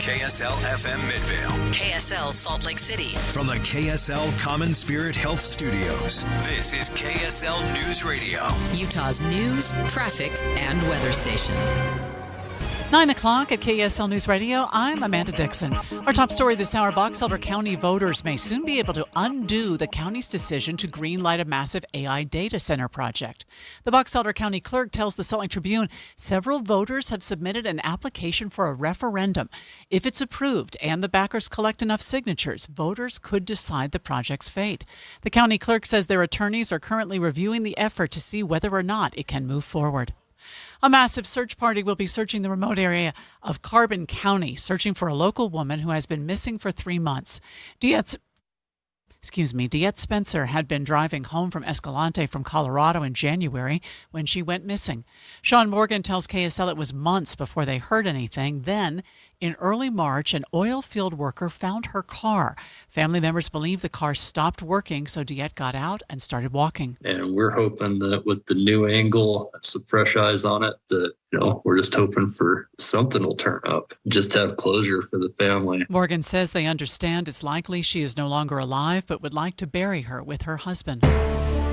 KSL FM Midvale. KSL Salt Lake City. From the KSL Common Spirit Health Studios, this is KSL News Radio. Utah's news, traffic, and weather station. 9 o'clock at KSL News Radio. I'm Amanda Dixon. Our top story this hour, Box Elder County voters may soon be able to undo the county's decision to greenlight a massive AI data center project. The Box Elder County clerk tells the Salt Lake Tribune several voters have submitted an application for a referendum. If it's approved and the backers collect enough signatures, voters could decide the project's fate. The county clerk says their attorneys are currently reviewing the effort to see whether or not it can move forward. A massive search party will be searching the remote area of Carbon County, searching for a local woman who has been missing for 3 months. Diet Spencer had been driving home from Escalante from Colorado in January when she went missing. Sean Morgan tells KSL it was months before they heard anything. Then, in early March, an oil field worker found her car. Family members believe the car stopped working, so Diet got out and started walking. And we're hoping that with the new angle, some fresh eyes on it, that, we're just hoping for something will turn up. Just have closure for the family. Morgan says they understand it's likely she is no longer alive, but would like to bury her with her husband.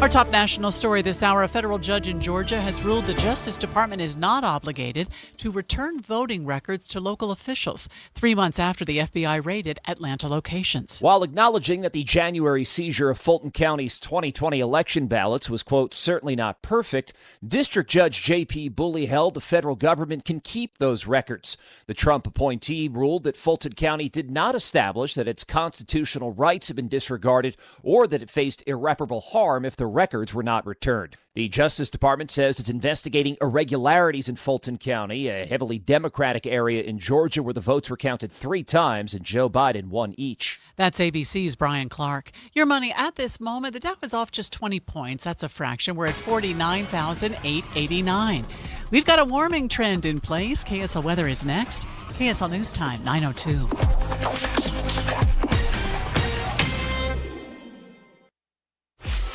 Our top national story this hour, a federal judge in Georgia has ruled the Justice Department is not obligated to return voting records to local officials 3 months after the FBI raided Atlanta locations. While acknowledging that the January seizure of Fulton County's 2020 election ballots was, quote, certainly not perfect, District Judge J.P. Bully held the federal government can keep those records. The Trump appointee ruled that Fulton County did not establish that its constitutional rights had been disregarded or that it faced irreparable harm if the records were not returned. The Justice Department says it's investigating irregularities in Fulton County, a heavily Democratic area in Georgia where the votes were counted 3 times and Joe Biden won each. That's ABC's Brian Clark. Your money at this moment, the Dow is off just 20 points. That's a fraction. We're at 49,889. We've got a warming trend in place. KSL weather is next. KSL News Time, 9:02.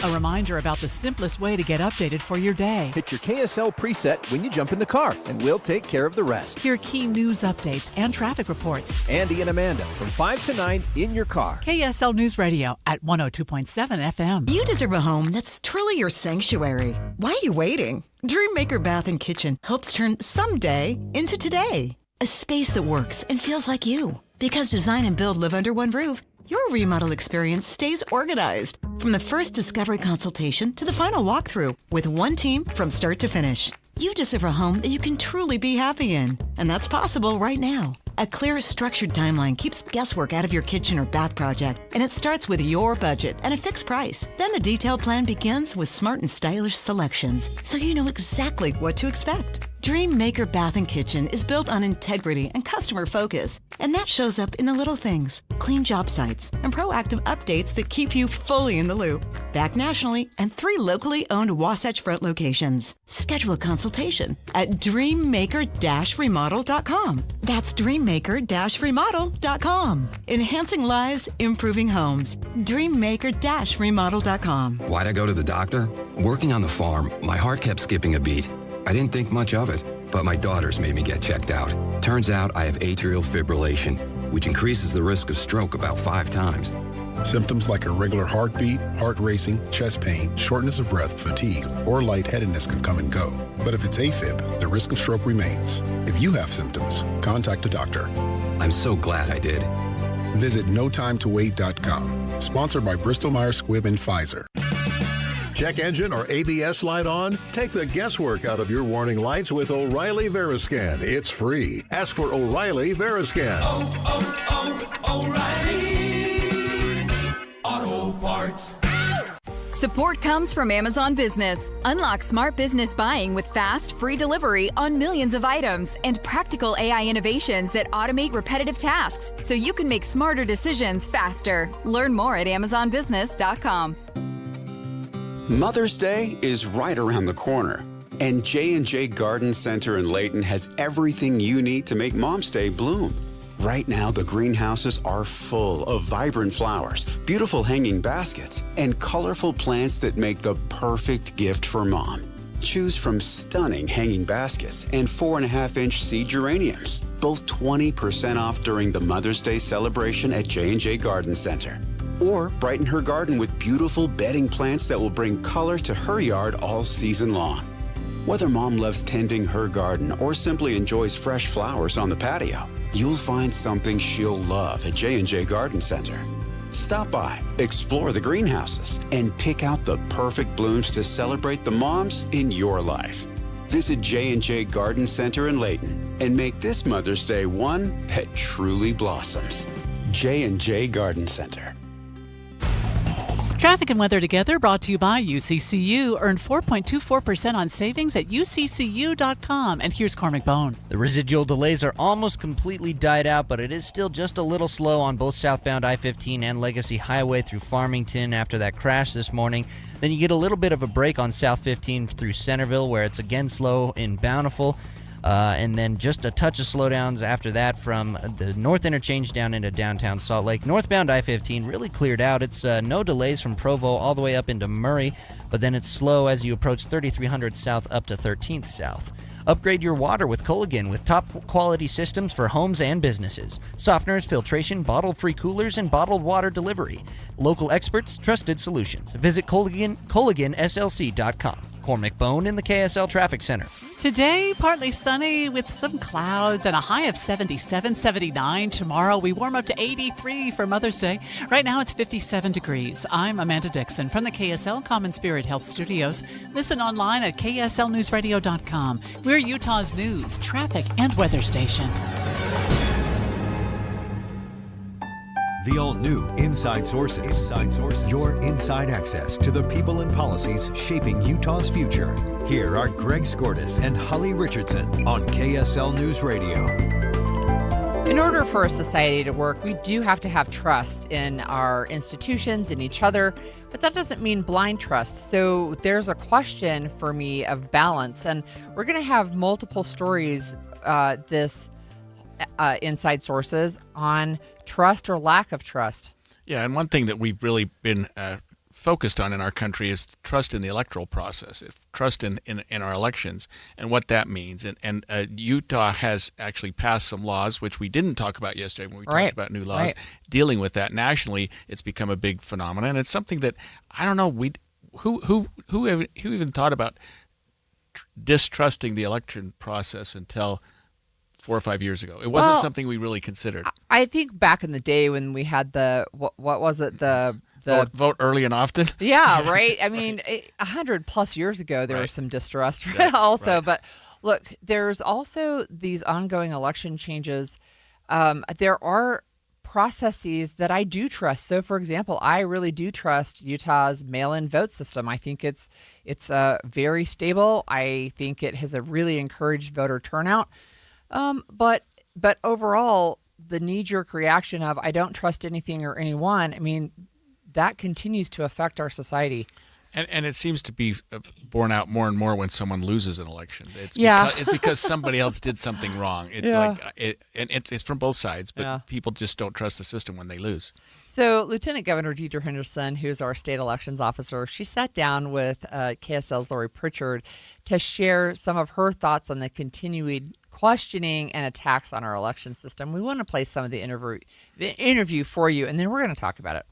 A reminder about the simplest way to get updated for your day. Hit your KSL preset when you jump in the car, and we'll take care of the rest. Hear key news updates and traffic reports. Andy and Amanda from 5 to 9 in your car. KSL News Radio at 102.7 FM. You deserve a home that's truly your sanctuary. Why are you waiting? Dreammaker Bath and Kitchen helps turn someday into today. A space that works and feels like you. Because design and build live under one roof, your remodel experience stays organized. From the first discovery consultation to the final walkthrough, with one team from start to finish. You deserve a home that you can truly be happy in. And that's possible right now. A clear, structured timeline keeps guesswork out of your kitchen or bath project, and it starts with your budget and a fixed price. Then the detailed plan begins with smart and stylish selections, so you know exactly what to expect. Dreammaker Bath and Kitchen is built on integrity and customer focus, and that shows up in the little things, clean job sites, and proactive updates that keep you fully in the loop. Back nationally and 3 locally owned Wasatch Front locations. Schedule a consultation at dreammaker-remodel.com. That's dreammaker-remodel.com. Enhancing lives, improving homes. dreammaker-remodel.com. Why'd I go to the doctor? Working on the farm, my heart kept skipping a beat. I didn't think much of it, but my daughters made me get checked out. Turns out I have atrial fibrillation, which increases the risk of stroke about 5 times. Symptoms like irregular heartbeat, heart racing, chest pain, shortness of breath, fatigue, or lightheadedness can come and go. But if it's AFib, the risk of stroke remains. If you have symptoms, contact a doctor. I'm so glad I did. Visit notimetowait.com. Sponsored by Bristol-Myers Squibb and Pfizer. Check engine or ABS light on? Take the guesswork out of your warning lights with O'Reilly Veriscan. It's free. Ask for O'Reilly Veriscan. O'Reilly Auto Parts. Support comes from Amazon Business. Unlock smart business buying with fast, free delivery on millions of items and practical AI innovations that automate repetitive tasks so you can make smarter decisions faster. Learn more at amazonbusiness.com. Mother's Day is right around the corner, and J&J Garden Center in Layton has everything you need to make Mom's Day bloom. Right now, the greenhouses are full of vibrant flowers, beautiful hanging baskets, and colorful plants that make the perfect gift for Mom. Choose from stunning hanging baskets and 4.5-inch seed geraniums. both 20% off during the Mother's Day celebration at J&J Garden Center. Or brighten her garden with beautiful bedding plants that will bring color to her yard all season long. Whether mom loves tending her garden or simply enjoys fresh flowers on the patio, you'll find something she'll love at J&J Garden Center. Stop by, explore the greenhouses, and pick out the perfect blooms to celebrate the moms in your life. Visit J&J Garden Center in Layton and make this Mother's Day one that truly blossoms. J&J Garden Center. Traffic and weather together brought to you by UCCU. Earn 4.24% on savings at uccu.com. And here's Cormac Bone. The residual delays are almost completely died out, but it is still just a little slow on both southbound I-15 and Legacy Highway through Farmington after that crash this morning. Then you get a little bit of a break on South 15 through Centerville, where it's again slow in Bountiful. And then just a touch of slowdowns after that from the north interchange down into downtown Salt Lake. Northbound I-15 really cleared out. It's no delays from Provo all the way up into Murray, but then it's slow as you approach 3300 South up to 13th South. Upgrade your water with Culligan with top quality systems for homes and businesses. Softeners, filtration, bottle-free coolers, and bottled water delivery. Local experts, trusted solutions. Visit CulliganSLC.com. Cormac Bone in the KSL Traffic Center. Today, partly sunny with some clouds and a high of 77, 79. Tomorrow, we warm up to 83 for Mother's Day. Right now, it's 57 degrees. I'm Amanda Dixon from the KSL Common Spirit Health Studios. Listen online at kslnewsradio.com. We're Utah's news, traffic, and weather station. The all-new Inside Sources. Your inside access to the people and policies shaping Utah's future. Here are Greg Skordas and Holly Richardson on KSL News Radio. In order for a society to work, we do have to have trust in our institutions, in each other, but that doesn't mean blind trust. So there's a question for me of balance, and we're going to have multiple stories Inside Sources on trust or lack of trust. Yeah, and one thing that we've really been focused on in our country is trust in the electoral process, trust in our elections and what that means. And Utah has actually passed some laws, which we didn't talk about yesterday when we talked about new laws, dealing with that. Nationally, it's become a big phenomenon. And it's something that, I don't know, who even thought about distrusting the election process until 4 or 5 years ago. It wasn't something we really considered. I think back in the day when we had the what was it, the vote early and often. Yeah, right. I mean, 100 plus years ago there was some distrust also. Right. But look, there's also these ongoing election changes. There are processes that I do trust. So, for example, I really do trust Utah's mail-in vote system. I think it's very stable. I think it has really encouraged voter turnout. But overall, the knee-jerk reaction of I don't trust anything or anyone, I mean, that continues to affect our society. And it seems to be borne out more and more when someone loses an election. It's because somebody else did something wrong. It's from both sides, but people just don't trust the system when they lose. So Lieutenant Governor Deidre Henderson, who's our state elections officer, she sat down with KSL's Lori Pritchard to share some of her thoughts on the continuing questioning and attacks on our election system. We want to play some of the interview for you, and then we're going to talk about it.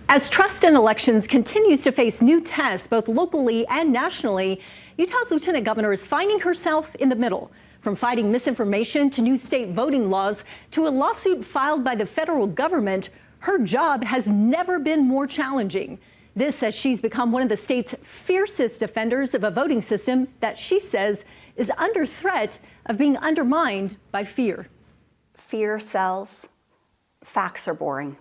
As trust in elections continues to face new tests, both locally and nationally, Utah's Lieutenant Governor is finding herself in the middle. From fighting misinformation to new state voting laws to a lawsuit filed by the federal government, her job has never been more challenging. This as she's become one of the state's fiercest defenders of a voting system that she says is under threat of being undermined by fear. Fear sells. Facts are boring.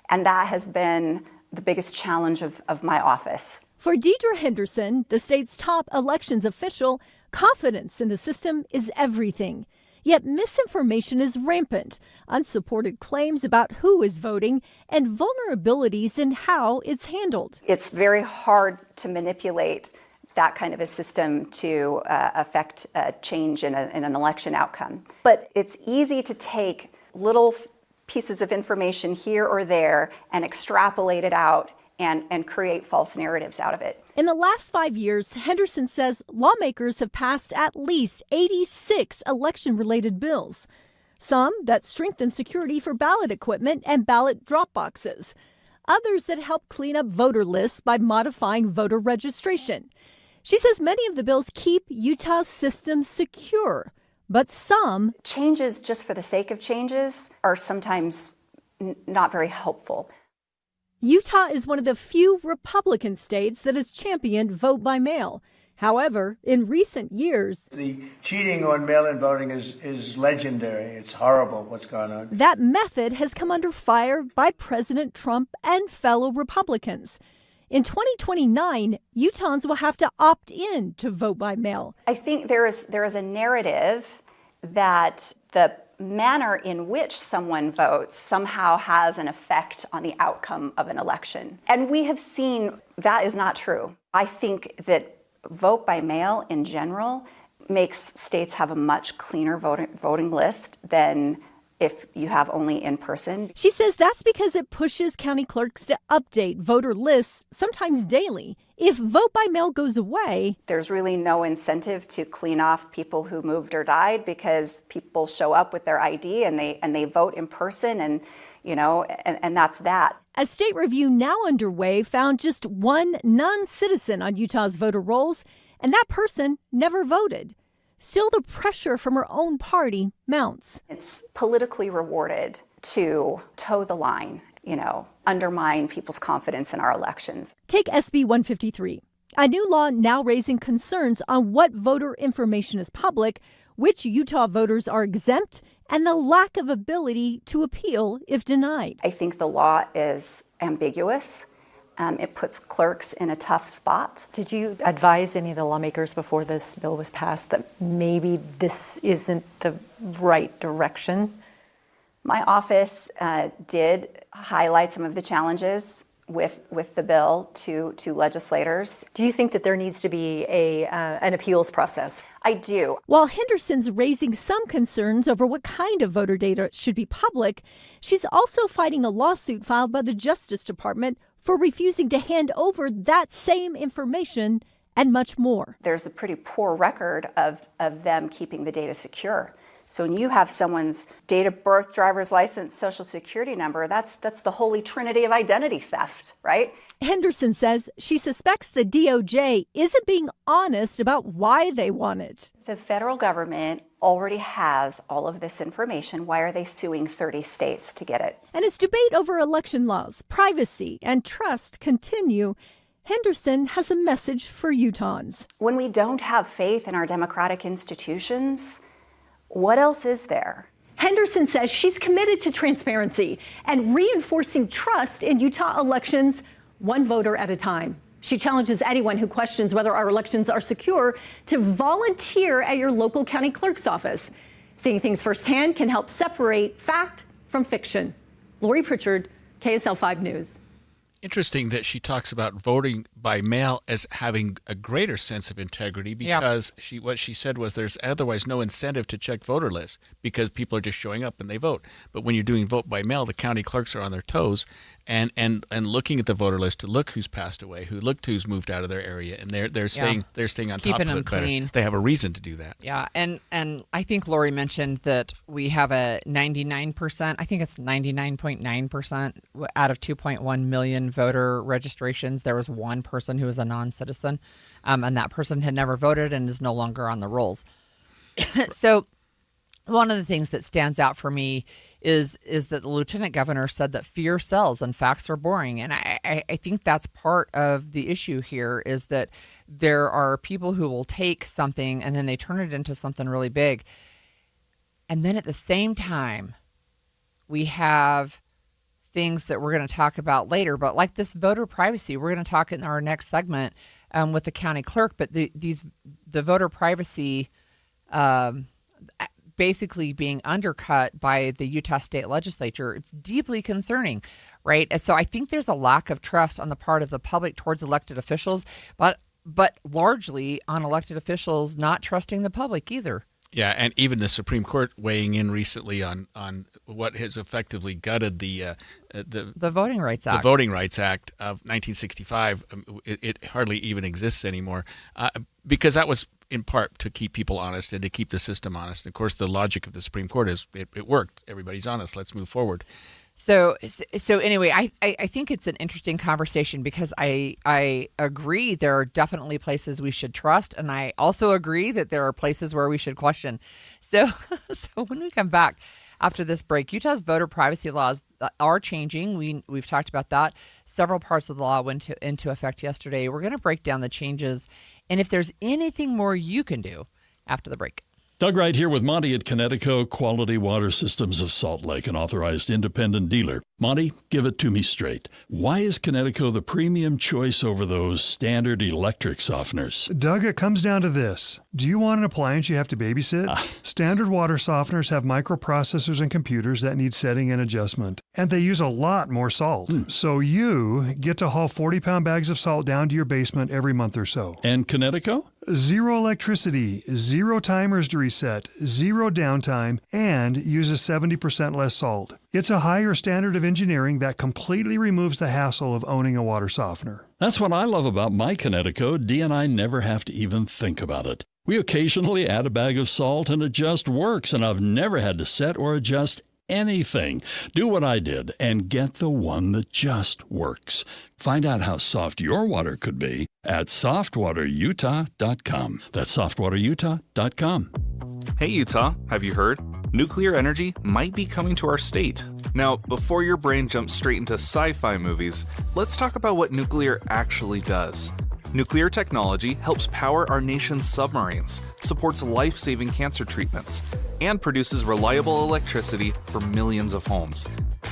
And that has been the biggest challenge of my office. For Deidre Henderson, the state's top elections official, confidence in the system is everything. Yet misinformation is rampant, unsupported claims about who is voting, and vulnerabilities in how it's handled. It's very hard to manipulate that kind of a system to affect change in an election outcome. But it's easy to take little pieces of information here or there and extrapolate it out and create false narratives out of it. In the last 5 years, Henderson says lawmakers have passed at least 86 election-related bills. Some that strengthen security for ballot equipment and ballot drop boxes. Others that help clean up voter lists by modifying voter registration. She says many of the bills keep Utah's system secure, but some changes just for the sake of changes are sometimes not very helpful. Utah is one of the few Republican states that has championed vote by mail. However, in recent years, the cheating on mail-in voting is legendary. It's horrible what's going on. That method has come under fire by President Trump and fellow Republicans. In 2029, Utahns will have to opt in to vote by mail. I think there is a narrative that the manner in which someone votes somehow has an effect on the outcome of an election. And we have seen that is not true. I think that vote by mail in general makes states have a much cleaner voting list than if you have only in person. She says that's because it pushes county clerks to update voter lists, sometimes daily. If vote by mail goes away, there's really no incentive to clean off people who moved or died because people show up with their ID and they vote in person and that's that. A state review now underway found just one non-citizen on Utah's voter rolls, and that person never voted. Still, the pressure from her own party mounts. It's politically rewarded to toe the line, undermine people's confidence in our elections. Take SB 153, a new law now raising concerns on what voter information is public, which Utah voters are exempt, and the lack of ability to appeal if denied. I think the law is ambiguous. It puts clerks in a tough spot. Did you advise any of the lawmakers before this bill was passed that maybe this isn't the right direction? My office did highlight some of the challenges with the bill to legislators. Do you think that there needs to be an appeals process? I do. While Henderson's raising some concerns over what kind of voter data should be public, she's also fighting a lawsuit filed by the Justice Department for refusing to hand over that same information and much more. There's a pretty poor record of them keeping the data secure. So when you have someone's date of birth, driver's license, social security number, that's the holy trinity of identity theft, right? Henderson says she suspects the DOJ isn't being honest about why they want it. The federal government already has all of this information. Why are they suing 30 states to get it? And as debate over election laws, privacy, and trust continue, Henderson has a message for Utahns. When we don't have faith in our democratic institutions, what else is there? Henderson says she's committed to transparency and reinforcing trust in Utah elections, one voter at a time. She challenges anyone who questions whether our elections are secure to volunteer at your local county clerk's office. Seeing things firsthand can help separate fact from fiction. Lori Pritchard, KSL 5 News. Interesting that she talks about voting by mail as having a greater sense of integrity because what she said was there's otherwise no incentive to check voter lists because people are just showing up and they vote. But when you're doing vote by mail, the county clerks are on their toes and looking at the voter list to look who's passed away, who's moved out of their area, and they're staying on top of it better. Clean. They have a reason to do that. Yeah, and I think Lori mentioned that we have a 99%, I think it's 99.9% out of 2.1 million voter registrations. There was one person who was a non-citizen, and that person had never voted and is no longer on the rolls. So one of the things that stands out for me is that the lieutenant governor said that fear sells and facts are boring. And I think that's part of the issue here is that there are people who will take something and then they turn it into something really big. And then at the same time, we have things that we're going to talk about later, but like this voter privacy, we're going to talk in our next segment with the county clerk, but the voter privacy basically being undercut by the Utah State Legislature, it's deeply concerning, right? And so I think there's a lack of trust on the part of the public towards elected officials, but largely on elected officials not trusting the public either. Yeah, and even the Supreme Court weighing in recently on what has effectively gutted the Voting Rights Act. The Voting Rights Act of 1965. It hardly even exists anymore because that was in part to keep people honest and to keep the system honest. And of course, the logic of the Supreme Court is it worked. Everybody's honest. Let's move forward. So anyway, I think it's an interesting conversation because I agree there are definitely places we should trust, and I also agree that there are places where we should question. So when we come back after this break, Utah's voter privacy laws are changing. We've talked about that. Several parts of the law went into effect yesterday. We're going to break down the changes and if there's anything more you can do after the break. Doug Wright here with Monty at Connecticut Quality Water Systems of Salt Lake, an authorized independent dealer. Monty, give it to me straight. Why is Connecticut the premium choice over those standard electric softeners? Doug, it comes down to this. Do you want an appliance you have to babysit? Standard water softeners have microprocessors and computers that need setting and adjustment, and they use a lot more salt. So you get to haul 40-pound bags of salt down to your basement every month or so. And Connecticut? Zero electricity, zero timers to reset, zero downtime, and uses 70% less salt. It's a higher standard of engineering that completely removes the hassle of owning a water softener. That's what I love about my Connecticut. Dee and I never have to even think about it. We occasionally add a bag of salt and it just works, and I've never had to set or adjust anything. Do what I did and get the one that just works. Find out how soft your water could be at softwaterutah.com. That's softwaterutah.com. Hey Utah, have you heard? Nuclear energy might be coming to our state. Now, before your brain jumps straight into sci-fi movies, let's talk about what nuclear actually does. Nuclear technology helps power our nation's submarines, supports life-saving cancer treatments, and produces reliable electricity for millions of homes.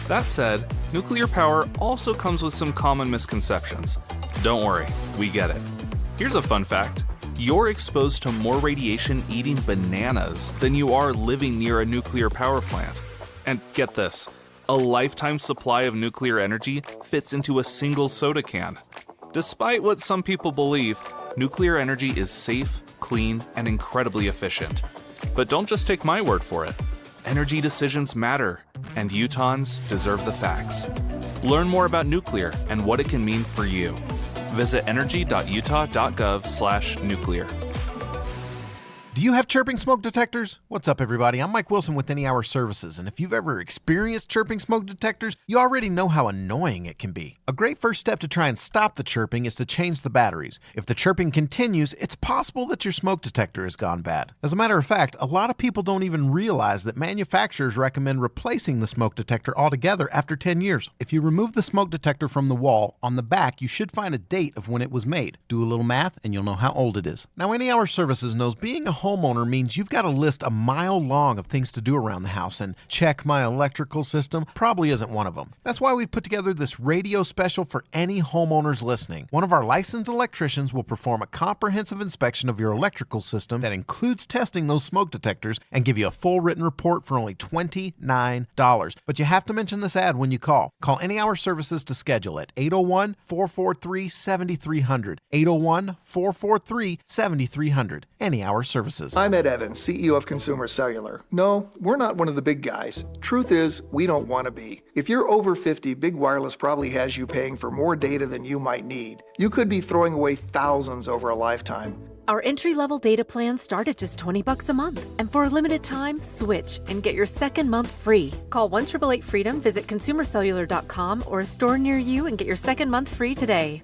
That said, nuclear power also comes with some common misconceptions. Don't worry, we get it. Here's a fun fact. You're exposed to more radiation eating bananas than you are living near a nuclear power plant. And get this, a lifetime supply of nuclear energy fits into a single soda can. Despite what some people believe, nuclear energy is safe, clean, and incredibly efficient. But don't just take my word for it. Energy decisions matter, and Utahns deserve the facts. Learn more about nuclear and what it can mean for you. Visit energy.utah.gov/nuclear. Do you have chirping smoke detectors? What's up, everybody? I'm Mike Wilson with Any Hour Services, and if you've ever experienced chirping smoke detectors, you already know how annoying it can be. A great first step to try and stop the chirping is to change the batteries. If the chirping continues, it's possible that your smoke detector has gone bad. As a matter of fact, a lot of people don't even realize that manufacturers recommend replacing the smoke detector altogether after 10 years. If you remove the smoke detector from the wall, on the back you should find a date of when it was made. Do a little math and you'll know how old it is. Now, Any Hour Services knows being a homeowner means you've got a list a mile long of things to do around the house, and check my electrical system probably isn't one of them. That's why we've put together this radio special for any homeowners listening. One of our licensed electricians will perform a comprehensive inspection of your electrical system that includes testing those smoke detectors and give you a full written report for only $29. But you have to mention this ad when you call. Call Any Hour Services to schedule it. 801-443-7300. 801-443-7300. Any Hour Services. I'm Ed Evans, CEO of Consumer Cellular. No, we're not one of the big guys. Truth is, we don't want to be. If you're over 50, Big Wireless probably has you paying for more data than you might need. You could be throwing away thousands over a lifetime. Our entry-level data plans start at just $20 a month. And for a limited time, switch and get your second month free. Call 1-888-FREEDOM, visit consumercellular.com or a store near you and get your second month free today.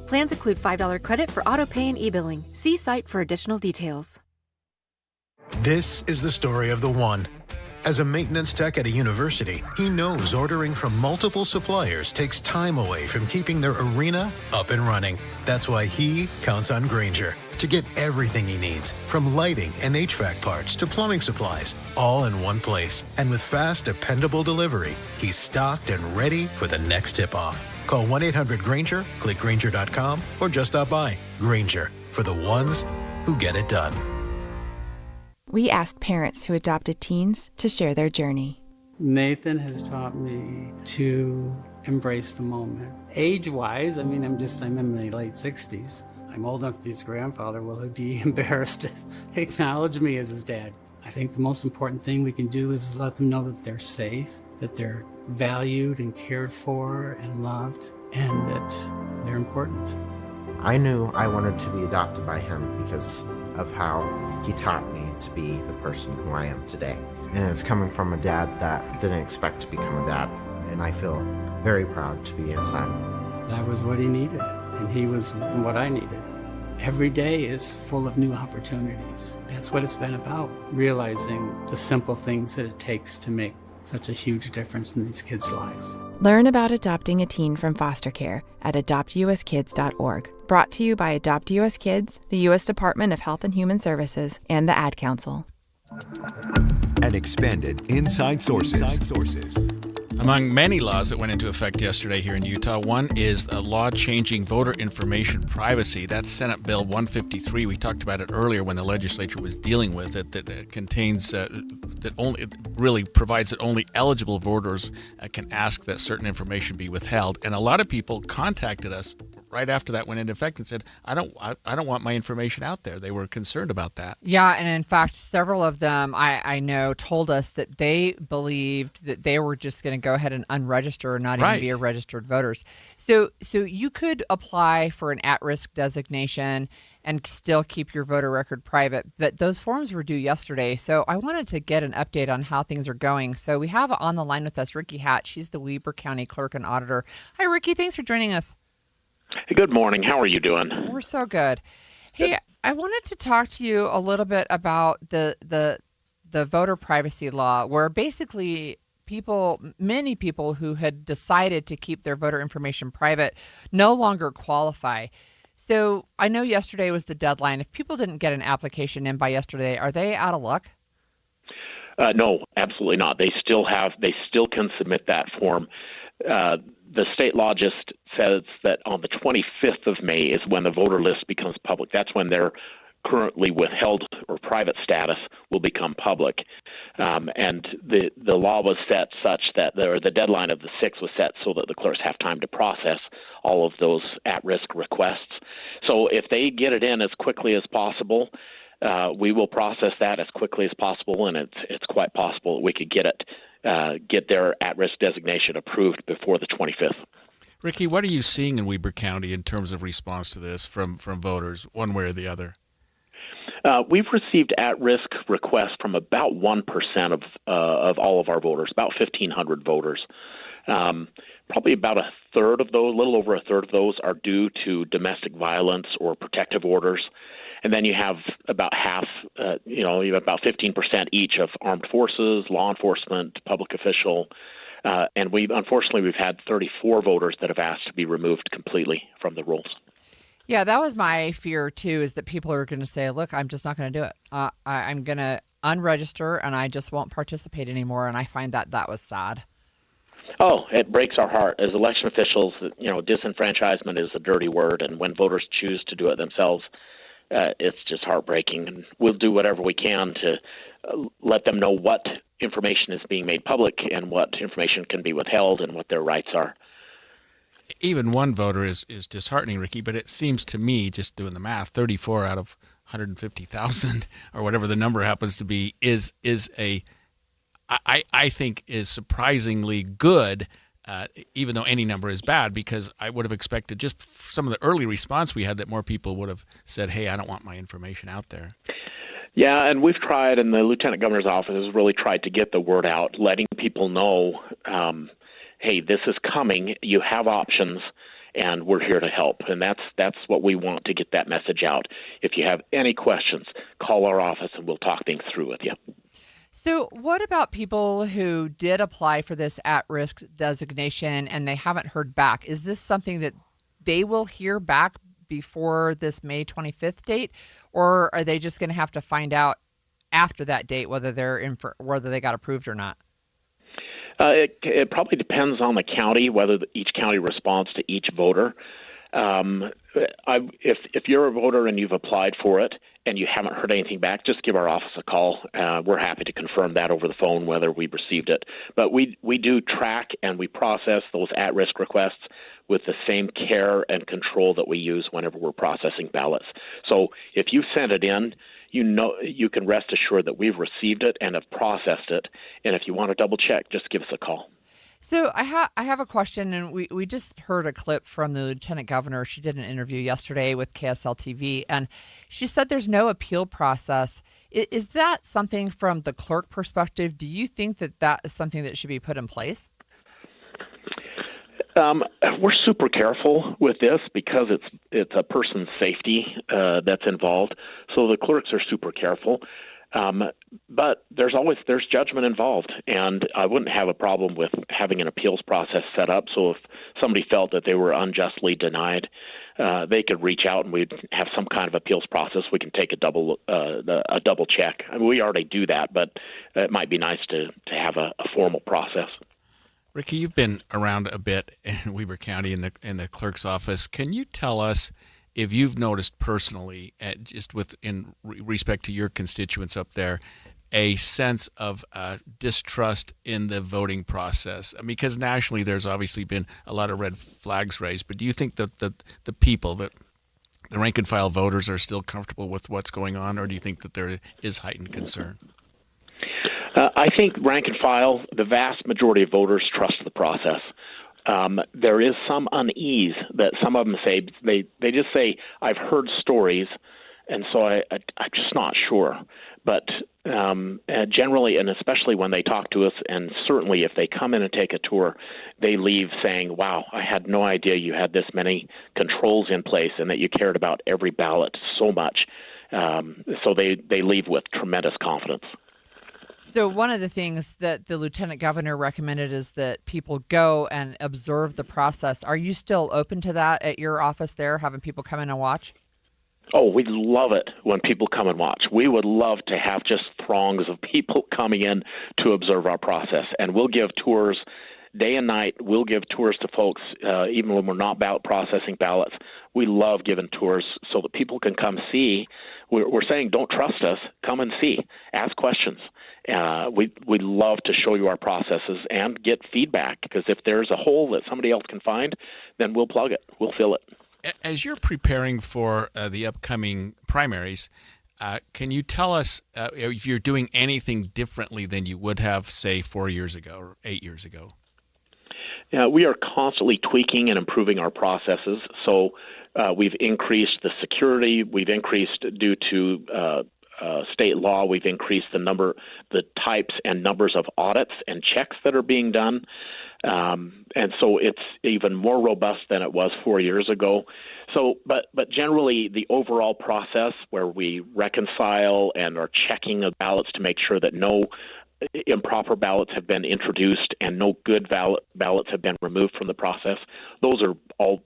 Plans include $5 credit for auto pay and e-billing. See site for additional details. This is the story of the one. As a maintenance tech at a university, he knows ordering from multiple suppliers takes time away from keeping their arena up and running. That's why he counts on Grainger to get everything he needs, from lighting and HVAC parts to plumbing supplies, all in one place. And with fast, dependable delivery, he's stocked and ready for the next tip-off. Call 1-800-GRAINGER, click Grainger.com, or just stop by. Grainger, for the ones who get it done. We asked parents who adopted teens to share their journey. Nathan has taught me to embrace the moment. Age-wise, I'm in my late 60s. I'm old enough to be his grandfather. Will he be embarrassed to acknowledge me as his dad? I think the most important thing we can do is let them know that they're safe, that they're valued and cared for and loved, and that they're important. I knew I wanted to be adopted by him because of how he taught me to be the person who I am today. And it's coming from a dad that didn't expect to become a dad, and I feel very proud to be his son. That was what he needed, and he was what I needed. Every day is full of new opportunities. That's what it's been about, realizing the simple things that it takes to make such a huge difference in these kids' lives. Learn about adopting a teen from foster care at adoptuskids.org. Brought to you by Adopt US Kids, the U.S. Department of Health and Human Services, and the Ad Council. And expanded Inside Sources. Among many laws that went into effect yesterday here in Utah, one is a law changing voter information privacy. That's Senate Bill 153. We talked about it earlier when the legislature was dealing with it. That contains that only it really provides that only eligible voters can ask that certain information be withheld. And a lot of people contacted us right after that went into effect and said, I don't want my information out there. They were concerned about that. Yeah, and in fact, several of them I know told us that they believed that they were just going to go ahead and unregister or not even be a registered voters. So you could apply for an at-risk designation and still keep your voter record private, but those forms were due yesterday. So I wanted to get an update on how things are going. So we have on the line with us Ricky Hatch. She's the Weber County Clerk and Auditor. Hi, Ricky. Thanks for joining us. Good morning. How are you doing? We're so good. Hey, I wanted to talk to you a little bit about the voter privacy law, where basically many people who had decided to keep their voter information private no longer qualify. So I know yesterday was the deadline. If people didn't get an application in by yesterday, are they out of luck? No, absolutely not. They still can submit that form. The state law just says that on the 25th of May is when the voter list becomes public. That's when their currently withheld or private status will become public. And the law was set such that the deadline of the 6th was set so that the clerks have time to process all of those at-risk requests. So if they get it in as quickly as possible, we will process that as quickly as possible, and it's quite possible that we could get their at-risk designation approved before the 25th. Ricky, what are you seeing in Weber County in terms of response to this from voters, one way or the other? We've received at-risk requests from about 1% of all of our voters, about 1,500 voters. Probably about a third of those, a little over a third of those, are due to domestic violence or protective orders. And then you have about half, you have about 15% each of armed forces, law enforcement, public official. And we've had 34 voters that have asked to be removed completely from the rolls. Yeah, that was my fear, too, is that people are going to say, look, I'm just not going to do it. I'm going to unregister and I just won't participate anymore. And I find that was sad. Oh, it breaks our heart. As election officials, disenfranchisement is a dirty word. And when voters choose to do it themselves, it's just heartbreaking. And we'll do whatever we can to let them know what information is being made public and what information can be withheld and what their rights are. Even one voter is disheartening, Ricky, but it seems to me, just doing the math, 34 out of 150,000 or whatever the number happens to be I think is surprisingly good, even though any number is bad, because I would have expected just some of the early response we had that more people would have said, hey, I don't want my information out there. Yeah, and we've tried, and the Lieutenant Governor's office has really tried to get the word out, letting people know, hey, this is coming, you have options, and we're here to help. And that's what we want, to get that message out. If you have any questions, call our office and we'll talk things through with you. So what about people who did apply for this at-risk designation and they haven't heard back? Is this something that they will hear back before this May 25th date, or are they just going to have to find out after that date whether whether they got approved or not? It probably depends on the county, whether each county responds to each voter. If you're a voter and you've applied for it and you haven't heard anything back, just give our office a call. We're happy to confirm that over the phone, whether we received it. But we do track and we process those at-risk requests with the same care and control that we use whenever we're processing ballots. So if you sent it in you can rest assured that we've received it and have processed it. And if you want to double check, just give us a call. So I have a question, and we just heard a clip from the Lieutenant Governor. She did an interview yesterday with KSL TV, and she said there's no appeal process. Is that something from the clerk perspective? Do you think that is something that should be put in place? We're super careful with this because it's a person's safety that's involved. So the clerks are super careful. But there's judgment involved, and I wouldn't have a problem with having an appeals process set up. So if somebody felt that they were unjustly denied, they could reach out and we'd have some kind of appeals process. We can take a double check. I mean, we already do that, but it might be nice to have a formal process. Ricky, you've been around a bit in Weber County in the clerk's office. Can you tell us if you've noticed personally, just in respect to your constituents up there, a sense of distrust in the voting process? I mean, because nationally there's obviously been a lot of red flags raised, but do you think that the people, that the rank and file voters, are still comfortable with what's going on, or do you think that there is heightened concern? I think rank and file, the vast majority of voters trust the process. There is some unease that some of them say. They just say, I've heard stories, and so I'm just not sure. But generally, and especially when they talk to us, and certainly if they come in and take a tour, they leave saying, wow, I had no idea you had this many controls in place and that you cared about every ballot so much. So they leave with tremendous confidence. So one of the things that the Lieutenant Governor recommended is that people go and observe the process. Are you still open to that at your office there, having people come in and watch? Oh, we'd love it when people come and watch. We would love to have just throngs of people coming in to observe our process. And we'll give tours day and night. We'll give tours to folks even when we're not ballot processing ballots. We love giving tours so that people can come see. We're saying don't trust us. Come and see. Ask questions. We'd love to show you our processes and get feedback, because if there's a hole that somebody else can find, then we'll plug it. We'll fill it. As you're preparing for the upcoming primaries, can you tell us if you're doing anything differently than you would have, say, 4 years ago or 8 years ago? We are constantly tweaking and improving our processes. So we've increased the security. We've increased, due to state law, we've increased the types and numbers of audits and checks that are being done. And so it's even more robust than it was 4 years ago. So, but generally the overall process where we reconcile and are checking the ballots to make sure that no improper ballots have been introduced and no good ballots have been removed from the process, those are all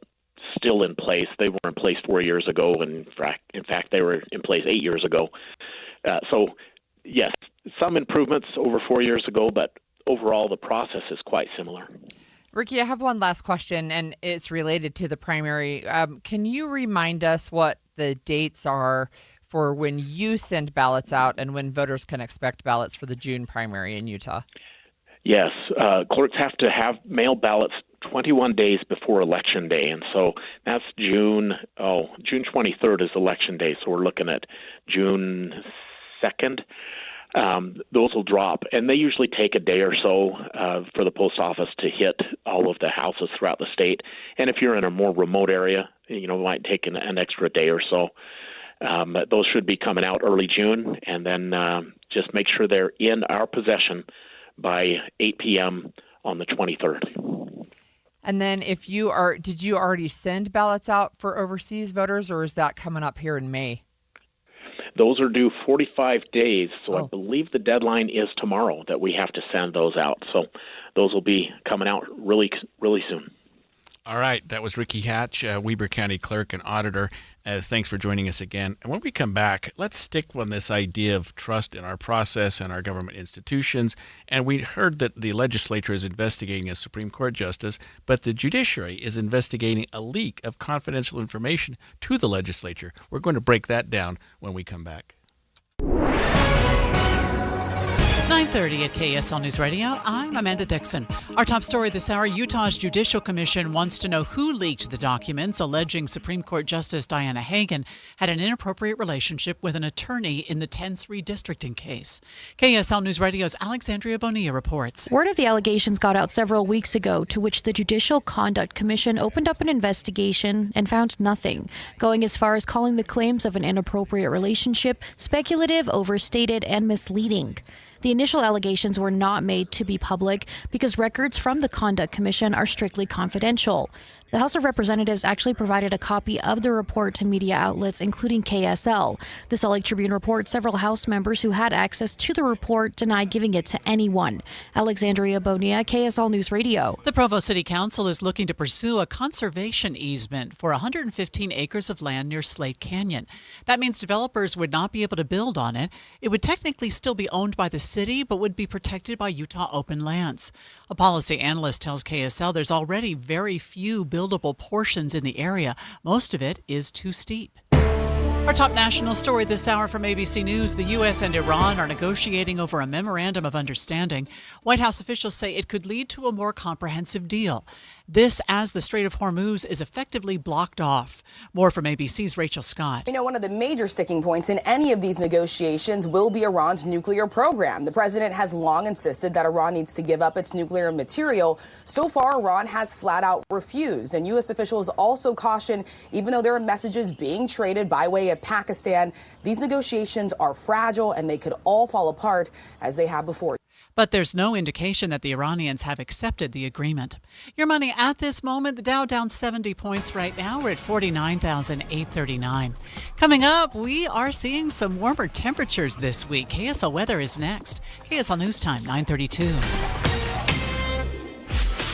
still in place. They were in place 4 years ago, and in fact, they were in place 8 years ago. So, yes, some improvements over 4 years ago, but overall, the process is quite similar. Ricky, I have one last question, and it's related to the primary. Can you remind us what the dates are for when you send ballots out and when voters can expect ballots for the June primary in Utah? Yes, clerks have to have mail ballots 21 days before Election Day, and so that's June 23rd is Election Day, so we're looking at June 2nd. Those will drop, and they usually take a day or so for the post office to hit all of the houses throughout the state. And if you're in a more remote area, it might take an extra day or so. But those should be coming out early June, and then just make sure they're in our possession by 8 p.m. on the 23rd. And then did you already send ballots out for overseas voters, or is that coming up here in May? Those are due 45 days, so I believe the deadline is tomorrow that we have to send those out. So those will be coming out really, really soon. All right. That was Ricky Hatch, Weber County Clerk and Auditor. Thanks for joining us again. And when we come back, let's stick on this idea of trust in our process and our government institutions. And we heard that the legislature is investigating a Supreme Court justice, but the judiciary is investigating a leak of confidential information to the legislature. We're going to break that down when we come back. 9:30 at KSL News Radio. I'm Amanda Dixon. Our top story this hour, Utah's Judicial Commission wants to know who leaked the documents alleging Supreme Court Justice Diana Hagan had an inappropriate relationship with an attorney in the tense redistricting case. KSL News Radio's Alexandria Bonilla reports. Word of the allegations got out several weeks ago, to which the Judicial Conduct Commission opened up an investigation and found nothing, going as far as calling the claims of an inappropriate relationship speculative, overstated, and misleading. The initial allegations were not made to be public because records from the Conduct Commission are strictly confidential. The House of Representatives actually provided a copy of the report to media outlets, including KSL. The Salt Lake Tribune reports several House members who had access to the report denied giving it to anyone. Alexandria Bonilla, KSL News Radio. The Provo City Council is looking to pursue a conservation easement for 115 acres of land near Slate Canyon. That means developers would not be able to build on it. It would technically still be owned by the city, but would be protected by Utah Open Lands. A policy analyst tells KSL there's already very few buildable portions in the area. Most of it is too steep. Our top national story this hour from ABC News. The U.S. and Iran are negotiating over a memorandum of understanding. White House officials say it could lead to a more comprehensive deal. This as the Strait of Hormuz is effectively blocked off. More from ABC's Rachel Scott. You know, one of the major sticking points in any of these negotiations will be Iran's nuclear program. The president has long insisted that Iran needs to give up its nuclear material. So far, Iran has flat out refused. And U.S. officials also caution, even though there are messages being traded by way of Pakistan, these negotiations are fragile and they could all fall apart as they have before. But there's no indication that the Iranians have accepted the agreement. Your money at this moment, the Dow down 70 points right now. We're at 49,839. Coming up, we are seeing some warmer temperatures this week. KSL weather is next. KSL News Time, 9:32.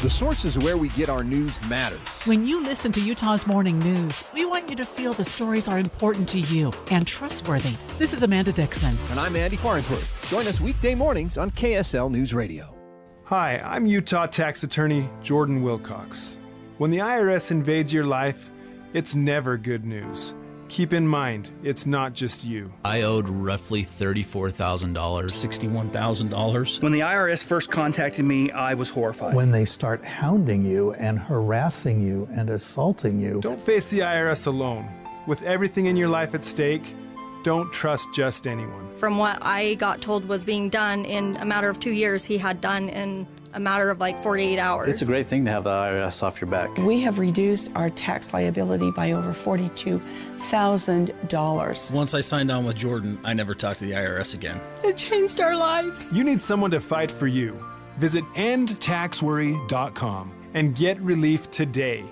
The sources where we get our news matters. When you listen to Utah's Morning News, we want you to feel the stories are important to you and trustworthy. This is Amanda Dixon. And I'm Andy Farnsworth. Join us weekday mornings on KSL News Radio. Hi, I'm Utah tax attorney Jordan Wilcox. When the IRS invades your life, it's never good news. Keep in mind, it's not just you. I owed roughly $34,000. $61,000. When the IRS first contacted me, I was horrified. When they start hounding you and harassing you and assaulting you. Don't face the IRS alone. With everything in your life at stake, don't trust just anyone. From what I got told was being done in a matter of 2 years, he had done in a matter of like 48 hours. It's a great thing to have the IRS off your back. We have reduced our tax liability by over $42,000. Once I signed on with Jordan, I never talked to the IRS again. It changed our lives. You need someone to fight for you. Visit endtaxworry.com and get relief today.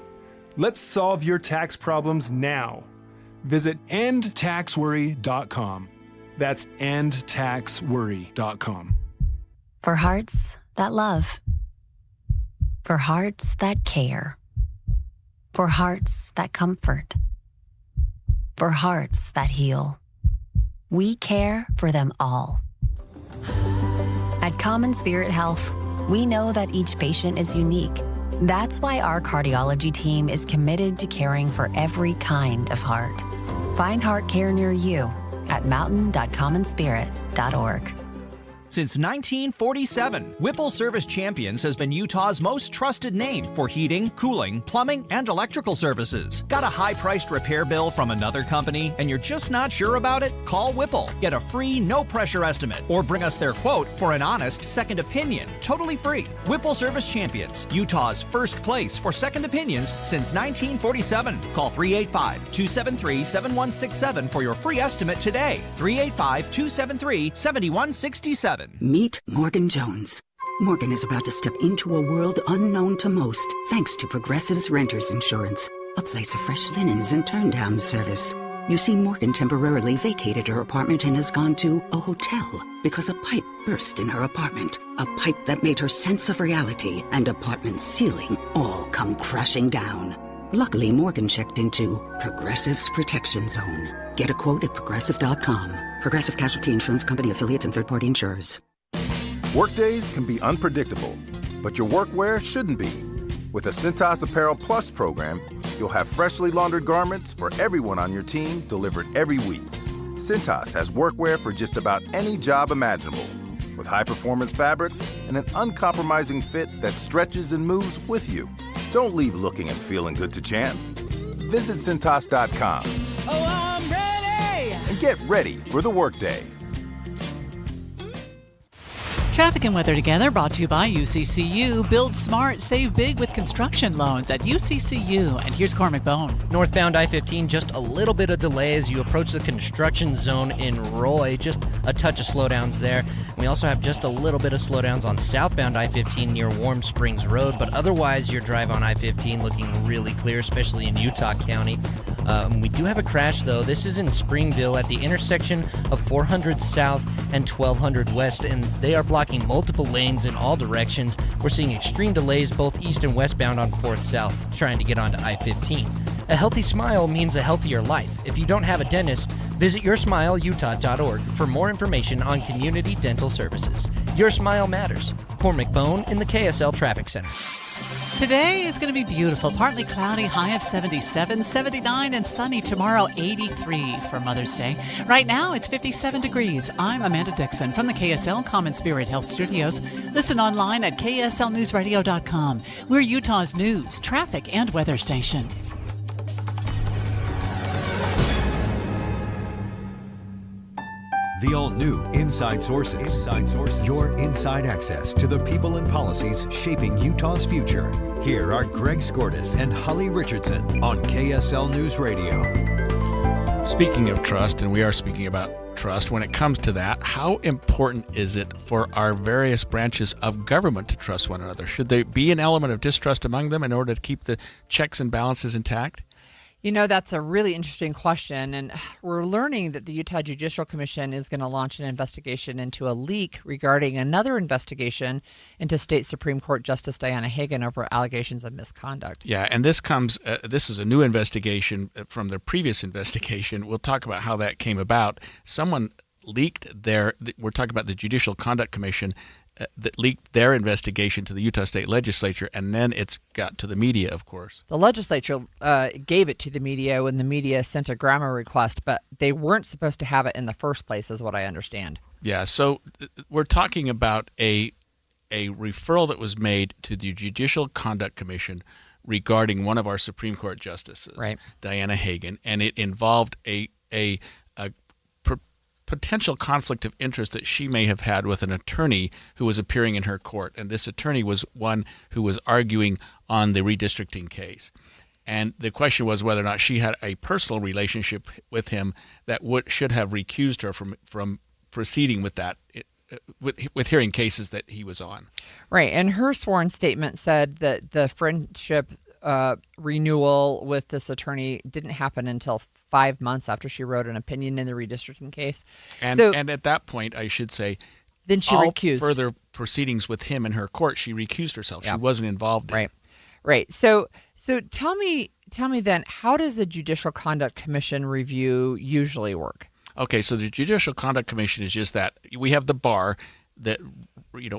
Let's solve your tax problems now. Visit endtaxworry.com. That's endtaxworry.com. For hearts that love. For hearts that care. For hearts that comfort. For hearts that heal. We care for them all. At Common Spirit Health, we know that each patient is unique. That's why our cardiology team is committed to caring for every kind of heart. Find heart care near you at mountain.commonspirit.org. Since 1947, Whipple Service Champions has been Utah's most trusted name for heating, cooling, plumbing, and electrical services. Got a high-priced repair bill from another company and you're just not sure about it? Call Whipple. Get a free, no-pressure estimate or bring us their quote for an honest second opinion. Totally free. Whipple Service Champions, Utah's first place for second opinions since 1947. Call 385-273-7167 for your free estimate today. 385-273-7167. Meet Morgan Jones. Morgan is about to step into a world unknown to most, thanks to Progressive's Renters Insurance, a place of fresh linens and turn-down service. You see, Morgan temporarily vacated her apartment and has gone to a hotel because a pipe burst in her apartment. A pipe that made her sense of reality and apartment ceiling all come crashing down. Luckily, Morgan checked into Progressive's Protection Zone. Get a quote at Progressive.com. Progressive Casualty Insurance Company, affiliates, and third-party insurers. Workdays can be unpredictable, but your workwear shouldn't be. With the Cintas Apparel Plus program, you'll have freshly laundered garments for everyone on your team delivered every week. Cintas has workwear for just about any job imaginable. with high-performance fabrics and an uncompromising fit that stretches and moves with you. Don't leave looking and feeling good to chance. Visit Cintas.com. Oh, I'm ready! And get ready for the workday. Traffic and weather together brought to you by UCCU. Build smart, save big with construction loans at UCCU. And here's Cormac Bone. Northbound I-15, just a little bit of delay as you approach the construction zone in Roy. Just a touch of slowdowns there. We also have just a little bit of slowdowns on southbound I-15 near Warm Springs Road. But otherwise, your drive on I-15 looking really clear, especially in Utah County. We do have a crash, though. This is in Springville at the intersection of 400 South and 1200 West, and they are blocking multiple lanes in all directions. We're seeing extreme delays both east and westbound on 4th South, trying to get onto I-15. A healthy smile means a healthier life. If you don't have a dentist, visit YourSmileUtah.org for more information on community dental services. Your smile matters. Cormac Bone in the KSL Traffic Center. Today is going to be beautiful. Partly cloudy, high of 77, 79, and sunny tomorrow, 83 for Mother's Day. Right now, it's 57 degrees. I'm Amanda Dixon from the KSL Common Spirit Health Studios. Listen online at kslnewsradio.com. We're Utah's news, traffic, and weather station. The all-new Inside Sources. Your inside access to the people and policies shaping Utah's future. Here are Greg Skordas and Holly Richardson on KSL News Radio. Speaking of trust, and we are speaking about trust, when it comes to that, how important is it for our various branches of government to trust one another? Should there be an element of distrust among them in order to keep the checks and balances intact? You know, that's a really interesting question, and we're learning that the Utah Judicial Commission is going to launch an investigation into a leak regarding another investigation into State Supreme Court Justice Diana Hagan over allegations of misconduct. Yeah, and this is a new investigation from the previous investigation. We'll talk about how that came about. Someone leaked we're talking about the Judicial Conduct Commission, that leaked their investigation to the Utah State Legislature, and then it's got to the media, of course. The legislature gave it to the media when the media sent a grammar request, but they weren't supposed to have it in the first place, is what I understand. Yeah, so we're talking about a referral that was made to the Judicial Conduct Commission regarding one of our Supreme Court justices, right, Diana Hagan, and it involved a potential conflict of interest that she may have had with an attorney who was appearing in her court. And this attorney was one who was arguing on the redistricting case. And the question was whether or not she had a personal relationship with him that should have recused her from proceeding with that, with hearing cases that he was on. Right. And her sworn statement said that the friendship renewal with this attorney didn't happen until 5 months after she wrote an opinion in the redistricting case. And at that point, I should say, then she recused. Further proceedings with him in her court, she recused herself. Yeah. She wasn't involved in. Right. So tell me then, how does the Judicial Conduct Commission review usually work? Okay, so the Judicial Conduct Commission is just that. We have the bar that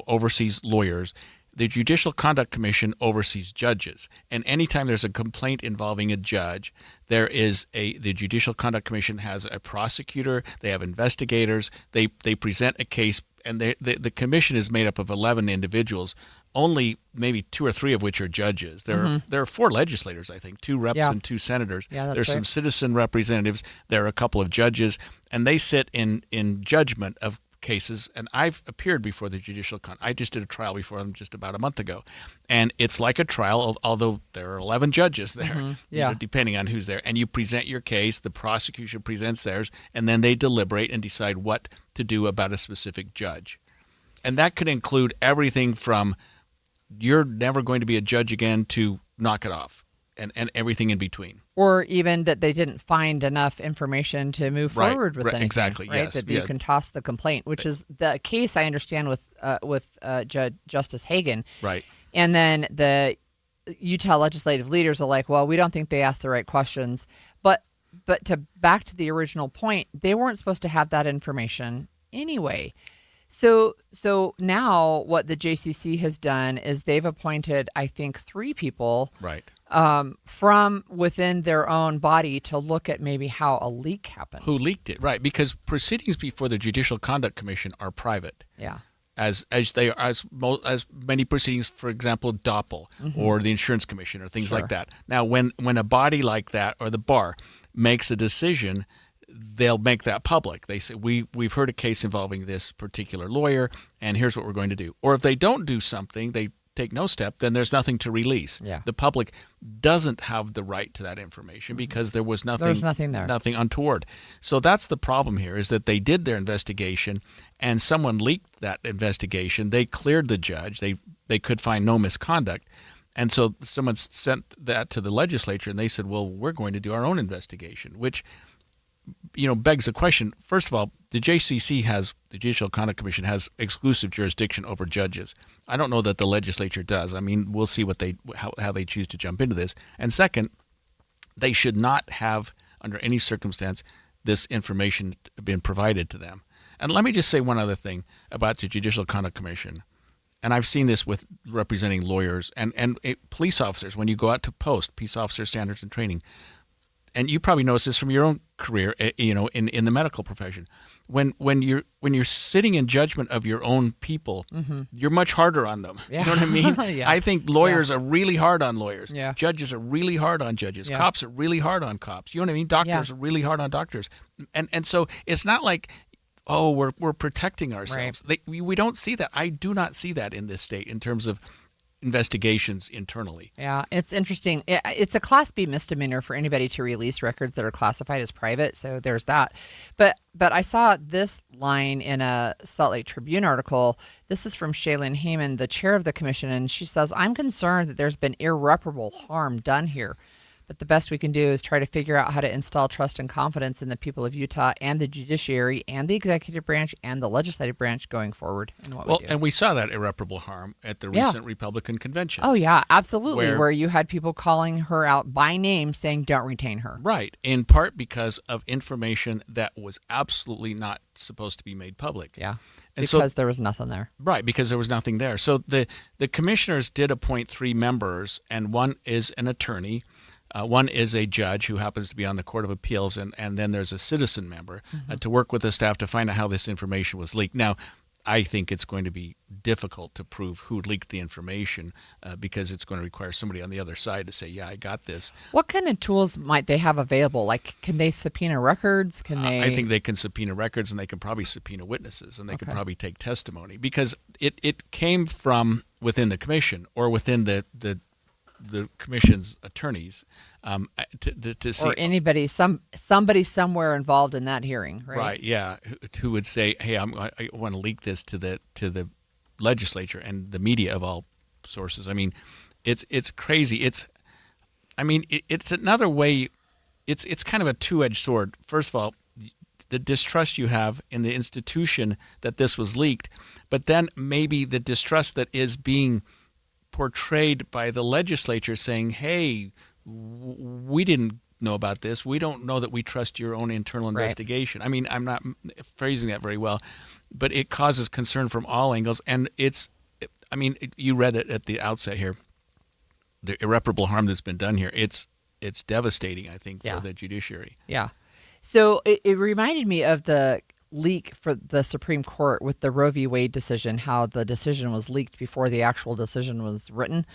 oversees lawyers. The Judicial Conduct Commission oversees judges, and anytime there's a complaint involving a judge, the Judicial Conduct Commission has a prosecutor, they have investigators, they present a case, and the commission is made up of 11 individuals, only maybe 2 or 3 of which are judges. There are 4 legislators, I think, 2 reps and 2 senators. Yeah, There's some citizen representatives. There are a couple of judges, and they sit in judgment of cases, and I've appeared before the Judicial I just did a trial before them just about a month ago, and it's like a trial, although there are 11 judges there, depending on who's there, and you present your case, the prosecution presents theirs, and then they deliberate and decide what to do about a specific judge. And that could include everything from you're never going to be a judge again to knock it off, and everything in between. Or even that they didn't find enough information to move forward with anything. Exactly, right? yes. That you can toss the complaint, which is the case I understand with Justice Hagan. Right. And then the Utah legislative leaders are like, well, we don't think they asked the right questions. But back to the original point, they weren't supposed to have that information anyway. So now what the JCC has done is they've appointed, I think, 3 people from within their own body to look at maybe how a leak happened. Who leaked it, right? Because proceedings before the Judicial Conduct Commission are private. Yeah. as many proceedings, for example, Doppel or the Insurance Commission or things like that. Now, when a body like that or the bar makes a decision, they'll make that public. They say, we've heard a case involving this particular lawyer, and here's what we're going to do. Or if they don't do something, they take no step, then there's nothing to release. Yeah. The public doesn't have the right to that information because there was nothing there. Nothing untoward. So that's the problem here, is that they did their investigation and someone leaked that investigation. They cleared the judge. They could find no misconduct. And so someone sent that to the legislature and they said, well, we're going to do our own investigation, which begs the question. First of all, the Judicial Conduct Commission has exclusive jurisdiction over judges. I don't know that the legislature does. I mean, we'll see how they choose to jump into this. And second, they should not have, under any circumstance, this information been provided to them. And let me just say one other thing about the Judicial Conduct Commission. And I've seen this with representing lawyers and police officers when you go out to post peace officer standards and training. And you probably noticed this from your own career, in the medical profession. When you're sitting in judgment of your own people, you're much harder on them. Yeah. You know what I mean? Yeah. I think lawyers are really hard on lawyers. Yeah. Judges are really hard on judges. Yeah. Cops are really hard on cops. You know what I mean? Doctors are really hard on doctors. And so it's not like, oh, we're protecting ourselves. Right. We don't see that. I do not see that in this state in terms of investigations internally. Yeah, it's interesting. It's a Class B misdemeanor for anybody to release records that are classified as private, so there's that. But I saw this line in a Salt Lake Tribune article. This is from Shaylin Heyman, the chair of the commission, and she says, I'm concerned that there's been irreparable harm done here. But the best we can do is try to figure out how to install trust and confidence in the people of Utah and the judiciary and the executive branch and the legislative branch going forward in what we do. And we saw that irreparable harm at the recent Republican convention. Oh, yeah, absolutely, where you had people calling her out by name saying don't retain her. Right, in part because of information that was absolutely not supposed to be made public. Yeah, and because there was nothing there. Right, because there was nothing there. So the commissioners did appoint 3 members, and one is an attorney. One is a judge who happens to be on the Court of Appeals, and then there's a citizen member to work with the staff to find out how this information was leaked. Now, I think it's going to be difficult to prove who leaked the information because it's going to require somebody on the other side to say, yeah, I got this. What kind of tools might they have available? Like, can they subpoena records? I think they can subpoena records, and they can probably subpoena witnesses, and they can probably take testimony because it came from within the commission or within the commission's attorneys to see, or anybody, somebody somewhere involved in that hearing, right? Right, yeah, who would say, "Hey, I want to leak this to the legislature and the media of all sources." I mean, it's crazy. It's another way. It's kind of a two-edged sword. First of all, the distrust you have in the institution that this was leaked, but then maybe the distrust that is being portrayed by the legislature saying, hey, we didn't know about this. We don't know that we trust your own internal investigation. I mean, I'm not phrasing that very well, but it causes concern from all angles. And you read it at the outset here, the irreparable harm that's been done here. It's devastating, I think, for the judiciary. Yeah. So it reminded me of the leak for the Supreme Court with the Roe v. Wade decision, how the decision was leaked before the actual decision was written.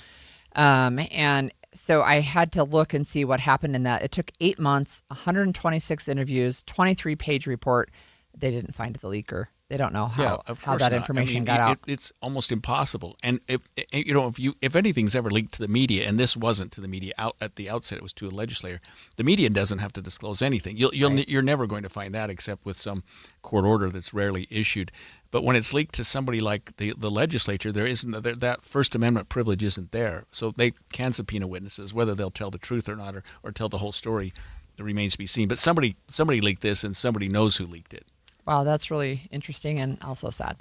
And so I had to look and see what happened in that. It took 8 months, 126 interviews, 23-page report. They didn't find the leaker. They don't know how that information got out. It's almost impossible. And if anything's ever leaked to the media, and this wasn't to the media out at the outset, it was to a legislator. The media doesn't have to disclose anything. You're never going to find that except with some court order that's rarely issued. But when it's leaked to somebody like the legislature, that First Amendment privilege isn't there. So they can subpoena witnesses, whether they'll tell the truth or not, or tell the whole story. It remains to be seen. But somebody leaked this, and somebody knows who leaked it. Wow, that's really interesting and also sad.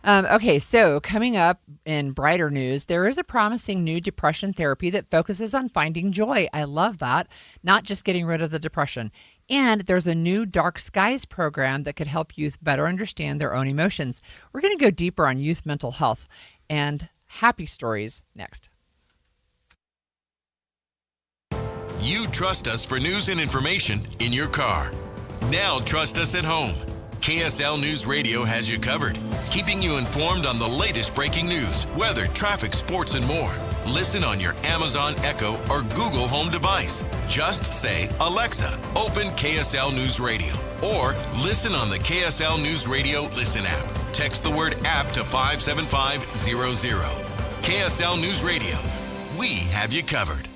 Okay, so coming up in brighter news, there is a promising new depression therapy that focuses on finding joy. I love that. Not just getting rid of the depression. And there's a new Dark Skies program that could help youth better understand their own emotions. We're going to go deeper on youth mental health and happy stories next. You trust us for news and information in your car. Now trust us at home. KSL News Radio has you covered, keeping you informed on the latest breaking news, weather, traffic, sports, and more. Listen on your Amazon Echo or Google Home device. Just say, Alexa, open KSL News Radio, or listen on the KSL News Radio Listen app. Text the word app to 57500. KSL News Radio. We have you covered.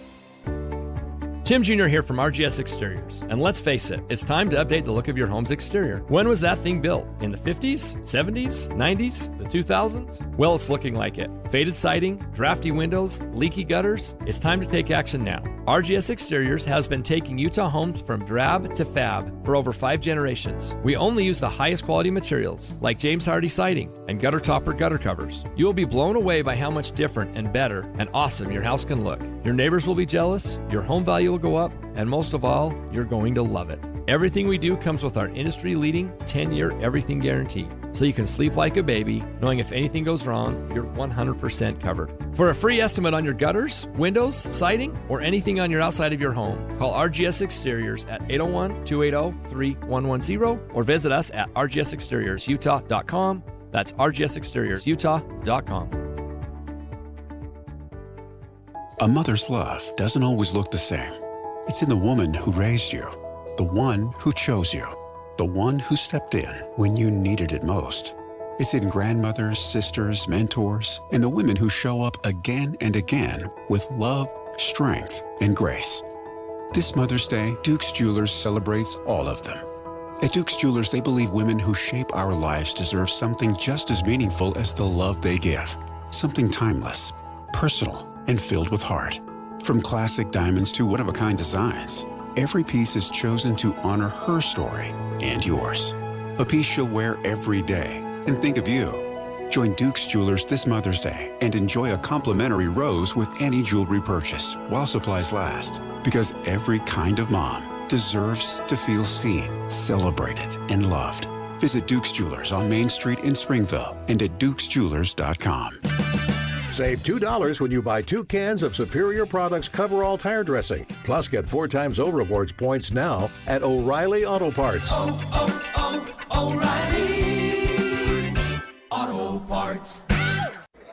Tim Jr. here from RGS Exteriors. And let's face it, it's time to update the look of your home's exterior. When was that thing built? In the 50s, 70s, 90s, the 2000s? Well, it's looking like it. Faded siding, drafty windows, leaky gutters. It's time to take action now. RGS Exteriors has been taking Utah homes from drab to fab for over 5 generations. We only use the highest quality materials, like James Hardy siding and gutter topper gutter covers. You will be blown away by how much different and better and awesome your house can look. Your neighbors will be jealous, your home value will go up, and most of all, you're going to love it. Everything we do comes with our industry-leading 10-year everything guarantee, so you can sleep like a baby, knowing if anything goes wrong, you're 100% covered. For a free estimate on your gutters, windows, siding, or anything on your outside of your home, call RGS Exteriors at 801-280-3110 or visit us at rgsexteriorsutah.com. That's rgsexteriorsutah.com. A mother's love doesn't always look the same. It's in the woman who raised you, the one who chose you, the one who stepped in when you needed it most. It's in grandmothers, sisters, mentors, and the women who show up again and again with love, strength, and grace. This Mother's Day, Duke's Jewelers celebrates all of them. At Duke's Jewelers, they believe women who shape our lives deserve something just as meaningful as the love they give. Something timeless, personal, and filled with heart. From classic diamonds to one-of-a-kind designs, every piece is chosen to honor her story and yours. A piece she'll wear every day and think of you. Join Duke's Jewelers this Mother's Day and enjoy a complimentary rose with any jewelry purchase while supplies last. Because every kind of mom deserves to feel seen, celebrated, and loved. Visit Duke's Jewelers on Main Street in Springville and at dukesjewelers.com. Save $2 when you buy 2 cans of Superior Products Coverall tire dressing. Plus, get 4 times O-Rewards points now at O'Reilly Auto Parts. O'Reilly Auto Parts.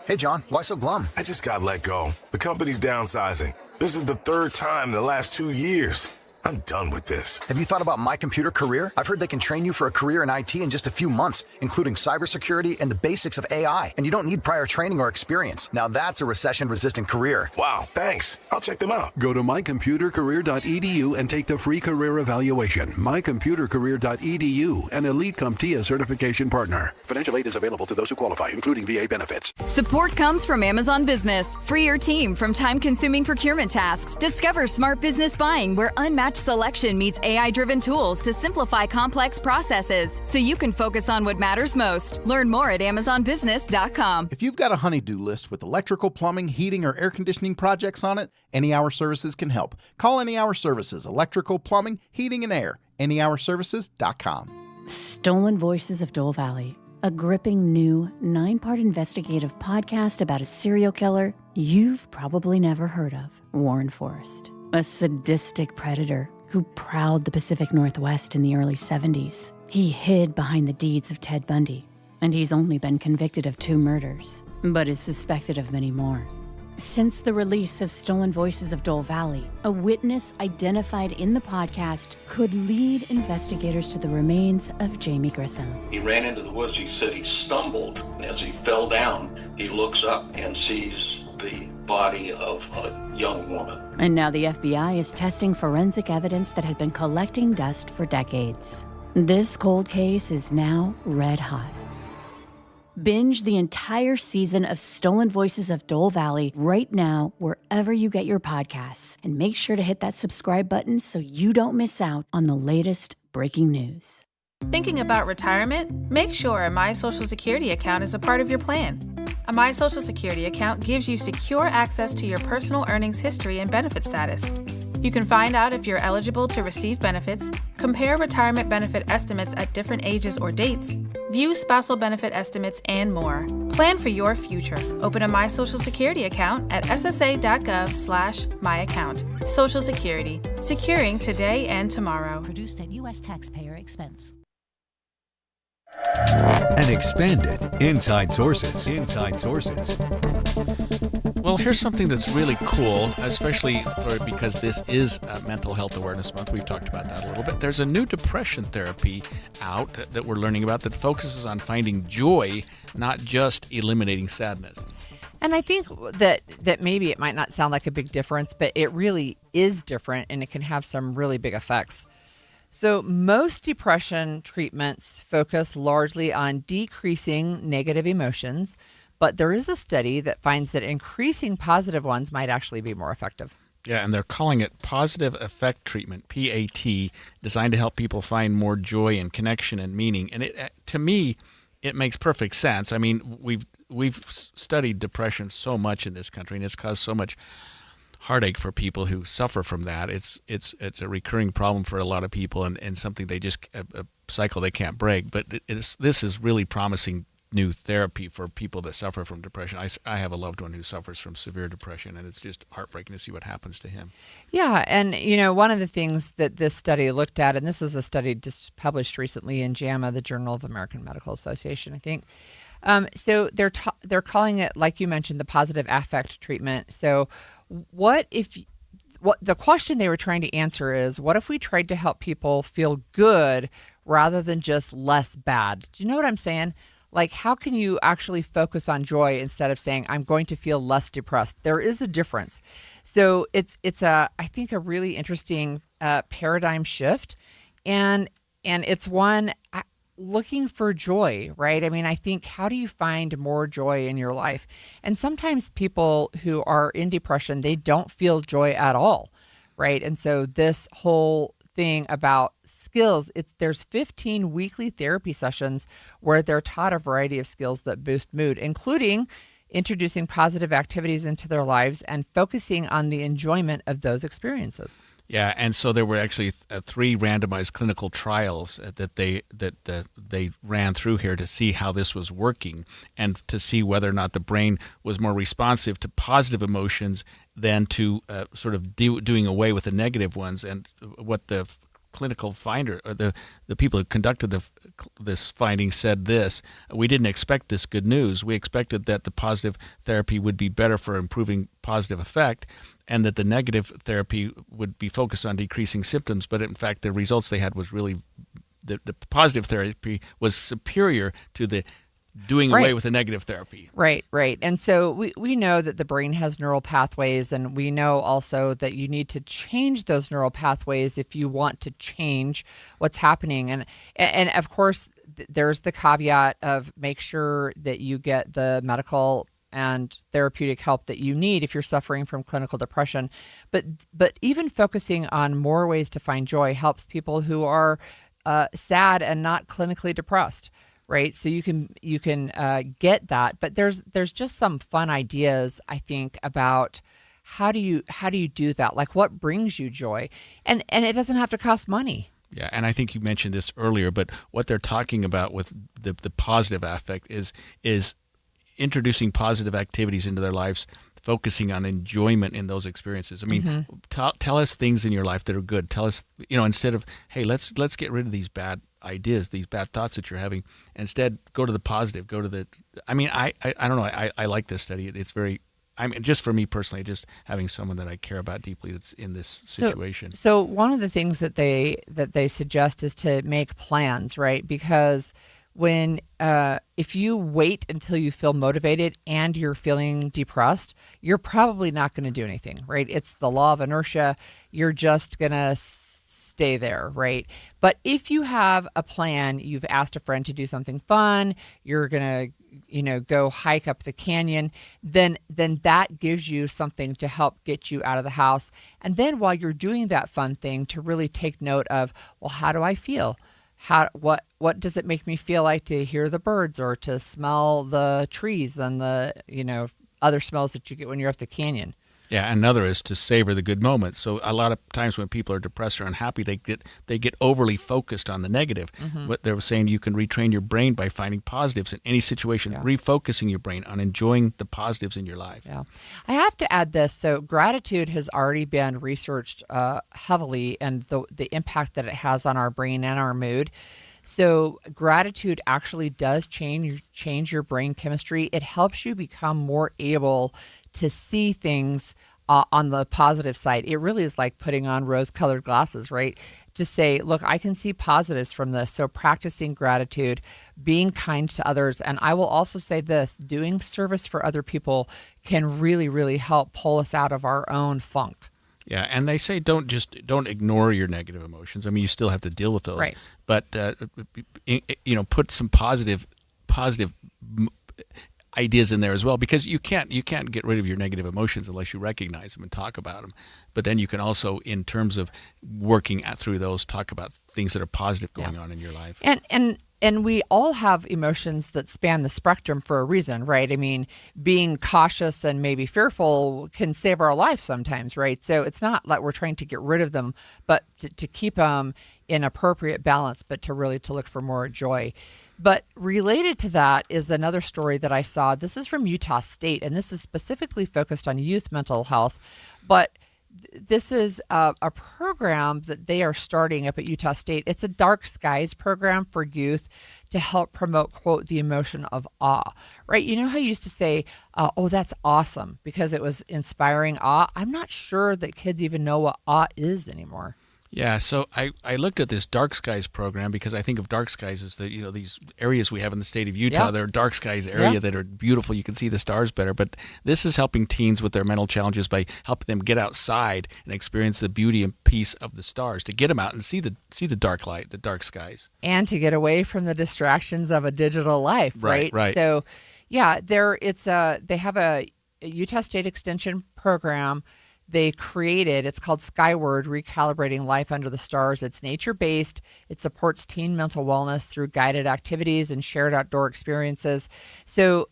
Hey, John, why so glum? I just got let go. The company's downsizing. This is the 3rd time in the last 2 years. I'm done with this. Have you thought about My Computer Career? I've heard they can train you for a career in IT in just a few months, including cybersecurity and the basics of AI. And you don't need prior training or experience. Now that's a recession-resistant career. Wow, thanks. I'll check them out. Go to mycomputercareer.edu and take the free career evaluation. mycomputercareer.edu, an Elite CompTIA certification partner. Financial aid is available to those who qualify, including VA benefits. Support comes from Amazon Business. Free your team from time-consuming procurement tasks. Discover smart business buying where unmatched selection meets AI-driven tools to simplify complex processes so you can focus on what matters most. Learn more at amazonbusiness.com. If you've got a honey-do list with electrical, plumbing, heating, or air conditioning projects on it, Any Hour Services can help. Call Any Hour Services, electrical, plumbing, heating, and air. anyhourservices.com. Stolen Voices of Dole Valley, a gripping new 9-part investigative podcast about a serial killer you've probably never heard of, Warren Forrest. A sadistic predator who prowled the Pacific Northwest in the early 70s. He hid behind the deeds of Ted Bundy, and he's only been convicted of 2 murders, but is suspected of many more. Since the release of Stolen Voices of Dole Valley, a witness identified in the podcast could lead investigators to the remains of Jamie Grissom. He ran into the woods. He said he stumbled. As he fell down, he looks up and sees the body of a young woman. And now the FBI is testing forensic evidence that had been collecting dust for decades. This cold case is now red hot. Binge the entire season of Stolen Voices of Dole Valley right now, wherever you get your podcasts. And make sure to hit that subscribe button so you don't miss out on the latest breaking news. Thinking about retirement? Make sure a My Social Security account is a part of your plan. A My Social Security account gives you secure access to your personal earnings history and benefit status. You can find out if you're eligible to receive benefits, compare retirement benefit estimates at different ages or dates, view spousal benefit estimates, and more. Plan for your future. Open a My Social Security account at ssa.gov/myaccount. Social Security, securing today and tomorrow. Produced at U.S. taxpayer expense. and expanded Inside Sources. Inside Sources. Well, here's something that's really cool, especially because this is Mental Health Awareness Month. We've talked about that a little bit. There's a new depression therapy out that we're learning about that focuses on finding joy, not just eliminating sadness. And I think that maybe it might not sound like a big difference, but it really is different, and it can have some really big effects. So most depression treatments focus largely on decreasing negative emotions, but there is a study that finds that increasing positive ones might actually be more effective. Yeah, and they're calling it Positive Affect Treatment, PAT, designed to help people find more joy and connection and meaning. And it, to me, it makes perfect sense. I mean, we've studied depression so much in this country, and it's caused so much heartache for people who suffer from that. It's a recurring problem for a lot of people, and something they just a cycle they can't break. But this is really promising new therapy for people that suffer from depression. I have a loved one who suffers from severe depression, and it's just heartbreaking to see what happens to him. Yeah, and one of the things that this study looked at, and this was a study just published recently in JAMA, the Journal of the American Medical Association, I think. So they're calling it, like you mentioned, the positive affect treatment. So what the question they were trying to answer is, what if we tried to help people feel good rather than just less bad? Do you know what I'm saying? Like, how can you actually focus on joy instead of saying, I'm going to feel less depressed? There is a difference. So it's I think a really interesting paradigm shift. And it's one looking for joy, right? I mean, I think, how do you find more joy in your life? And sometimes people who are in depression, they don't feel joy at all, right? And so this whole thing about skills, there's 15 weekly therapy sessions where they're taught a variety of skills that boost mood, including introducing positive activities into their lives and focusing on the enjoyment of those experiences. Yeah, and so there were actually 3 randomized clinical trials that they ran through here to see how this was working and to see whether or not the brain was more responsive to positive emotions than to sort of doing away with the negative ones. And what the clinical finder, or the people who conducted this finding, said this: we didn't expect this good news. We expected that the positive therapy would be better for improving positive effect, and that the negative therapy would be focused on decreasing symptoms. But in fact, the results they had was really, the positive therapy was superior to the doing away with the negative therapy. Right. And so we know that the brain has neural pathways, and we know also that you need to change those neural pathways if you want to change what's happening. And of course, there's the caveat of make sure that you get the medical and therapeutic help that you need if you're suffering from clinical depression. But even focusing on more ways to find joy helps people who are sad and not clinically depressed, right? So you can get that. But there's just some fun ideas, I think, about how do you do that? Like, what brings you joy? And it doesn't have to cost money. Yeah, and I think you mentioned this earlier, but what they're talking about with the positive affect is introducing positive activities into their lives, focusing on enjoyment in those experiences. I mean, tell us things in your life that are good. Tell us, instead of, hey, let's get rid of these bad ideas, these bad thoughts that you're having. Instead, go to the positive. Go to the. I mean, I don't know. I like this study. It's very. I mean, just for me personally, just having someone that I care about deeply that's in this situation. So one of the things that they suggest is to make plans, right? Because when if you wait until you feel motivated and you're feeling depressed, you're probably not going to do anything, right? It's the law of inertia. You're just going to stay there, right? But if you have a plan, you've asked a friend to do something fun, you're going to go hike up the canyon, then that gives you something to help get you out of the house. And then while you're doing that fun thing, to really take note of, well, how do I feel? What does it make me feel like to hear the birds or to smell the trees and the other smells that you get when you're up the canyon? Yeah, another is to savor the good moments. So a lot of times when people are depressed or unhappy, they get overly focused on the negative. But they were saying you can retrain your brain by finding positives in any situation, refocusing your brain on enjoying the positives in your life. Yeah, I have to add this. So gratitude has already been researched heavily, and the impact that it has on our brain and our mood. So gratitude actually does change your brain chemistry. It helps you become more able to see things on the positive side. It really is like putting on rose-colored glasses, right? To say, look, I can see positives from this. So practicing gratitude, being kind to others. And I will also say this, doing service for other people can really, really help pull us out of our own funk. Yeah, and they say don't ignore your negative emotions. I mean, you still have to deal with those. Right. But put some positive ideas in there as well, because you can't get rid of your negative emotions unless you recognize them and talk about them. But then you can also, in terms of working through those, talk about things that are positive going on in your life. And we all have emotions that span the spectrum for a reason, right? I mean, being cautious and maybe fearful can save our life sometimes, right? So it's not like we're trying to get rid of them, but to keep them in appropriate balance, but to look for more joy. But related to that is another story that I saw. This is from Utah State, and this is specifically focused on youth mental health. But this is a program that they are starting up at Utah State. It's a Dark Skies program for youth to help promote, quote, the emotion of awe, right? You know how you used to say, oh, that's awesome, because it was inspiring awe? I'm not sure that kids even know what awe is anymore. Yeah, so I looked at this Dark Skies program because I think of dark skies as these areas we have in the state of Utah. Yeah. They're dark skies area that are beautiful. You can see the stars better. But this is helping teens with their mental challenges by helping them get outside and experience the beauty and peace of the stars, to get them out and see the dark light, the dark skies. And to get away from the distractions of a digital life, right? Right. So, yeah, they have a Utah State Extension program they created. It's called Skyward, Recalibrating Life Under the Stars. It's nature-based. It supports teen mental wellness through guided activities and shared outdoor experiences. So,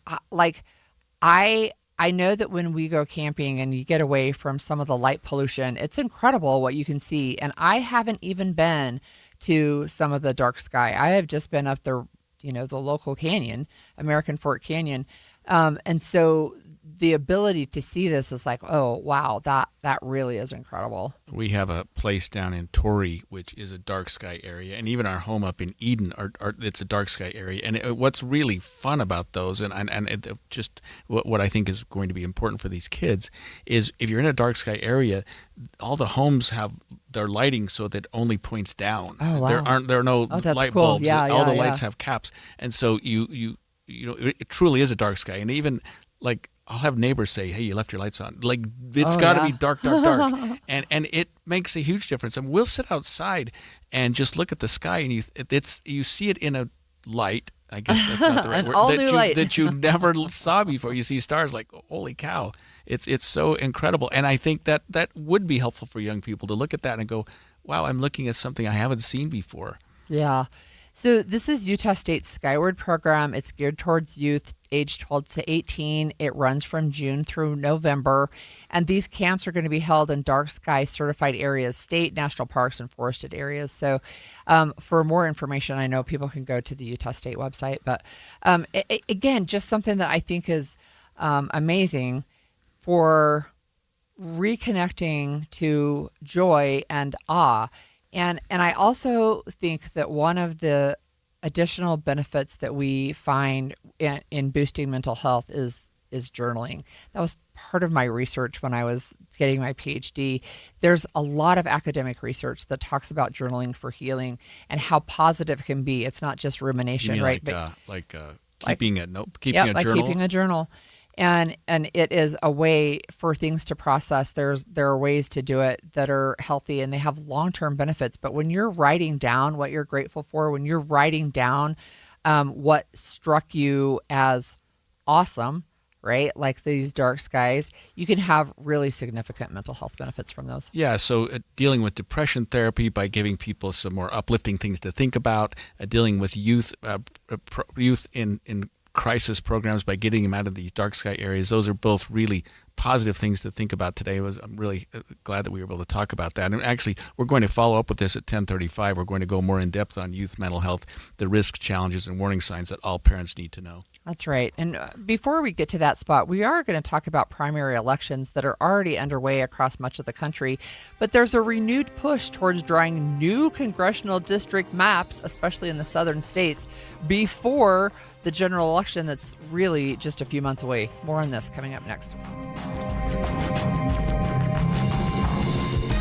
I know that when we go camping and you get away from some of the light pollution, it's incredible what you can see. And I haven't even been to some of the dark sky. I have just been up the local canyon, American Fork Canyon. And so the ability to see this is like, oh, wow, that really is incredible. We have a place down in Torrey, which is a dark sky area, and even our home up in Eden, it's a dark sky area. And what's really fun about those, and just what I think is going to be important for these kids, is if you're in a dark sky area, all the homes have their lighting so that only points down. Oh, wow. There are no light cool. bulbs. All the lights Yeah. have caps, and so it truly is a dark sky. And even I'll have neighbors say, "Hey, you left your lights on." It's got to be dark, and it makes a huge difference. And we'll sit outside and just look at the sky, and you see it in a light. I guess that's not the right word. Light that you never saw before. You see stars like, holy cow! It's so incredible, and I think that would be helpful for young people to look at that and go, "Wow, I'm looking at something I haven't seen before." Yeah. So this is Utah State's Skyward program. It's geared towards youth age 12 to 18. It runs from June through November. And these camps are going to be held in dark sky certified areas, state, national parks, and forested areas. So for more information, I know people can go to the Utah State website. But again, just something that I think is amazing for reconnecting to joy and awe. And I also think that one of the additional benefits that we find in boosting mental health is journaling. That was part of my research when I was getting my PhD. There's a lot of academic research that talks about journaling for healing and how positive it can be. It's not just rumination, right? Keeping a journal. Like keeping a journal. And it is a way for things to process. There are ways to do it that are healthy and they have long-term benefits. But when you're writing down what you're grateful for, when you're writing down what struck you as awesome, right? Like these dark skies, you can have really significant mental health benefits from those. Yeah, so dealing with depression therapy by giving people some more uplifting things to think about, dealing with youth in crisis programs by getting them out of these dark sky areas. Those are both really positive things to think about today. I'm really glad that we were able to talk about that. And actually, we're going to follow up with this at 10:35. We're going to go more in depth on youth mental health, the risks, challenges, and warning signs that all parents need to know. That's right. And before we get to that spot, we are going to talk about primary elections that are already underway across much of the country. But there's a renewed push towards drawing new congressional district maps, especially in the southern states, before the general election that's really just a few months away. More on this coming up next.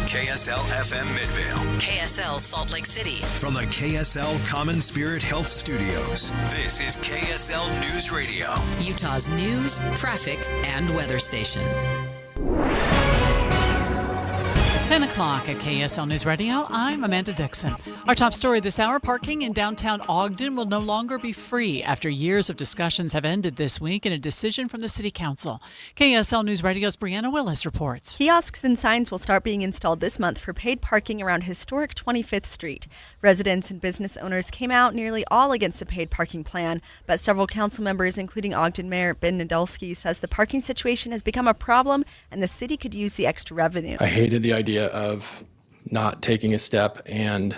KSL FM Midvale. KSL Salt Lake City. From the KSL Common Spirit Health Studios, this is KSL News Radio. Utah's news, traffic, and weather station. 10 o'clock at KSL News Radio. I'm Amanda Dixon. Our top story this hour, parking in downtown Ogden will no longer be free after years of discussions have ended this week in a decision from the City Council. KSL News Radio's Brianna Willis reports. Kiosks and signs will start being installed this month for paid parking around historic 25th Street. Residents and business owners came out nearly all against the paid parking plan, but several council members, including Ogden Mayor Ben Nadolski, says the parking situation has become a problem and the city could use the extra revenue. I hated the idea of not taking a step and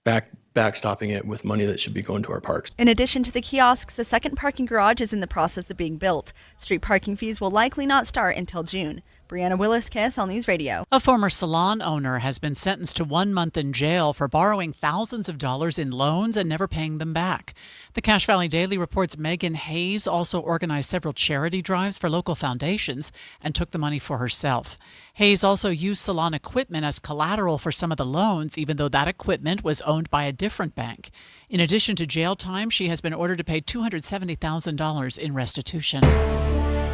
backstopping it with money that should be going to our parks. In addition to the kiosks, a second parking garage is in the process of being built. Street parking fees will likely not start until June. Brianna Willis, KSL News Radio. A former salon owner has been sentenced to 1 month in jail for borrowing thousands of dollars in loans and never paying them back. The Cache Valley Daily reports Megan Hayes also organized several charity drives for local foundations and took the money for herself. Hayes also used salon equipment as collateral for some of the loans, even though that equipment was owned by a different bank. In addition to jail time, she has been ordered to pay $270,000 in restitution.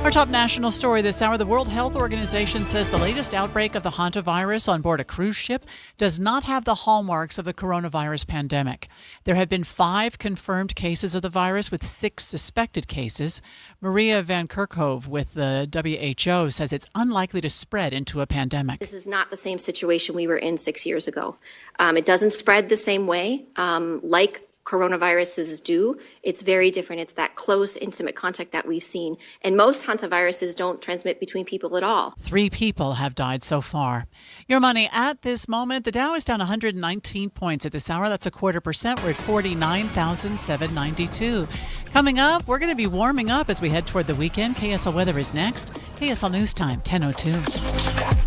Our top national story this hour, the World Health Organization says the latest outbreak of the hantavirus on board a cruise ship does not have the hallmarks of the coronavirus pandemic. There have been 5 confirmed cases of the virus with 6 suspected cases. Maria Van Kerkhove with the WHO says it's unlikely to spread into a pandemic. This is not the same situation we were in 6 years ago. It doesn't spread the same way like coronaviruses do. It's very different. It's that close, intimate contact that we've seen. And most hantaviruses don't transmit between people at all. 3 people have died so far. Your money at this moment, the Dow is down 119 points at this hour. That's 0.25%. We're at 49,792. Coming up, we're going to be warming up as we head toward the weekend. KSL weather is next. KSL News Time, 10:02.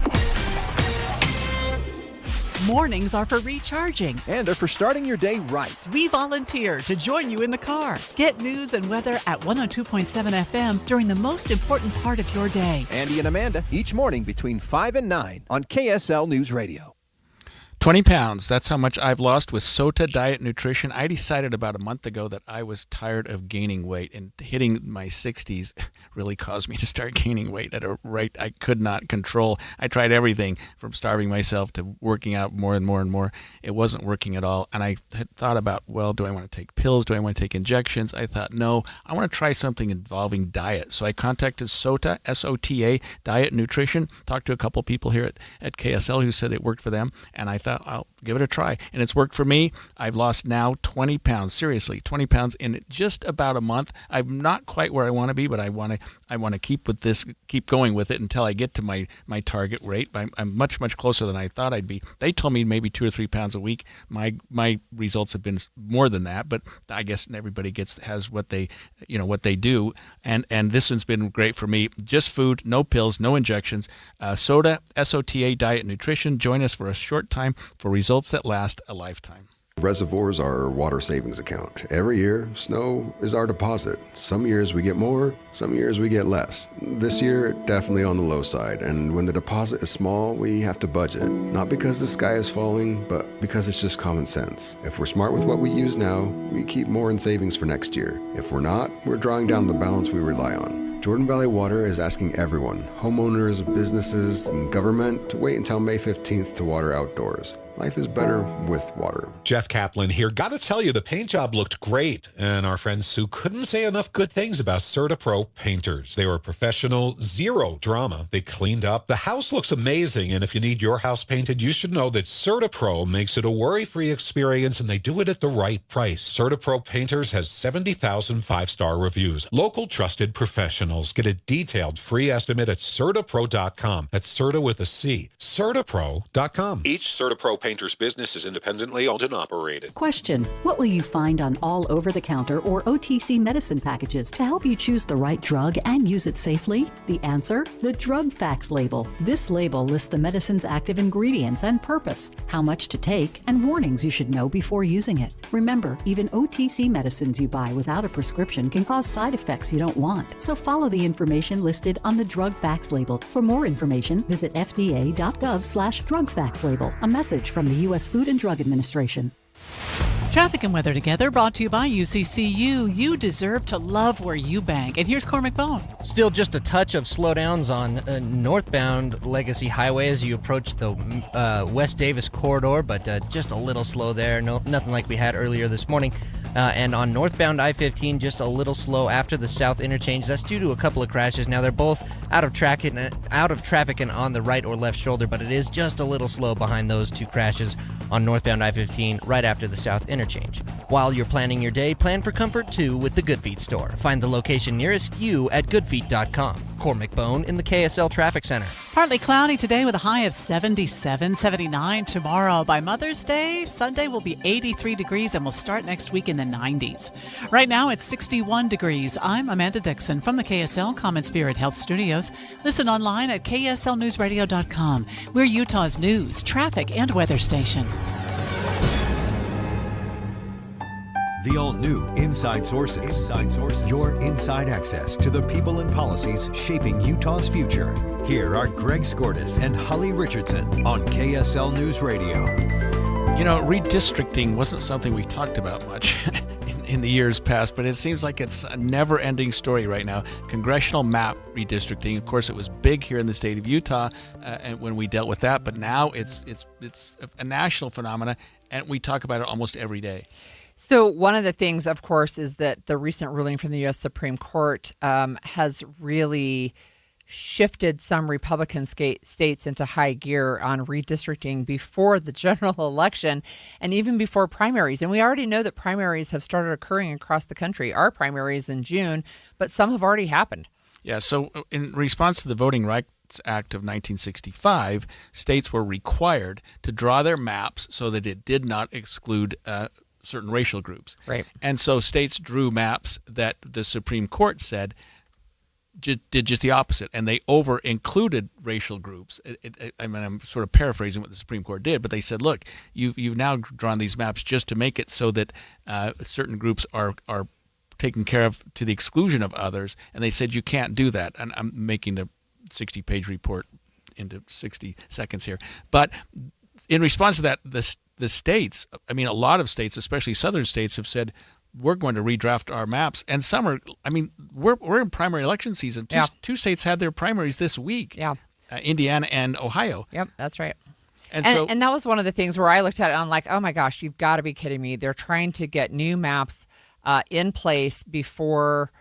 Mornings are for recharging. And they're for starting your day right. We volunteer to join you in the car. Get news and weather at 102.7 FM during the most important part of your day. Andy and Amanda, each morning between 5 and 9 on KSL News Radio. 20 pounds. That's how much I've lost with Sota Diet Nutrition. I decided about a month ago that I was tired of gaining weight, and hitting my 60s really caused me to start gaining weight at a rate I could not control. I tried everything from starving myself to working out more and more and more. It wasn't working at all. And I had thought about, well, do I want to take pills? Do I want to take injections? I thought, no, I want to try something involving diet. So I contacted Sota, S-O-T-A, Diet Nutrition, talked to a couple people here at KSL who said it worked for them, and I thought, I'll give it a try. And it's worked for me. I've lost now 20 pounds. Seriously, 20 pounds in just about a month. I'm not quite where I want to be, but I want to keep going with it until I get to my target weight. I'm much, much closer than I thought I'd be. They told me maybe 2 or 3 pounds a week. My results have been more than that, but I guess everybody has what they do. And this one's been great for me. Just food, no pills, no injections. Sota, S-O-T-A, Diet Nutrition. Join us for a short time for results that last a lifetime. Reservoirs are our water savings account. Every year, snow is our deposit. Some years we get more, some years we get less. This year, definitely on the low side. And when the deposit is small, we have to budget. Not because the sky is falling, but because it's just common sense. If we're smart with what we use now, we keep more in savings for next year. If we're not, we're drawing down the balance we rely on. Jordan Valley Water is asking everyone, homeowners, businesses, and government, to wait until May 15th to water outdoors. Life is better with water. Jeff Kaplan here. Got to tell you, the paint job looked great. And our friend Sue couldn't say enough good things about CertaPro painters. They were professional, zero drama. They cleaned up. The house looks amazing. And if you need your house painted, you should know that CertaPro makes it a worry-free experience, and they do it at the right price. CertaPro Painters has 70,000 five-star reviews. Local trusted professionals. Get a detailed free estimate at CertaPro.com. That's Certa with a C. CertaPro.com. Each CertaPro Painters business is independently owned and operated. Question: what will you find on all over-the-counter or OTC medicine packages to help you choose the right drug and use it safely? The answer: the Drug Facts label. This label lists the medicine's active ingredients and purpose, how much to take, and warnings you should know before using it. Remember, even OTC medicines you buy without a prescription can cause side effects you don't want. So follow the information listed on the Drug Facts label. For more information, visit fda.gov/Drug Facts label. A message from the U.S. Food and Drug Administration. Traffic and weather together brought to you by UCCU. You deserve to love where you bank. And here's Cormac Bone. Still just a touch of slowdowns on northbound Legacy Highway as you approach the West Davis corridor, but just a little slow there. Nothing like we had earlier this morning. And on northbound I-15, just a little slow after the south interchange. That's due to a couple of crashes. Now they're both out of traffic and on the right or left shoulder, but it is just a little slow behind those two crashes on northbound I-15 right after the south interchange. While you're planning your day, plan for comfort too with the Good Feet store. Find the location nearest you at goodfeet.com. Cormac Bone in the KSL Traffic Center. Partly cloudy today with a high of 77, 79 tomorrow. By Mother's Day, Sunday will be 83 degrees and we'll start next week in the 90s. Right now it's 61 degrees. I'm Amanda Dixon from the KSL Common Spirit Health Studios. Listen online at kslnewsradio.com. We're Utah's news, traffic, and weather station. The all-new Inside Sources. Your inside access to the people and policies shaping Utah's future. Here are Greg Skordas and Holly Richardson on KSL News Radio. You know, redistricting wasn't something we talked about much in the years past, but it seems like it's a never-ending story right now. Congressional map redistricting, of course, it was big here in the state of Utah and when we dealt with that, but now it's a national phenomenon, and we talk about it almost every day. So one of the things, of course, is that the recent ruling from the U.S. Supreme Court has really shifted some Republican states into high gear on redistricting before the general election and even before primaries. And we already know that primaries have started occurring across the country. Our primaries in June, but some have already happened. Yeah, so in response to the Voting Rights Act of 1965, states were required to draw their maps so that it did not exclude certain racial groups. Right. And so states drew maps that the Supreme Court said did just the opposite, and they over-included racial groups. I mean, I'm sort of paraphrasing what the Supreme Court did, but they said, look, you've now drawn these maps just to make it so that certain groups are taken care of to the exclusion of others, and they said you can't do that. And I'm making the 60-page report into 60 seconds here. But in response to that, the states, I mean, a lot of states, especially southern states, have said, we're going to redraft our maps. And some are, I mean, we're in primary election season. Two states had their primaries this week. Yeah. Indiana and Ohio. Yep, that's right. And that was one of the things where I looked at it and I'm like, oh my gosh, you've got to be kidding me. They're trying to get new maps in place before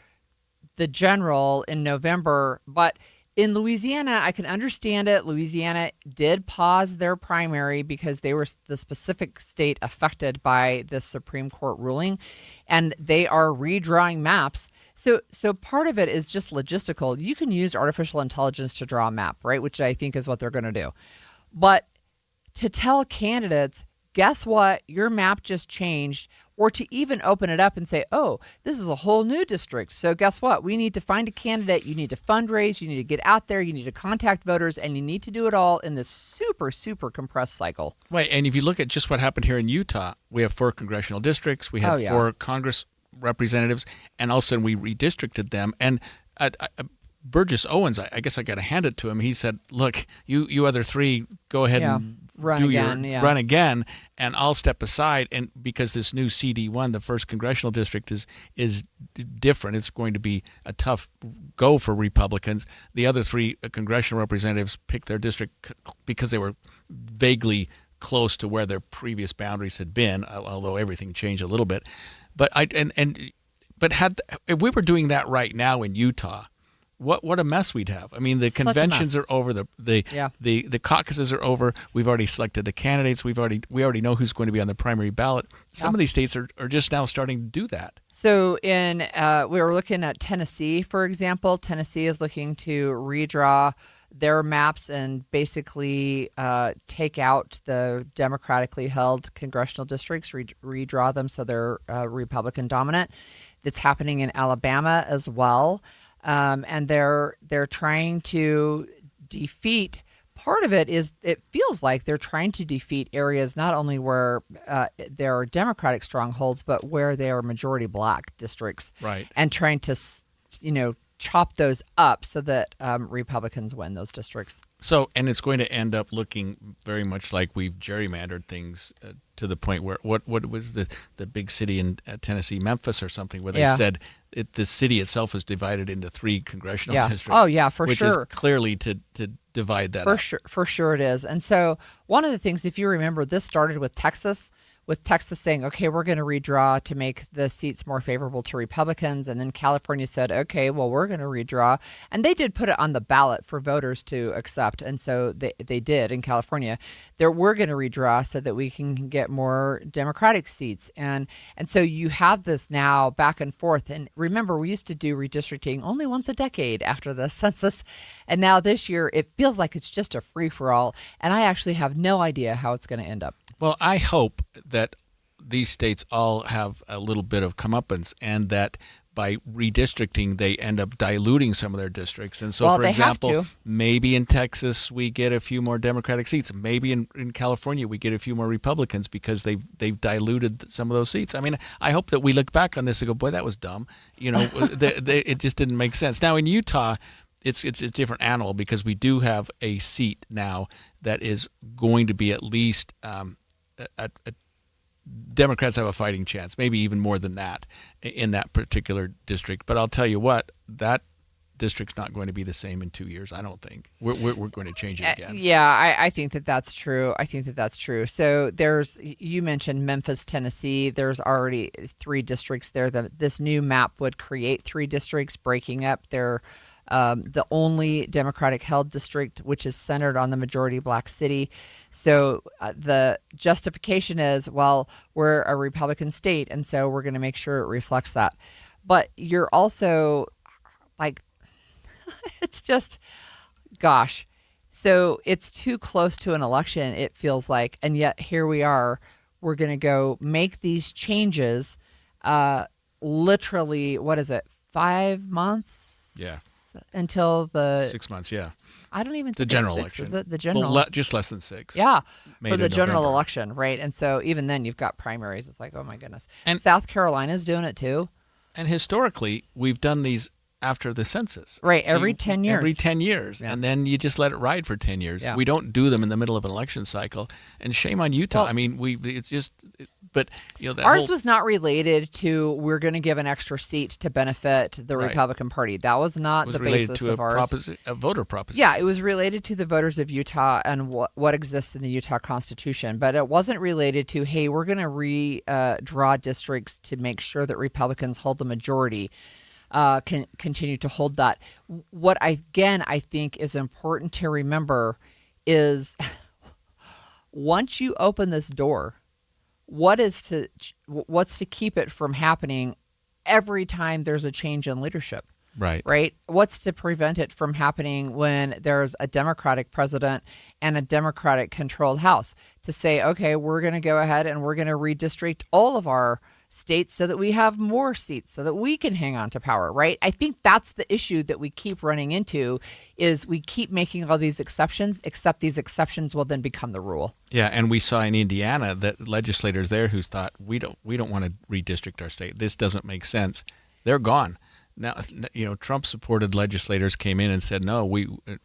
the general in November. But in Louisiana, I can understand it. Louisiana did pause their primary because they were the specific state affected by this Supreme Court ruling, and they are redrawing maps. So part of it is just logistical. You can use artificial intelligence to draw a map, right, which I think is what they're going to do. But to tell candidates, guess what, your map just changed, or to even open it up and say, oh, this is a whole new district. So guess what? We need to find a candidate. You need to fundraise. You need to get out there. You need to contact voters. And you need to do it all in this super, super compressed cycle. Right. And if you look at just what happened here in Utah, we have 4 congressional districts. We had 4 Congress representatives. And all of a sudden we redistricted them. And Burgess Owens, I guess I got to hand it to him. He said, look, you other 3, go ahead and run again, and I'll step aside. And because this new CD1, the 1st congressional district, is different, it's going to be a tough go for Republicans. The other 3 congressional representatives picked their district because they were vaguely close to where their previous boundaries had been, although everything changed a little bit. But if we were doing that right now in Utah, what a mess we'd have. I mean, the conventions are over, the caucuses are over. We've already selected the candidates. We already know who's going to be on the primary ballot. Some of these states are just now starting to do that. So we were looking at Tennessee, for example. Tennessee is looking to redraw their maps and basically take out the democratically held congressional districts, redraw them so they're Republican dominant. It's happening in Alabama as well, and they're trying to defeat. Part of it is it feels like they're trying to defeat areas not only where there are Democratic strongholds, but where they are majority black districts, right? And trying to, chop those up so that Republicans win those districts. So, and it's going to end up looking very much like we've gerrymandered things to the point where what was the big city in Tennessee, Memphis or something, where they said the city itself is divided into 3 congressional districts. Oh yeah, for which sure. Which is clearly to divide that up. For sure it is. And so one of the things, if you remember, this started with Texas saying, okay, we're going to redraw to make the seats more favorable to Republicans. And then California said, okay, well, we're going to redraw. And they did put it on the ballot for voters to accept. And so they did in California. We're going to redraw so that we can get more Democratic seats. And so you have this now back and forth. And remember, we used to do redistricting only once a decade after the census. And now this year, it feels like it's just a free-for-all. And I actually have no idea how it's going to end up. Well, I hope that these states all have a little bit of comeuppance and that by redistricting, they end up diluting some of their districts. And so, for example, maybe in Texas, we get a few more Democratic seats. Maybe in California, we get a few more Republicans because they've diluted some of those seats. I mean, I hope that we look back on this and go, boy, that was dumb. It just didn't make sense. Now, in Utah, it's a different animal because we do have a seat now that is going to be at least Democrats have a fighting chance, maybe even more than that in that particular district. But I'll tell you what, that district's not going to be the same in 2 years. I don't think we're going to change it again. Yeah, I think that's true. So you mentioned Memphis, Tennessee. There's already 3 districts there. This new map would create 3 districts, breaking up their the only Democratic held district, which is centered on the majority black city. So the justification is, well, we're a Republican state, and so we're going to make sure it reflects that. But you're also like, it's just, gosh. So it's too close to an election, it feels like. And yet here we are. We're going to go make these changes literally, 5 months? Yeah. Until the 6 months, yeah. I don't even think the general 6, election. Is it the general? Well, just less than 6. Yeah, May for the general November. election, right? And so even then, you've got primaries. It's like, oh my goodness. And South Carolina's doing it too. And historically, we've done these after the census. Right, every 10 years. Every 10 years. Yeah. And then you just let it ride for 10 years. Yeah. We don't do them in the middle of an election cycle. And shame on Utah. Well, I mean, but ours was not related to we're going to give an extra seat to benefit the Republican Party. That was not the basis of ours. A voter proposition. Yeah, it was related to the voters of Utah and what exists in the Utah Constitution. But it wasn't related to, hey, we're going to redraw districts to make sure that Republicans hold the majority. Can continue to hold that. What I think is important to remember is once you open this door, what's to keep it from happening every time there's a change in leadership? Right? What's to prevent it from happening when there's a Democratic president and a Democratic controlled House to say, okay, we're going to go ahead and we're going to redistrict all of our states so that we have more seats so that we can hang on to power, right? I think that's the issue that we keep running into is we keep making all these exceptions, except these exceptions will then become the rule. Yeah, and we saw in Indiana that legislators there who thought we don't want to redistrict our state. This doesn't make sense. They're gone. Now, Trump-supported legislators came in and said, no,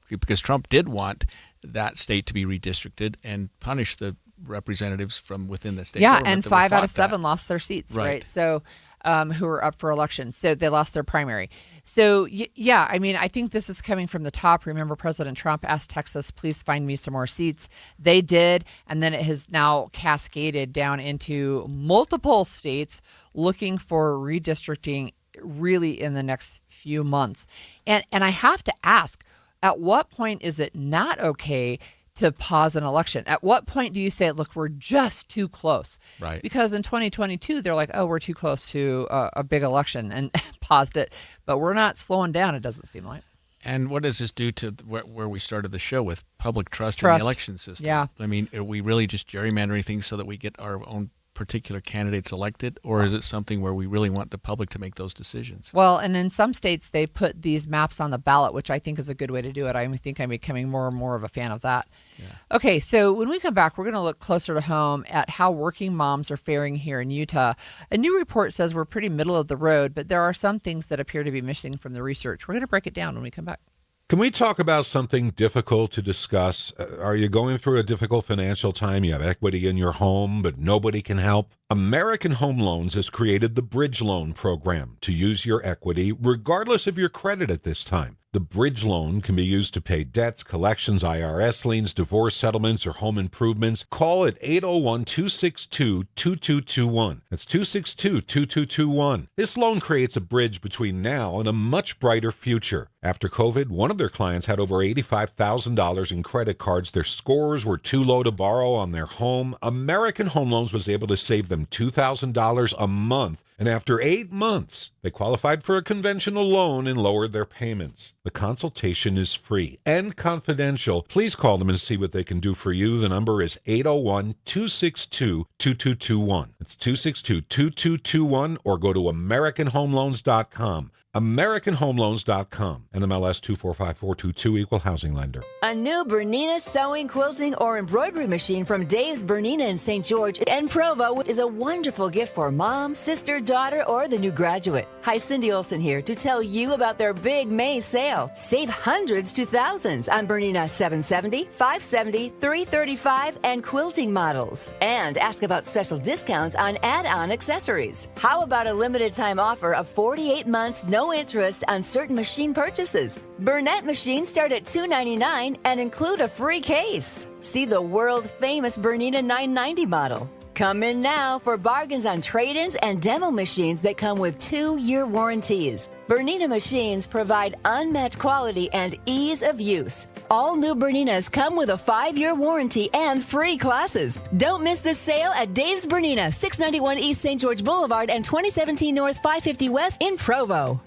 because Trump did want that state to be redistricted and punish the representatives from within the state. Yeah, and 5 out of 7 lost their seats, right? So, who were up for election. So they lost their primary. So, yeah, I mean, I think this is coming from the top. Remember, President Trump asked Texas, please find me some more seats. They did, and then it has now cascaded down into multiple states looking for redistricting really in the next few months. And I have to ask, at what point is it not okay to pause an election? At what point do you say, look, we're just too close? Right. Because in 2022, they're like, oh, we're too close to a big election and paused it. But we're not slowing down, it doesn't seem like. And what does this do to where we started the show with public trust in the election system? Yeah. I mean, are we really just gerrymandering things so that we get our own particular candidates elected, or is it something where we really want the public to make those decisions? Well, and in some states, they put these maps on the ballot, which I think is a good way to do it. I think I'm becoming more and more of a fan of that. Yeah. Okay, so when we come back, we're going to look closer to home at how working moms are faring here in Utah. A new report says we're pretty middle of the road, but there are some things that appear to be missing from the research. We're going to break it down when we come back. Can we talk about something difficult to discuss? Are you going through a difficult financial time? You have equity in your home, but nobody can help? American Home Loans has created the Bridge Loan Program to use your equity regardless of your credit at this time. The Bridge Loan can be used to pay debts, collections, IRS liens, divorce settlements, or home improvements. Call at 801-262-2221. That's 262-2221. This loan creates a bridge between now and a much brighter future. After COVID, one of their clients had over $85,000 in credit cards. Their scores were too low to borrow on their home. American Home Loans was able to save them $2,000 a month. And after 8 months, they qualified for a conventional loan and lowered their payments. The consultation is free and confidential. Please call them and see what they can do for you. The number is 801-262-2221. It's 262-2221, or go to AmericanHomeLoans.com. AmericanHomeLoans.com. NMLS 245422, Equal Housing Lender. A new Bernina sewing, quilting, or embroidery machine from Dave's Bernina in St. George and Provo is a wonderful gift for mom, sister, daughter, or the new graduate. Hi, Cindy Olsen here to tell you about their big May sale. Save hundreds to thousands on Bernina 770, 570, 335, and quilting models. And ask about special discounts on add-on accessories. How about a limited time offer of 48 months, no interest on certain machine purchases? Burnett machines start at $299 and include a free case. See the world-famous Bernina 990 model. Come in now for bargains on trade-ins and demo machines that come with 2-year warranties. Bernina machines provide unmatched quality and ease of use. All new Berninas come with a 5-year warranty and free classes. Don't miss this sale at Dave's Bernina, 691 East St. George Boulevard and 2017 North 550 West in Provo.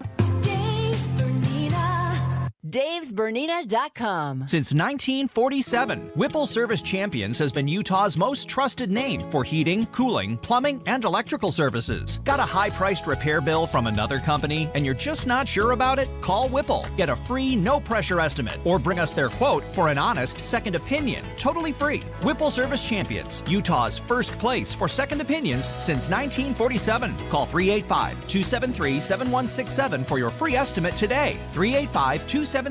Dave'sBernina.com. Since 1947, Whipple Service Champions has been Utah's most trusted name for heating, cooling, plumbing, and electrical services. Got a high-priced repair bill from another company and you're just not sure about it? Call Whipple. Get a free, no-pressure estimate or bring us their quote for an honest second opinion. Totally free. Whipple Service Champions, Utah's first place for second opinions since 1947. Call 385-273-7167 for your free estimate today. 385-273-7167.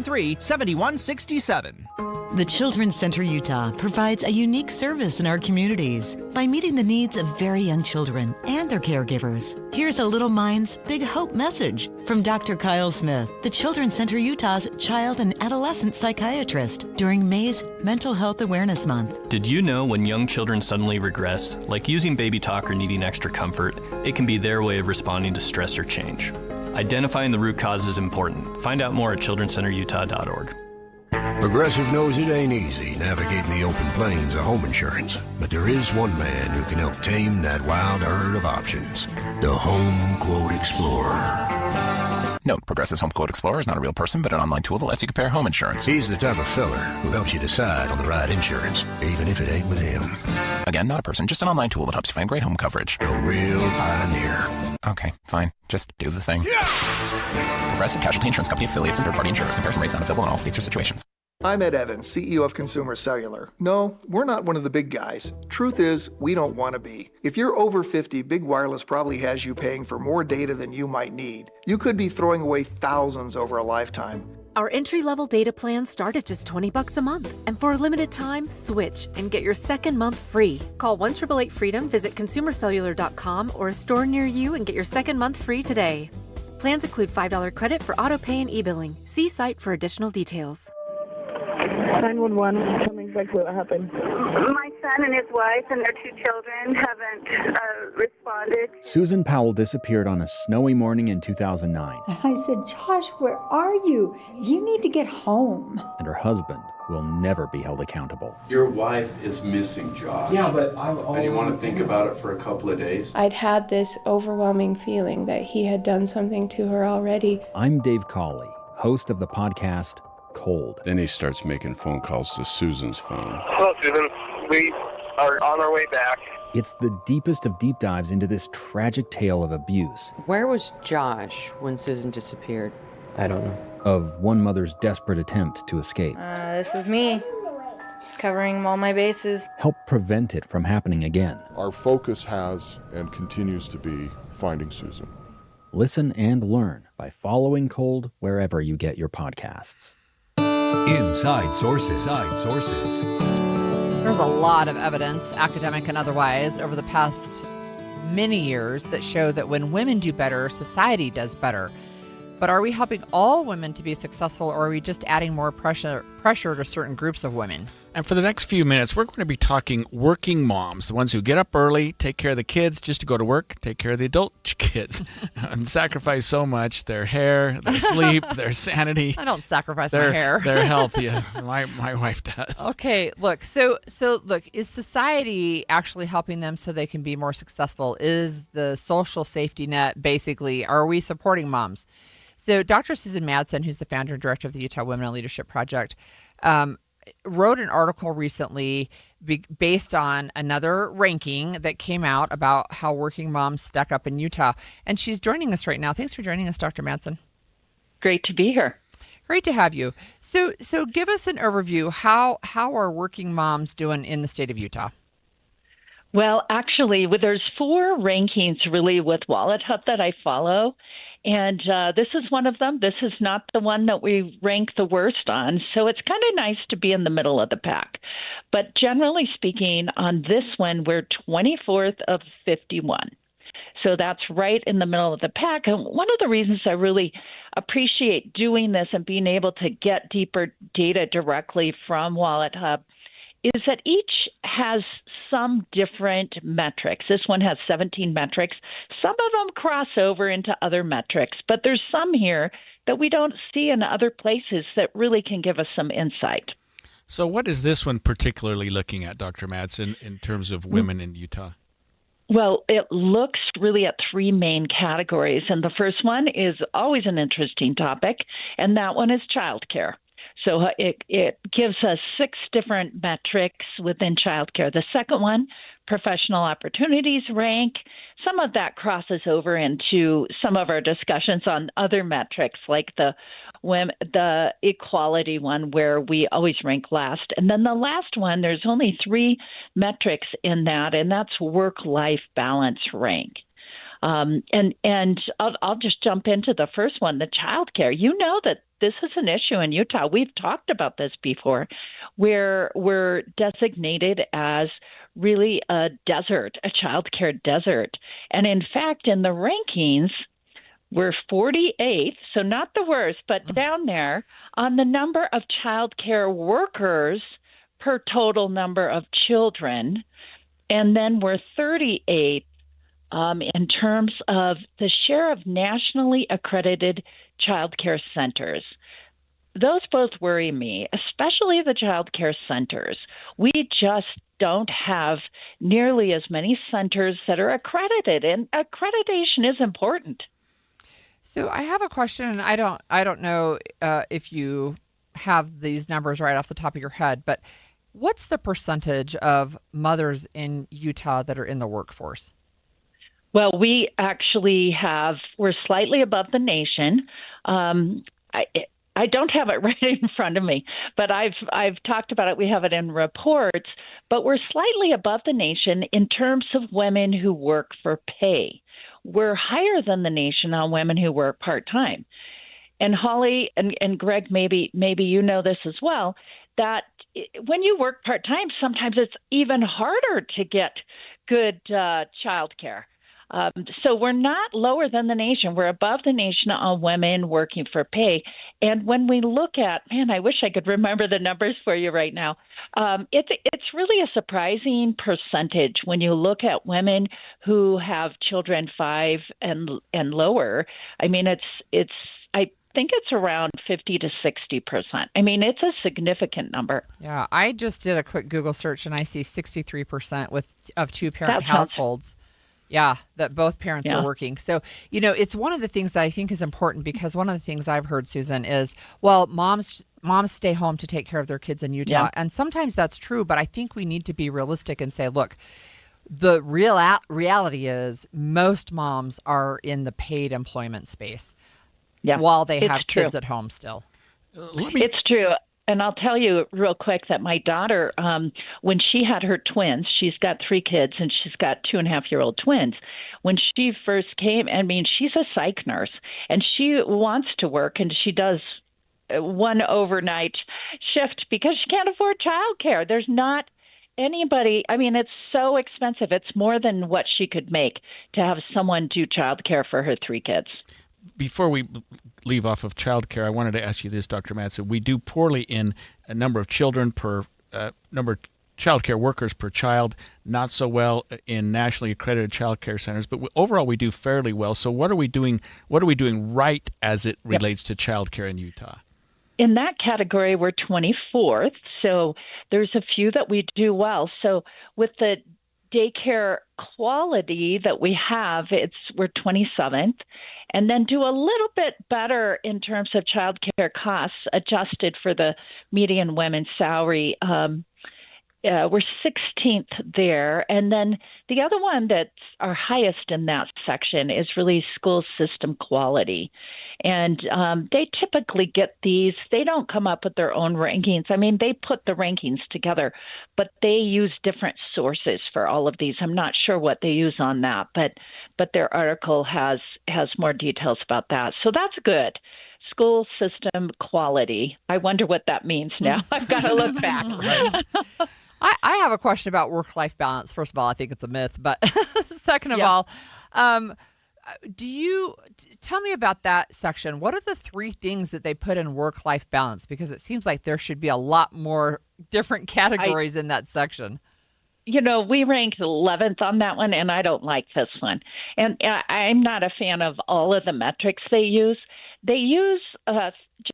The Children's Center Utah provides a unique service in our communities by meeting the needs of very young children and their caregivers. Here's a Little Minds, Big Hope message from Dr. Kyle Smith, the Children's Center Utah's child and adolescent psychiatrist during May's Mental Health Awareness Month. Did you know when young children suddenly regress, like using baby talk or needing extra comfort, it can be their way of responding to stress or change? Identifying the root cause is important. Find out more at childrencenterutah.org. Progressive knows it ain't easy navigating the open plains of home insurance, but there is one man who can help tame that wild herd of options. The Home Quote Explorer. Note, Progressive's Home Quote Explorer is not a real person, but an online tool that lets you compare home insurance. He's the type of feller who helps you decide on the right insurance, even if it ain't with him. Again, not a person, just an online tool that helps you find great home coverage. A real pioneer. Okay, fine. Just do the thing. Progressive Casualty Insurance Company affiliates and third-party insurers. Comparison rates not available in all states or situations. I'm Ed Evans, CEO of Consumer Cellular. No, we're not one of the big guys. Truth is, we don't want to be. If you're over 50, Big Wireless probably has you paying for more data than you might need. You could be throwing away thousands over a lifetime. Our entry-level data plans start at just $20 a month. And for a limited time, switch and get your second month free. Call 1-888-FREEDOM, visit consumercellular.com or a store near you and get your second month free today. Plans include $5 credit for auto-pay and e-billing. See site for additional details. 911, tell me exactly what happened. My son and his wife and their 2 children haven't responded. Susan Powell disappeared on a snowy morning in 2009. And I said, Josh, where are you? You need to get home. And her husband will never be held accountable. Your wife is missing, Josh. Yeah, but and you want to think about it for a couple of days? I'd had this overwhelming feeling that he had done something to her already. I'm Dave Cawley, host of the podcast Cold. Then he starts making phone calls to Susan's phone. Hello, Susan. We are on our way back. It's the deepest of deep dives into this tragic tale of abuse. Where was Josh when Susan disappeared? I don't know. Of one mother's desperate attempt to escape. This is me, covering all my bases. Help prevent it from happening again. Our focus has and continues to be finding Susan. Listen and learn by following Cold wherever you get your podcasts. Inside Sources. Inside Sources. There's a lot of evidence, academic and otherwise, over the past many years that show that when women do better, society does better. But are we helping all women to be successful, or are we just adding more pressure to certain groups of women? And for the next few minutes, we're going to be talking working moms, the ones who get up early, take care of the kids just to go to work, take care of the adult kids, and sacrifice so much, their hair, their sleep, their sanity. I don't sacrifice my hair. Their health, yeah. My wife does. Okay, look, so look, is society actually helping them so they can be more successful? Is the social safety net basically, are we supporting moms? So Dr. Susan Madsen, who's the founder and director of the Utah Women in Leadership Project, wrote an article recently based on another ranking that came out about how working moms stack up in Utah. And she's joining us right now. Thanks for joining us, Dr. Madsen. Great to be here. Great to have you. So give us an overview. How are working moms doing in the state of Utah? Well, actually, there's 4 rankings really with WalletHub that I follow. And this is one of them. This is not the one that we rank the worst on. So it's kind of nice to be in the middle of the pack. But generally speaking, on this one, we're 24th of 51. So that's right in the middle of the pack. And one of the reasons I really appreciate doing this and being able to get deeper data directly from WalletHub is that each has some different metrics. This one has 17 metrics. Some of them cross over into other metrics, but there's some here that we don't see in other places that really can give us some insight. So what is this one particularly looking at, Dr. Madsen, in terms of women in Utah? Well, it looks really at 3 main categories, and the first one is always an interesting topic, and that one is childcare. So it gives us 6 different metrics within childcare. The second one, professional opportunities rank. Some of that crosses over into some of our discussions on other metrics, like the equality one, where we always rank last. And then the last one, there's only 3 metrics in that, and that's work-life balance rank. And I'll just jump into the first one, the childcare. You know that this is an issue in Utah. We've talked about this before, where we're designated as really a desert, a childcare desert. And in fact, in the rankings, we're 48th, so not the worst, but down there on the number of childcare workers per total number of children. And then we're 38th in terms of the share of nationally accredited child care centers. Those both worry me, especially the child care centers. We just don't have nearly as many centers that are accredited, and accreditation is important. So I have a question, and I don't know if you have these numbers right off the top of your head, but what's the percentage of mothers in Utah that are in the workforce? Well, we actually we're slightly above the nation. I don't have it right in front of me, but I've talked about it. We have it in reports, but we're slightly above the nation in terms of women who work for pay. We're higher than the nation on women who work part-time. And Holly and Greg, maybe you know this as well, that when you work part-time, sometimes it's even harder to get good child care. So we're not lower than the nation. We're above the nation on women working for pay. And when we look at, I wish I could remember the numbers for you right now. It's really a surprising percentage when you look at women who have children 5 and lower. I mean, I think it's around 50 to 60%. I mean, it's a significant number. Yeah, I just did a quick Google search and I see 63% of 2-parent households. Yeah, that both parents are working. So, it's one of the things that I think is important, because one of the things I've heard, Susan, is, well, moms stay home to take care of their kids in Utah. And sometimes that's true, but I think we need to be realistic and say, look, the reality is most moms are in the paid employment space while they have kids at home still. It's true. And I'll tell you real quick that my daughter, when she had her twins, she's got 3 kids and she's got 2.5-year-old twins. When she first came, she's a psych nurse and she wants to work, and she does one overnight shift because she can't afford childcare. There's not anybody. It's so expensive. It's more than what she could make to have someone do childcare for her 3 kids. Before we leave off of childcare, I wanted to ask you this, Dr. Madsen. We do poorly in a number of children per number of childcare workers per child, not so well in nationally accredited childcare centers, but overall we do fairly well. So what are we doing right as it relates to childcare in Utah? In that category, we're 24th. So there's a few that we do well. So with the daycare quality that we have, we're 27th. And then do a little bit better in terms of child care costs adjusted for the median women's salary. We're 16th there. And then the other one that's our highest in that section is really school system quality. And they typically get these. They don't come up with their own rankings. They put the rankings together, but they use different sources for all of these. I'm not sure what they use on that, but their article has more details about that. So that's good. School system quality. I wonder what that means now. I've got to look back. I have a question about work-life balance. First of all, I think it's a myth, but second of all, do you tell me about that section? What are the 3 things that they put in work-life balance? Because it seems like there should be a lot more different categories in that section. We ranked 11th on that one, and I don't like this one. And I'm not a fan of all of the metrics they use. They use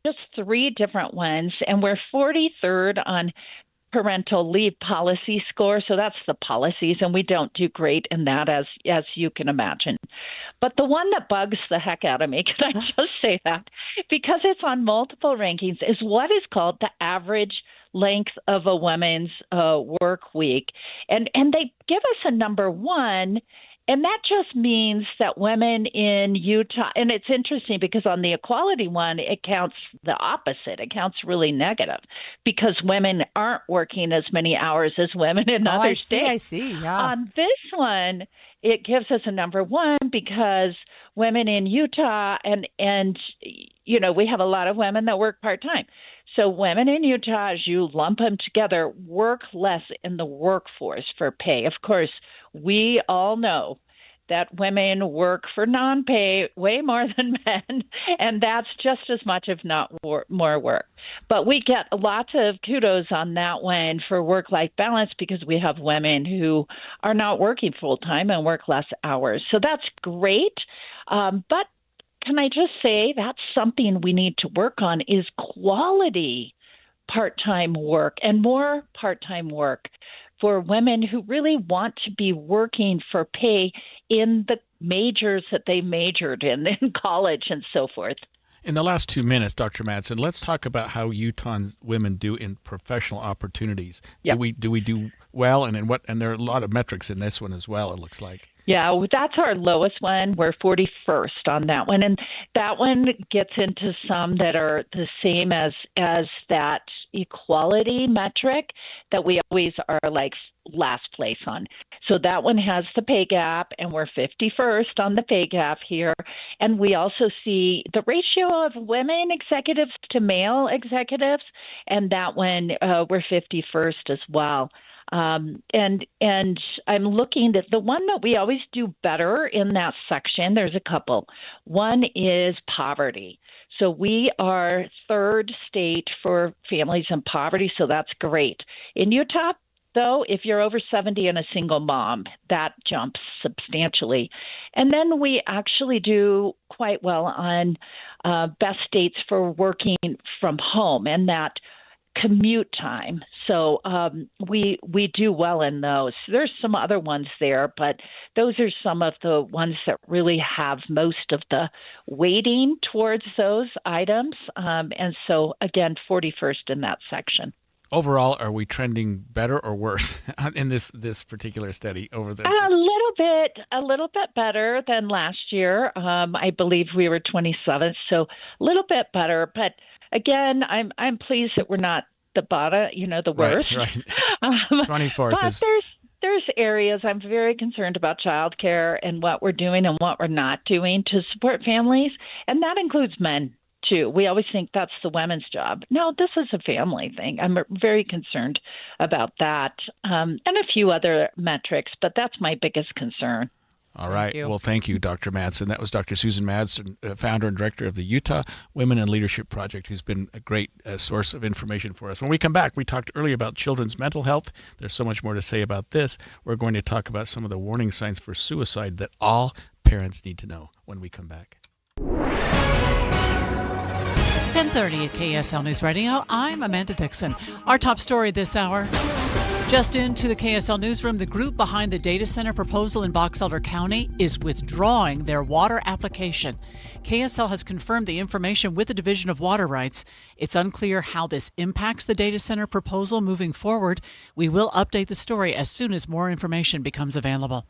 just 3 different ones, and we're 43rd on parental leave policy score. So that's the policies, and we don't do great in that, as you can imagine. But the one that bugs the heck out of me, can I just say that, because it's on multiple rankings, is what is called the average length of a woman's work week. And they give us a number 1, and that just means that women in Utah, and it's interesting because on the equality one, it counts the opposite. It counts really negative because women aren't working as many hours as women in other states. I see, yeah. On this one, it gives us a number 1 because women in Utah, and we have a lot of women that work part-time. So women in Utah, as you lump them together, work less in the workforce for pay. Of course, we all know that women work for non-pay way more than men, and that's just as much, if not more work. But we get lots of kudos on that one for work-life balance because we have women who are not working full-time and work less hours. So that's great. But can I just say that's something we need to work on is quality part-time work and more part-time work for women who really want to be working for pay in the majors that they majored in college and so forth. In the last 2 minutes, Dr. Madsen, let's talk about how Utah women do in professional opportunities. Yep. Do we do well, and there are a lot of metrics in this one as well, it looks like. Yeah, that's our lowest one. We're 41st on that one. And that one gets into some that are the same as that equality metric that we always are like last place on. So that one has the pay gap, and we're 51st on the pay gap here. And we also see the ratio of women executives to male executives, and that one we're 51st as well. And I'm looking at the one that we always do better in that section. There's a couple. One is poverty. So we are 3rd state for families in poverty, so that's great. In Utah, though, if you're over 70 and a single mom, that jumps substantially. And then we actually do quite well on best states for working from home, and that commute time. So we do well in those. There's some other ones there, but those are some of the ones that really have most of the weighting towards those items. And so, again, 41st in that section. Overall, are we trending better or worse in this particular study over the? A little bit better than last year. I believe we were 27th, so a little bit better. But again, I'm pleased that we're not the bottom, the worst. Right. 24th but is. There's areas I'm very concerned about childcare and what we're doing and what we're not doing to support families, and that includes men too. We always think that's the women's job. No, this is a family thing. I'm very concerned about that, and a few other metrics, but that's my biggest concern. All right. Well, thank you, Dr. Madsen. That was Dr. Susan Madsen, founder and director of the Utah Women in Leadership Project, who's been a great source of information for us. When we come back, we talked earlier about children's mental health. There's so much more to say about this. We're going to talk about some of the warning signs for suicide that all parents need to know when we come back. 10:30 at KSL News Radio. I'm Amanda Dixon. Our top story this hour. Just into the KSL newsroom, the group behind the data center proposal in Box Elder County is withdrawing their water application. KSL has confirmed the information with the Division of Water Rights. It's unclear how this impacts the data center proposal moving forward. We will update the story as soon as more information becomes available.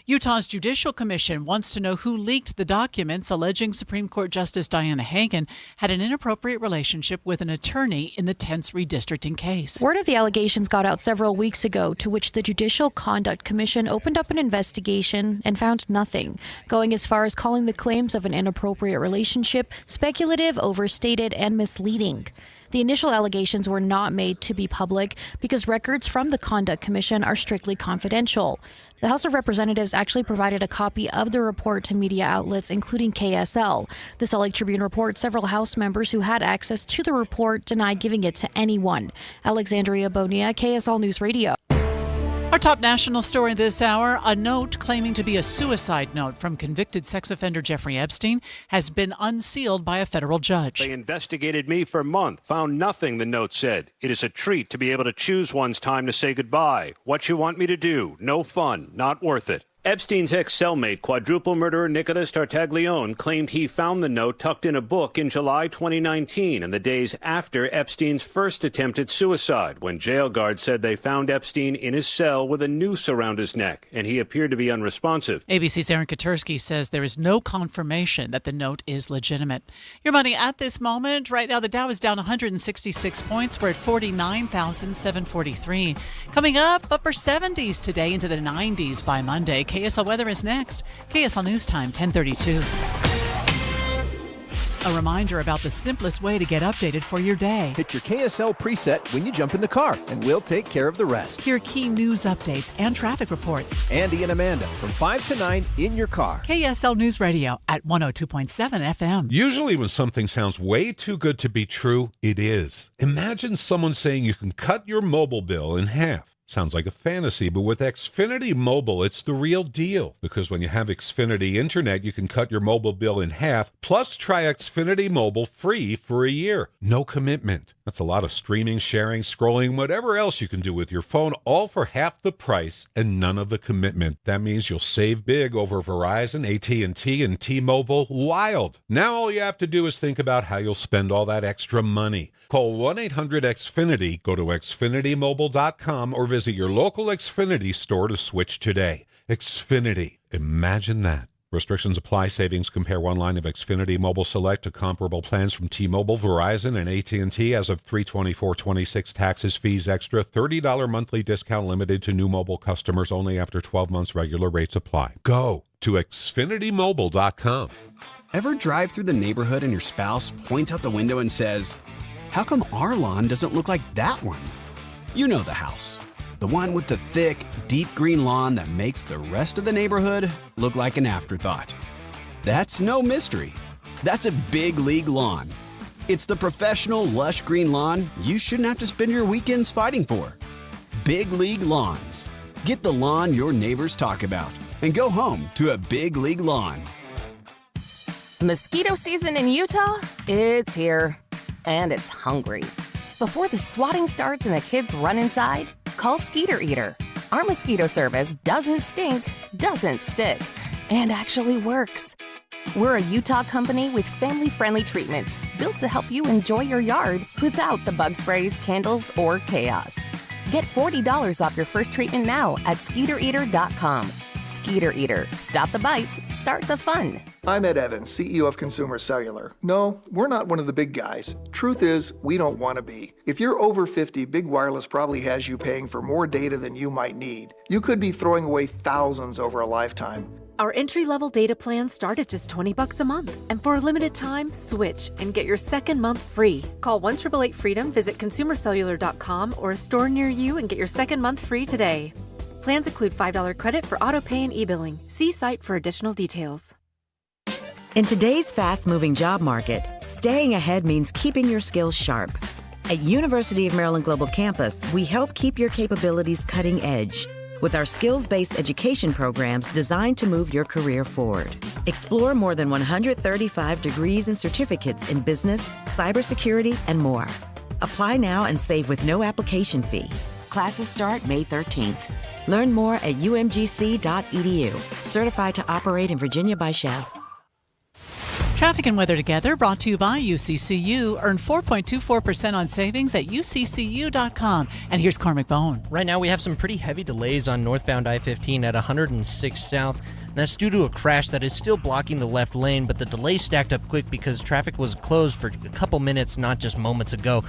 Utah's Judicial Commission wants to know who leaked the documents alleging Supreme Court Justice Diana Hagan had an inappropriate relationship with an attorney in the tense redistricting case. Word of the allegations got out several weeks ago, to which the Judicial Conduct Commission opened up an investigation and found nothing, going as far as calling the claims of an inappropriate relationship speculative, overstated, and misleading. The initial allegations were not made to be public because records from the Conduct Commission are strictly confidential. The House of Representatives actually provided a copy of the report to media outlets, including KSL. The Salt Lake Tribune reports several House members who had access to the report denied giving it to anyone. Alexandria Bonilla, KSL News Radio. Our top national story this hour, a note claiming to be a suicide note from convicted sex offender Jeffrey Epstein has been unsealed by a federal judge. They investigated me for a month, found nothing, the note said. It is a treat to be able to choose one's time to say goodbye. What you want me to do? No fun, not worth it. Epstein's ex-cellmate, quadruple murderer Nicholas Tartaglione, claimed he found the note tucked in a book in July 2019 and the days after Epstein's first attempt at suicide, when jail guards said they found Epstein in his cell with a noose around his neck, and he appeared to be unresponsive. ABC's Aaron Katersky says there is no confirmation that the note is legitimate. Your money at this moment, right now the Dow is down 166 points. We're at 49,743. Coming up, upper 70s today, into the 90s by Monday. KSL weather is next. KSL News Time, 10:32. A reminder about the simplest way to get updated for your day. Hit your KSL preset when you jump in the car, and we'll take care of the rest. Hear key news updates and traffic reports. Andy and Amanda from 5 to 9 in your car. KSL News Radio at 102.7 FM. Usually when something sounds way too good to be true, it is. Imagine someone saying you can cut your mobile bill in half. Sounds like a fantasy, but with Xfinity Mobile, it's the real deal. Because when you have Xfinity Internet, you can cut your mobile bill in half, plus try Xfinity Mobile free for a year. No commitment. That's a lot of streaming, sharing, scrolling, whatever else you can do with your phone, all for half the price and none of the commitment. That means you'll save big over Verizon, AT&T, and T-Mobile. Wild. Now all you have to do is think about how you'll spend all that extra money. Call 1-800-XFINITY, go to xfinitymobile.com, or visit your local Xfinity store to switch today. Xfinity. Imagine that. Restrictions apply. Savings compare one line of Xfinity Mobile Select to comparable plans from T-Mobile, Verizon, and AT&T as of 3/24/26. Taxes, fees extra. $30 monthly discount limited to new mobile customers only after 12 months. Regular rates apply. Go to xfinitymobile.com. Ever drive through the neighborhood and your spouse points out the window and says, "How come our lawn doesn't look like that one?" You know the house. The one with the thick, deep green lawn that makes the rest of the neighborhood look like an afterthought. That's no mystery. That's a Big League Lawn. It's the professional, lush green lawn you shouldn't have to spend your weekends fighting for. Big League Lawns. Get the lawn your neighbors talk about and go home to a Big League Lawn. Mosquito season in Utah? It's here. And it's hungry. Before the swatting starts and the kids run inside, call Skeeter Eater. Our mosquito service doesn't stink, doesn't stick, and actually works. We're a Utah company with family-friendly treatments built to help you enjoy your yard without the bug sprays, candles, or chaos. Get $40 off your first treatment now at SkeeterEater.com. Skeeter Eater. Stop the bites, start the fun. I'm Ed Evans, CEO of Consumer Cellular. No, we're not one of the big guys. Truth is, we don't want to be. If you're over 50, Big Wireless probably has you paying for more data than you might need. You could be throwing away thousands over a lifetime. Our entry-level data plans start at just $20 a month. And for a limited time, switch and get your second month free. Call 1-888-FREEDOM, visit consumercellular.com or a store near you and get your second month free today. Plans include $5 credit for auto-pay and e-billing. See site for additional details. In today's fast-moving job market, staying ahead means keeping your skills sharp. At University of Maryland Global Campus, we help keep your capabilities cutting edge with our skills-based education programs designed to move your career forward. Explore more than 135 degrees and certificates in business, cybersecurity, and more. Apply now and save with no application fee. Classes start May 13th. Learn more at umgc.edu. Certified to operate in Virginia by Chef. Traffic and weather together brought to you by UCCU. Earn 4.24% on savings at uccu.com. And here's Cormac Bone. Right now we have some pretty heavy delays on northbound I-15 at 106 South. And that's due to a crash that is still blocking the left lane, but the delay stacked up quick because traffic was closed for a couple minutes, not just moments ago.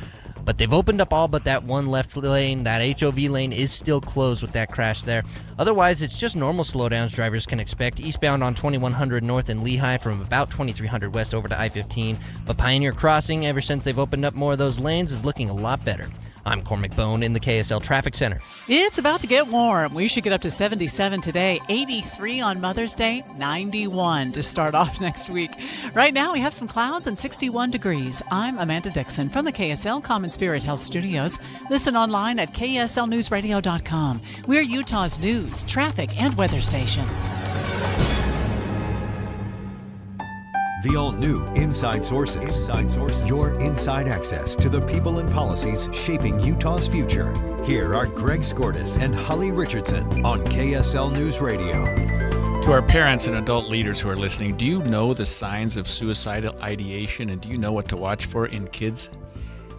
But they've opened up all but that one left lane. That HOV lane is still closed with that crash there. Otherwise, it's just normal slowdowns drivers can expect. Eastbound on 2100 north in Lehigh from about 2300 west over to I-15. But Pioneer Crossing, ever since they've opened up more of those lanes, is looking a lot better. I'm Cormac Bone in the KSL Traffic Center. It's about to get warm. We should get up to 77 today, 83 on Mother's Day, 91 to start off next week. Right now, we have some clouds and 61 degrees. I'm Amanda Dixon from the KSL Common Spirit Health Studios. Listen online at kslnewsradio.com. We're Utah's news, traffic, and weather station. The all-new Inside Sources. Your inside access to the people and policies shaping Utah's future. Here are Greg Skordas and Holly Richardson on KSL News Radio. To our parents and adult leaders who are listening, do you know the signs of suicidal ideation, and do you know what to watch for in kids?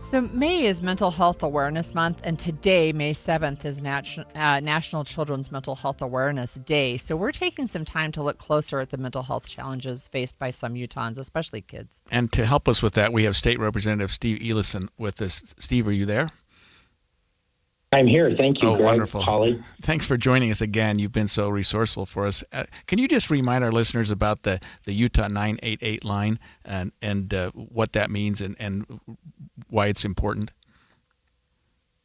So May is Mental Health Awareness Month, and today, May 7th, is National Children's Mental Health Awareness Day. So we're taking some time to look closer at the mental health challenges faced by some Utahns, especially kids. And to help us with that, we have State Representative Steve Elison with us. Steve, are you there? I'm here. Thank you, Greg, wonderful. Holly. Thanks for joining us again. You've been so resourceful for us. Can you just remind our listeners about the Utah 988 line and what that means and why it's important?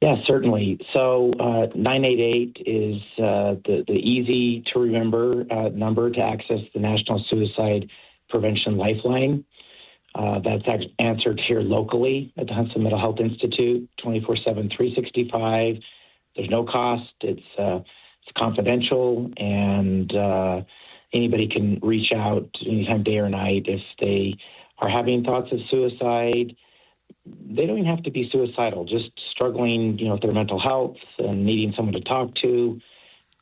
Yeah, certainly. So 988 is the easy to remember number to access the National Suicide Prevention Lifeline. That's answered here locally at the Huntsville Mental Health Institute, 24/7, 365. There's no cost. It's confidential, and anybody can reach out anytime, day or night, if they are having thoughts of suicide. They don't even have to be suicidal, just struggling, with their mental health and needing someone to talk to.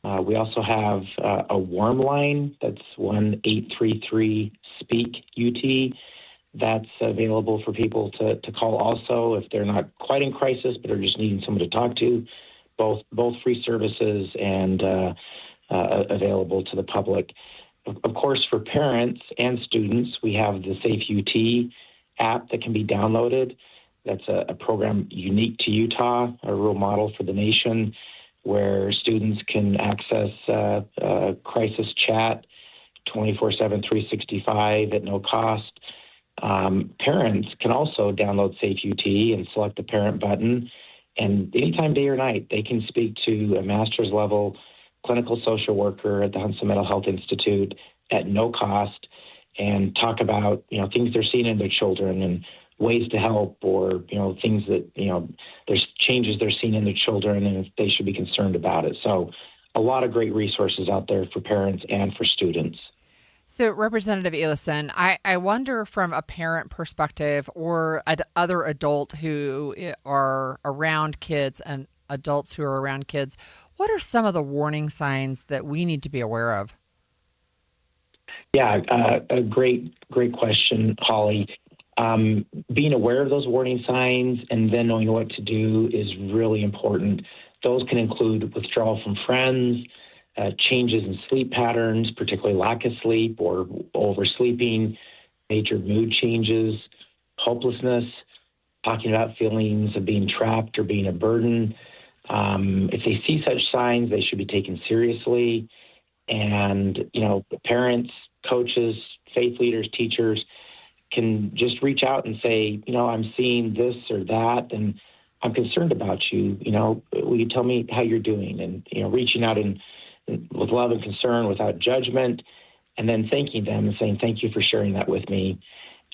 We also have a warm line. That's 1-833-SPEAK-UT. That's available for people to call also if they're not quite in crisis but are just needing someone to talk to. Both free services and available to the public. Of course, for parents and students, we have the Safe UT app that can be downloaded. That's a program unique to Utah, a real model for the nation, where students can access crisis chat 24/7, 365 at no cost. Parents can also download Safe UT and select the parent button. And anytime, day or night, they can speak to a master's level clinical social worker at the Huntsville Mental Health Institute at no cost and talk about, things they're seeing in their children and ways to help, or, things that, there's changes they're seeing in their children and if they should be concerned about it. So a lot of great resources out there for parents and for students. So, Representative Ellison, I wonder from a parent perspective or other adult who are around kids and adults who are around kids, what are some of the warning signs that we need to be aware of? Yeah, a great question, Holly. Being aware of those warning signs and then knowing what to do is really important. Those can include withdrawal from friends, changes in sleep patterns, particularly lack of sleep or oversleeping, major mood changes, hopelessness, talking about feelings of being trapped or being a burden. If they see such signs, they should be taken seriously. And, parents, coaches, faith leaders, teachers can just reach out and say, I'm seeing this or that, and I'm concerned about you. Will you tell me how you're doing? And, reaching out with love and concern without judgment, and then thanking them and saying, thank you for sharing that with me.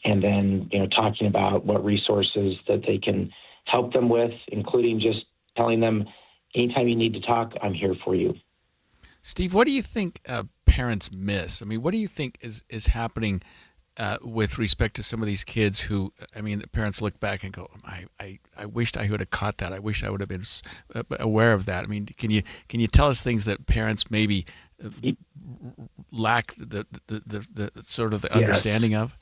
And then, talking about what resources that they can help them with, including just telling them, anytime you need to talk, I'm here for you. Steve, what do you think parents miss? I mean, what do you think is happening with respect to some of these kids who, the parents look back and go, I wished I would have caught that. I wish I would have been aware of that. I mean, can you tell us things that parents maybe lack the sort of the understanding of?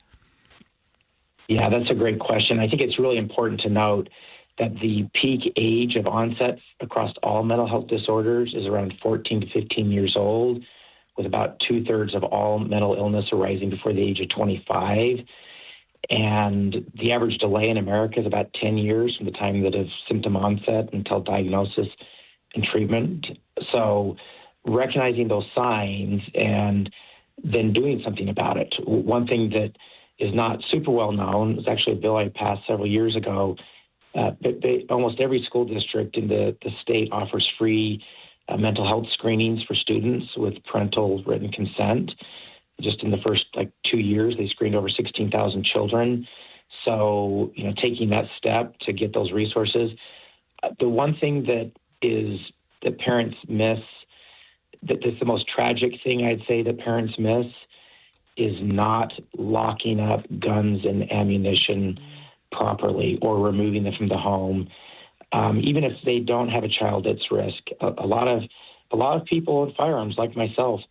Yeah, that's a great question. I think it's really important to note that the peak age of onset across all mental health disorders is around 14 to 15 years old, with about 2/3 of all mental illness arising before the age of 25. And the average delay in America is about 10 years from the time that of symptom onset until diagnosis and treatment. So recognizing those signs and then doing something about it. One thing that is not super well known is actually a bill I passed several years ago. Almost every school district in the state offers free mental health screenings for students with parental written consent. Just in the first 2 years, they screened over 16,000 children. So, taking that step to get those resources. The one thing that parents miss, that's the most tragic thing I'd say that parents miss, is not locking up guns and ammunition properly or removing them from the home. Even if they don't have a child that's risk, a lot of people with firearms, like myself,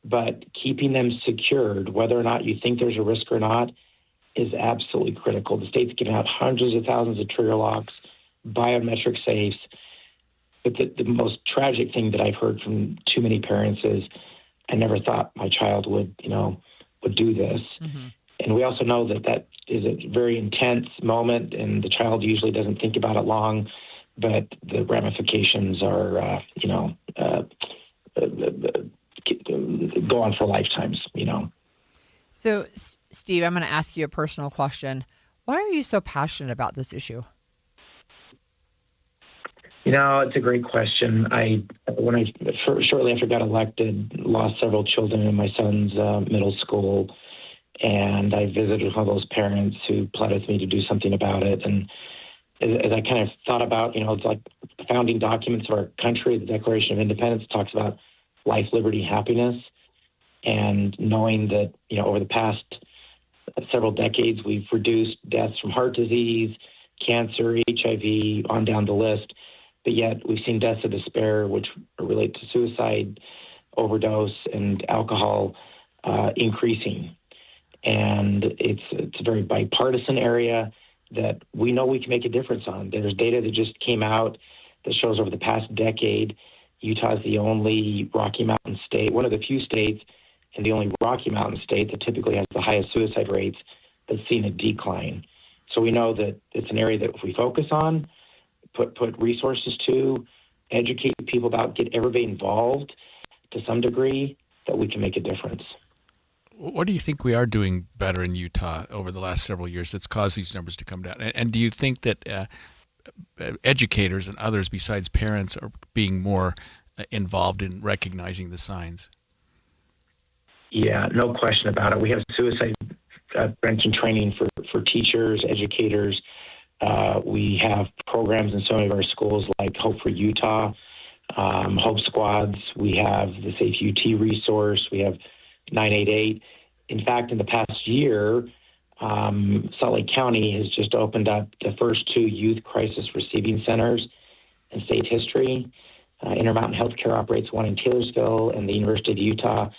but keeping them secured, whether or not you think there's a risk or not, is absolutely critical. The state's giving out hundreds of thousands of trigger locks, biometric safes. But the most tragic thing that I've heard from too many parents is, I never thought my child would do this. Mm-hmm. And we also know that is a very intense moment, and the child usually doesn't think about it long, but the ramifications are, go on for lifetimes, So, Steve, I'm going to ask you a personal question. Why are you so passionate about this issue? It's a great question. Shortly after I got elected, lost several children in my son's middle school, and I visited one of those parents who pled with me to do something about it. And as I kind of thought about, it's like the founding documents of our country, the Declaration of Independence talks about life, liberty, happiness. And knowing that, over the past several decades, we've reduced deaths from heart disease, cancer, HIV, on down the list. But yet we've seen deaths of despair, which relate to suicide, overdose, and alcohol increasing. And it's a very bipartisan area that we know we can make a difference on. There's data that just came out that shows over the past decade, Utah is the only Rocky Mountain state, one of the few states, and the only Rocky Mountain state that typically has the highest suicide rates that's seen a decline. So we know that it's an area that if we focus on, put resources to, educate people about, get everybody involved to some degree, that we can make a difference. What do you think we are doing better in Utah over the last several years that's caused these numbers to come down? And do you think that educators and others besides parents are being more involved in recognizing the signs? Yeah, no question about it. We have suicide prevention training for teachers, educators. We have programs in so many of our schools like Hope for Utah, Hope Squads. We have the Safe UT resource. We have 988. In fact, in the past year, Salt Lake County has just opened up the first 2 youth crisis receiving centers in state history. Intermountain Healthcare operates one in Taylorsville, and the University of Utah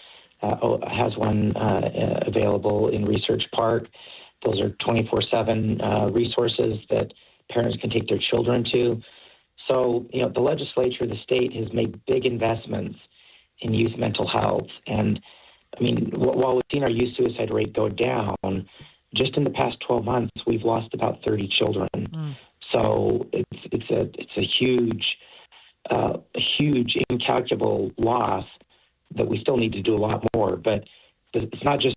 has one available in Research Park. Those are 24/7 resources that parents can take their children to. So, the legislature, the state has made big investments in youth mental health. And, while we've seen our youth suicide rate go down, just in the past 12 months, we've lost about 30 children. So it's a huge, incalculable loss that we still need to do a lot more. But it's not just,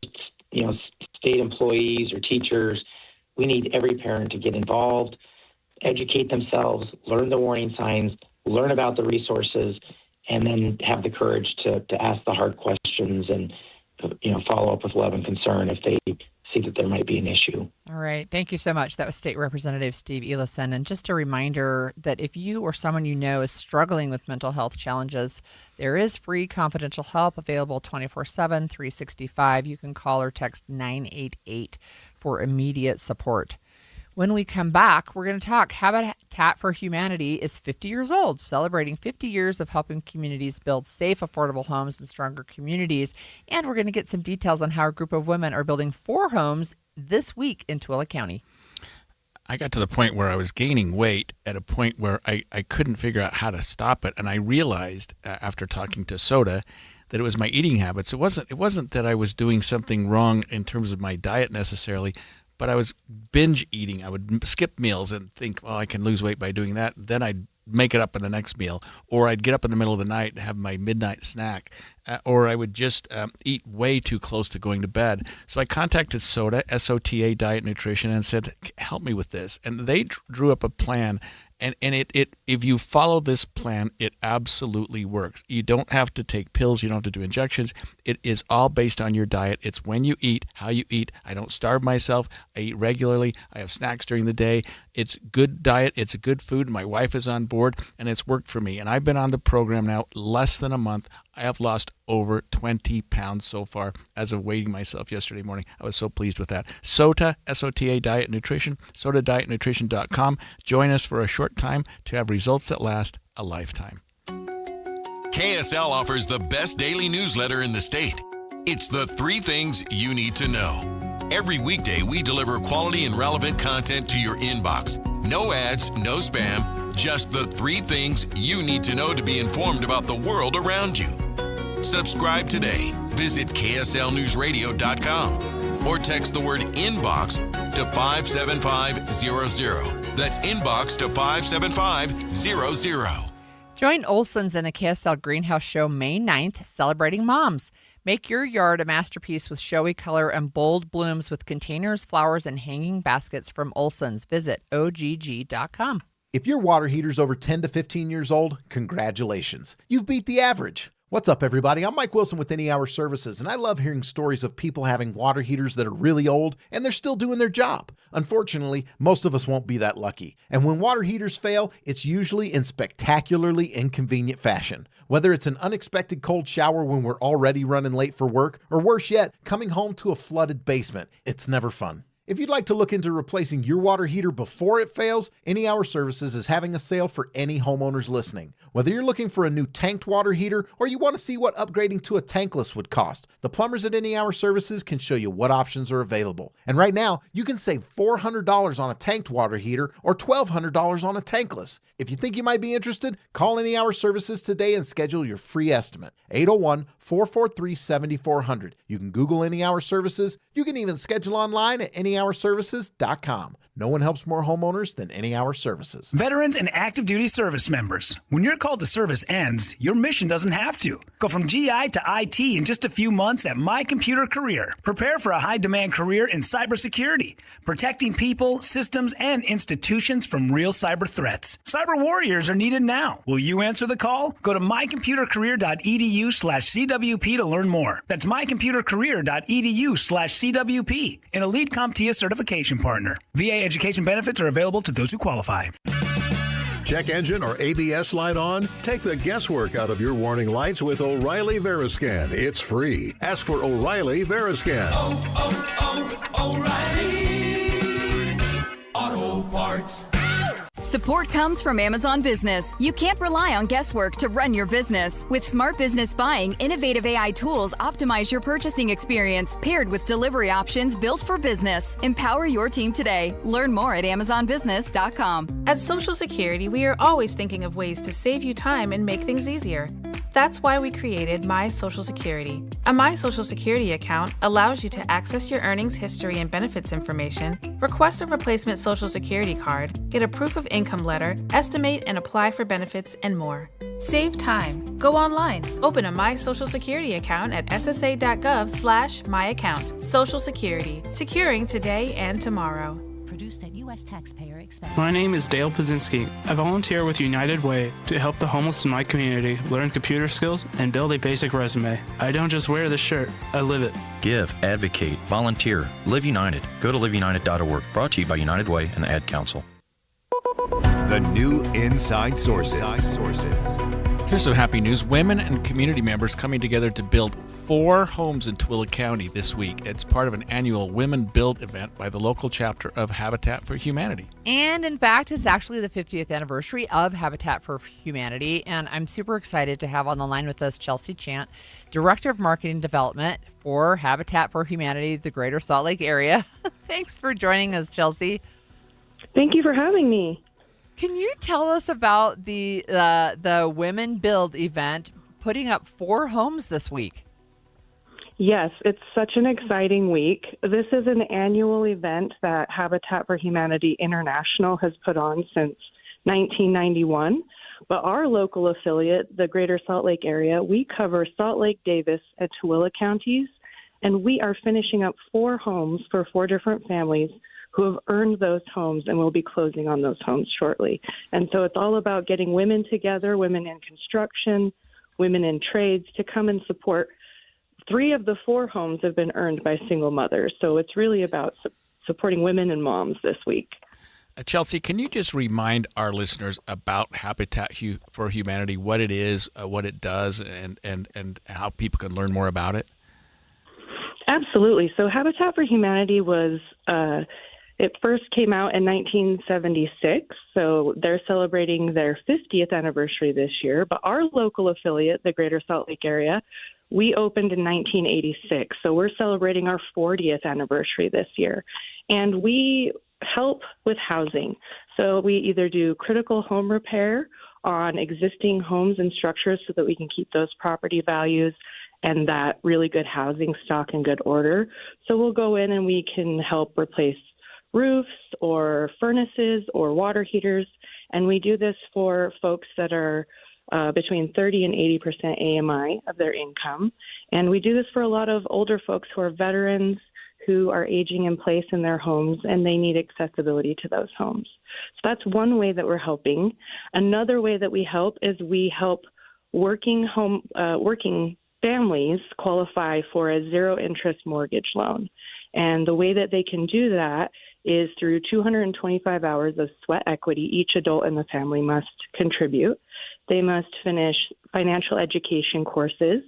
state employees or teachers. We need every parent to get involved, educate themselves, learn the warning signs, learn about the resources, and then have the courage to ask the hard questions and, follow up with love and concern if they see that there might be an issue. All right. Thank you so much. That was State Representative Steve Elison. And just a reminder that if you or someone you know is struggling with mental health challenges, there is free confidential help available 24/7, 365. You can call or text 988 for immediate support. When we come back, we're going to talk Habitat for Humanity is 50 years old, celebrating 50 years of helping communities build safe, affordable homes and stronger communities. And we're going to get some details on how a group of women are building 4 homes this week in Tooele County. I got to the point where I was gaining weight at a point where I couldn't figure out how to stop it. And I realized after talking to Soda that it was my eating habits. It wasn't that I was doing something wrong in terms of my diet necessarily, but I was binge eating. I would skip meals and think, well, I can lose weight by doing that. Then I'd make it up in the next meal. Or I'd get up in the middle of the night and have my midnight snack. Or I would just eat way too close to going to bed. So I contacted SOTA, S-O-T-A Diet Nutrition, and said, help me with this. And they drew up a plan. And it if you follow this plan, it absolutely works. You don't have to take pills. You don't have to do injections. It is all based on your diet. It's when you eat, how you eat. I don't starve myself. I eat regularly. I have snacks during the day. It's good diet. It's a good food. My wife is on board, and it's worked for me. And I've been on the program now less than a month. I have lost over 20 pounds so far as of weighing myself yesterday morning. I was so pleased with that. SOTA, S-O-T-A Diet Nutrition, SOTADietNutrition.com. Join us for a short time to have results that last a lifetime. KSL offers the best daily newsletter in the state. It's the 3 things you need to know. Every weekday, we deliver quality and relevant content to your inbox. No ads, no spam, just the 3 things you need to know to be informed about the world around you. Subscribe today. Visit KSLNewsRadio.com or text the word inbox to 57500. That's inbox to 57500. Join Olson's in the KSL Greenhouse Show May 9th, celebrating moms. Make your yard a masterpiece with showy color and bold blooms with containers, flowers, and hanging baskets from Olson's. Visit OGG.com. If your water heater's over 10 to 15 years old, congratulations. You've beat the average. What's up, everybody? I'm Mike Wilson with Any Hour Services, and I love hearing stories of people having water heaters that are really old and they're still doing their job. Unfortunately, most of us won't be that lucky. And when water heaters fail, it's usually in spectacularly inconvenient fashion. Whether it's an unexpected cold shower when we're already running late for work, or worse yet, coming home to a flooded basement, it's never fun. If you'd like to look into replacing your water heater before it fails, Any Hour Services is having a sale for any homeowners listening. Whether you're looking for a new tanked water heater or you want to see what upgrading to a tankless would cost, the plumbers at Any Hour Services can show you what options are available. And right now, you can save $400 on a tanked water heater or $1,200 on a tankless. If you think you might be interested, call Any Hour Services today and schedule your free estimate. 801-443-7400. You can Google Any Hour Services. You can even schedule online at anyhourservices.com. No one helps more homeowners than Any Hour Services. Veterans and active duty service members, when your call to service ends, your mission doesn't have to. Go from GI to IT in just a few months at My Computer Career. Prepare for a high-demand career in cybersecurity, protecting people, systems, and institutions from real cyber threats. Cyber warriors are needed now. Will you answer the call? Go to mycomputercareer.edu/CWP to learn more. That's mycomputercareer.edu/CWP, an elite CompTIA certification partner. VA education benefits are available to those who qualify. Check engine or ABS light on? Take the guesswork out of your warning lights with O'Reilly Veriscan. It's free. Ask for O'Reilly Veriscan. O'Reilly Auto Parts. Support comes from Amazon Business. You can't rely on guesswork to run your business. With Smart Business Buying, innovative AI tools optimize your purchasing experience, paired with delivery options built for business. Empower your team today. Learn more at AmazonBusiness.com. At Social Security, we are always thinking of ways to save you time and make things easier. That's why we created My Social Security. A My Social Security account allows you to access your earnings history and benefits information, request a replacement Social Security card, get a proof of income letter, estimate and apply for benefits, and more. Save time. Go online. Open a My Social Security account at ssa.gov/myaccount. Social Security. Securing today and tomorrow. Produced at U.S. taxpayer expense. My name is Dale Pazinski. I volunteer with United Way to help the homeless in my community learn computer skills and build a basic resume. I don't just wear the shirt, I live it. Give, advocate, volunteer, Live United. Go to liveunited.org. Brought to you by United Way and the Ad Council. The new Inside Sources. Here's some happy news. Women and community members coming together to build 4 homes in Tooele County this week. It's part of an annual Women Build event by the local chapter of Habitat for Humanity. And in fact, it's actually the 50th anniversary of Habitat for Humanity. And I'm super excited to have on the line with us Chelsea Chant, Director of Marketing Development for Habitat for Humanity, the Greater Salt Lake area. Thanks for joining us, Chelsea. Thank you for having me. Can you tell us about the Women Build event, putting up 4 homes this week? Yes, it's such an exciting week. This is an annual event that Habitat for Humanity International has put on since 1991. But our local affiliate, the Greater Salt Lake area, we cover Salt Lake, Davis, and Tooele counties, and we are finishing up 4 homes for 4 different families who have earned those homes, and will be closing on those homes shortly. And so it's all about getting women together, women in construction, women in trades, to come and support. 3 of the 4 homes have been earned by single mothers. So it's really about supporting women and moms this week. Chelsea, can you just remind our listeners about Habitat for Humanity, what it is, what it does, and how people can learn more about it? Absolutely. So Habitat for Humanity was... It first came out in 1976, so they're celebrating their 50th anniversary this year. But our local affiliate, the Greater Salt Lake area, we opened in 1986, so we're celebrating our 40th anniversary this year. And we help with housing. So we either do critical home repair on existing homes and structures so that we can keep those property values and that really good housing stock in good order. So we'll go in and we can help replace roofs or furnaces or water heaters. And we do this for folks that are between 30 and 80% AMI of their income. And we do this for a lot of older folks who are veterans who are aging in place in their homes, and they need accessibility to those homes. So that's one way that we're helping. Another way that we help is we help working families qualify for a zero-interest mortgage loan. And the way that they can do that is through 225 hours of sweat equity each adult in the family must contribute. They must finish financial education courses,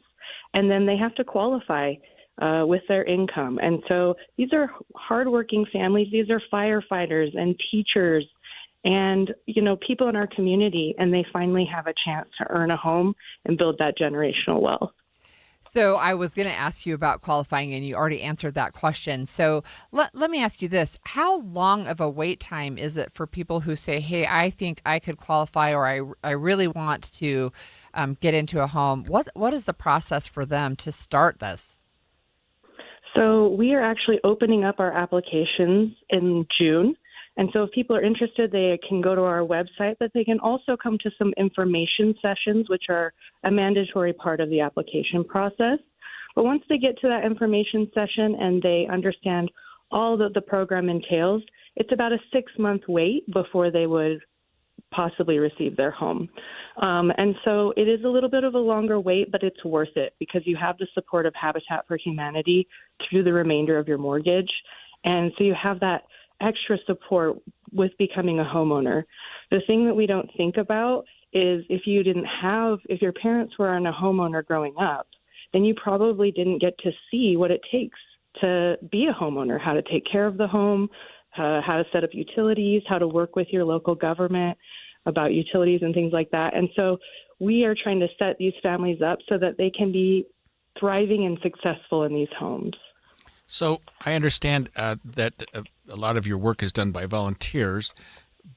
and then they have to qualify with their income. And so these are hardworking families. These are firefighters and teachers and, people in our community, and they finally have a chance to earn a home and build that generational wealth. So I was going to ask you about qualifying, and you already answered that question. So let me ask you this. How long of a wait time is it for people who say, hey, I think I could qualify, or I really want to get into a home? What is the process for them to start this? So we are actually opening up our applications in June. And so if people are interested, they can go to our website, but they can also come to some information sessions, which are a mandatory part of the application process. But once they get to that information session and they understand all that the program entails, it's about a 6-month wait before they would possibly receive their home. And so it is a little bit of a longer wait, but it's worth it because you have the support of Habitat for Humanity through the remainder of your mortgage. And so you have that extra support with becoming a homeowner. The thing that we don't think about is if your parents were in a homeowner growing up, then you probably didn't get to see what it takes to be a homeowner, how to take care of the home, how to set up utilities, how to work with your local government about utilities and things like that. And so we are trying to set these families up so that they can be thriving and successful in these homes. So I understand that a lot of your work is done by volunteers,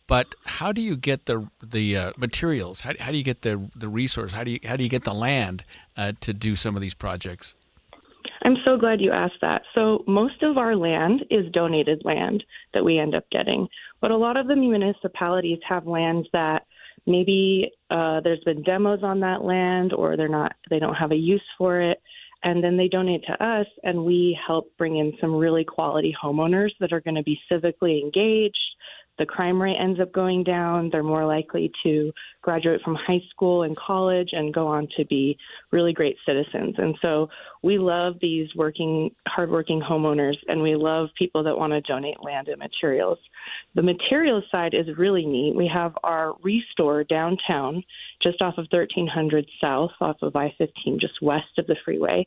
but how do you get the materials? How do you get the resource? How do you get the land to do some of these projects? I'm so glad you asked that. So most of our land is donated land that we end up getting, but a lot of the municipalities have lands that maybe there's been demos on that land, or they don't have a use for it. And then they donate to us, and we help bring in some really quality homeowners that are going to be civically engaged. The crime rate ends up going down. They're more likely to graduate from high school and college and go on to be really great citizens. And so we love these hardworking homeowners, and we love people that want to donate land and materials. The materials side is really neat. We have our Restore downtown, just off of 1300 South, off of I-15, just west of the freeway.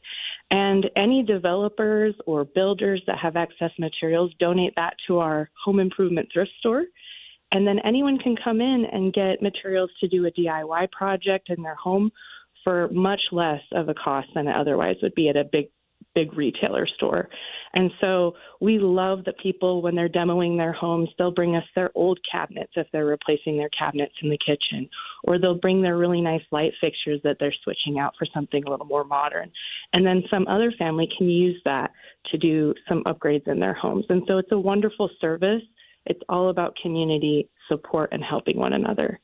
And any developers or builders that have excess materials donate that to our home improvement thrift store. And then anyone can come in and get materials to do a DIY project in their home for much less of a cost than it otherwise would be at a big retailer store. And so we love that people, when they're demoing their homes, they'll bring us their old cabinets if they're replacing their cabinets in the kitchen, or they'll bring their really nice light fixtures that they're switching out for something a little more modern. And then some other family can use that to do some upgrades in their homes. And so it's a wonderful service. It's all about community support and helping one another.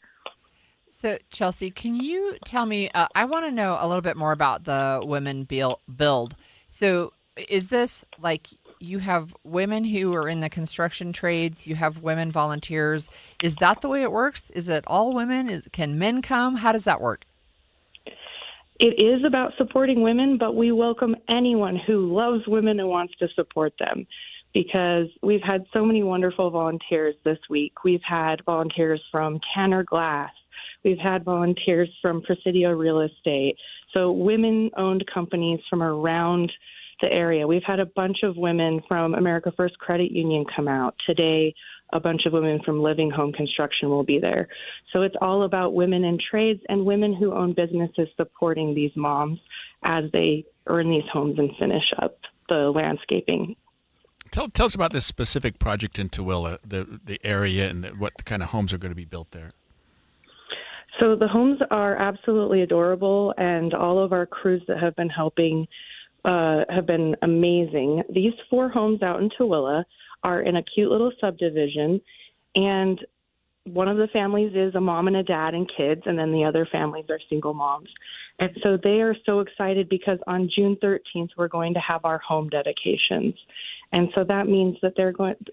So, Chelsea, can you tell me, I want to know a little bit more about the Women Build. So is this like you have women who are in the construction trades, you have women volunteers. Is that the way it works? Is it all women? Can men come? How does that work? It is about supporting women, but we welcome anyone who loves women and wants to support them, because we've had so many wonderful volunteers this week. We've had volunteers from Tanner Glass. We've had volunteers from Presidio Real Estate. So women-owned companies from around the area. We've had a bunch of women from America First Credit Union come out. Today, a bunch of women from Living Home Construction will be there. So it's all about women in trades and women who own businesses supporting these moms as they earn these homes and finish up the landscaping. Tell us about this specific project in Tooele, the area, and what kind of homes are going to be built there. So the homes are absolutely adorable, and all of our crews that have been helping have been amazing. These 4 homes out in Tooele are in a cute little subdivision, and one of the families is a mom and a dad and kids, and then the other families are single moms. And so they are so excited because on June 13th, we're going to have our home dedications. And so that means that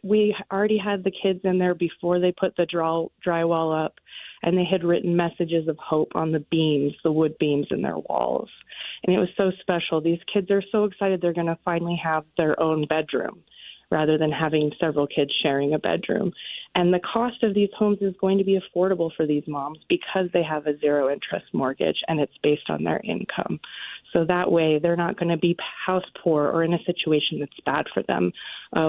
we already had the kids in there before they put the drywall up, and they had written messages of hope on the beams, the wood beams in their walls. And it was so special. These kids are so excited they're going to finally have their own bedroom rather than having several kids sharing a bedroom. And the cost of these homes is going to be affordable for these moms because they have a zero interest mortgage and it's based on their income. So that way they're not going to be house poor or in a situation that's bad for them.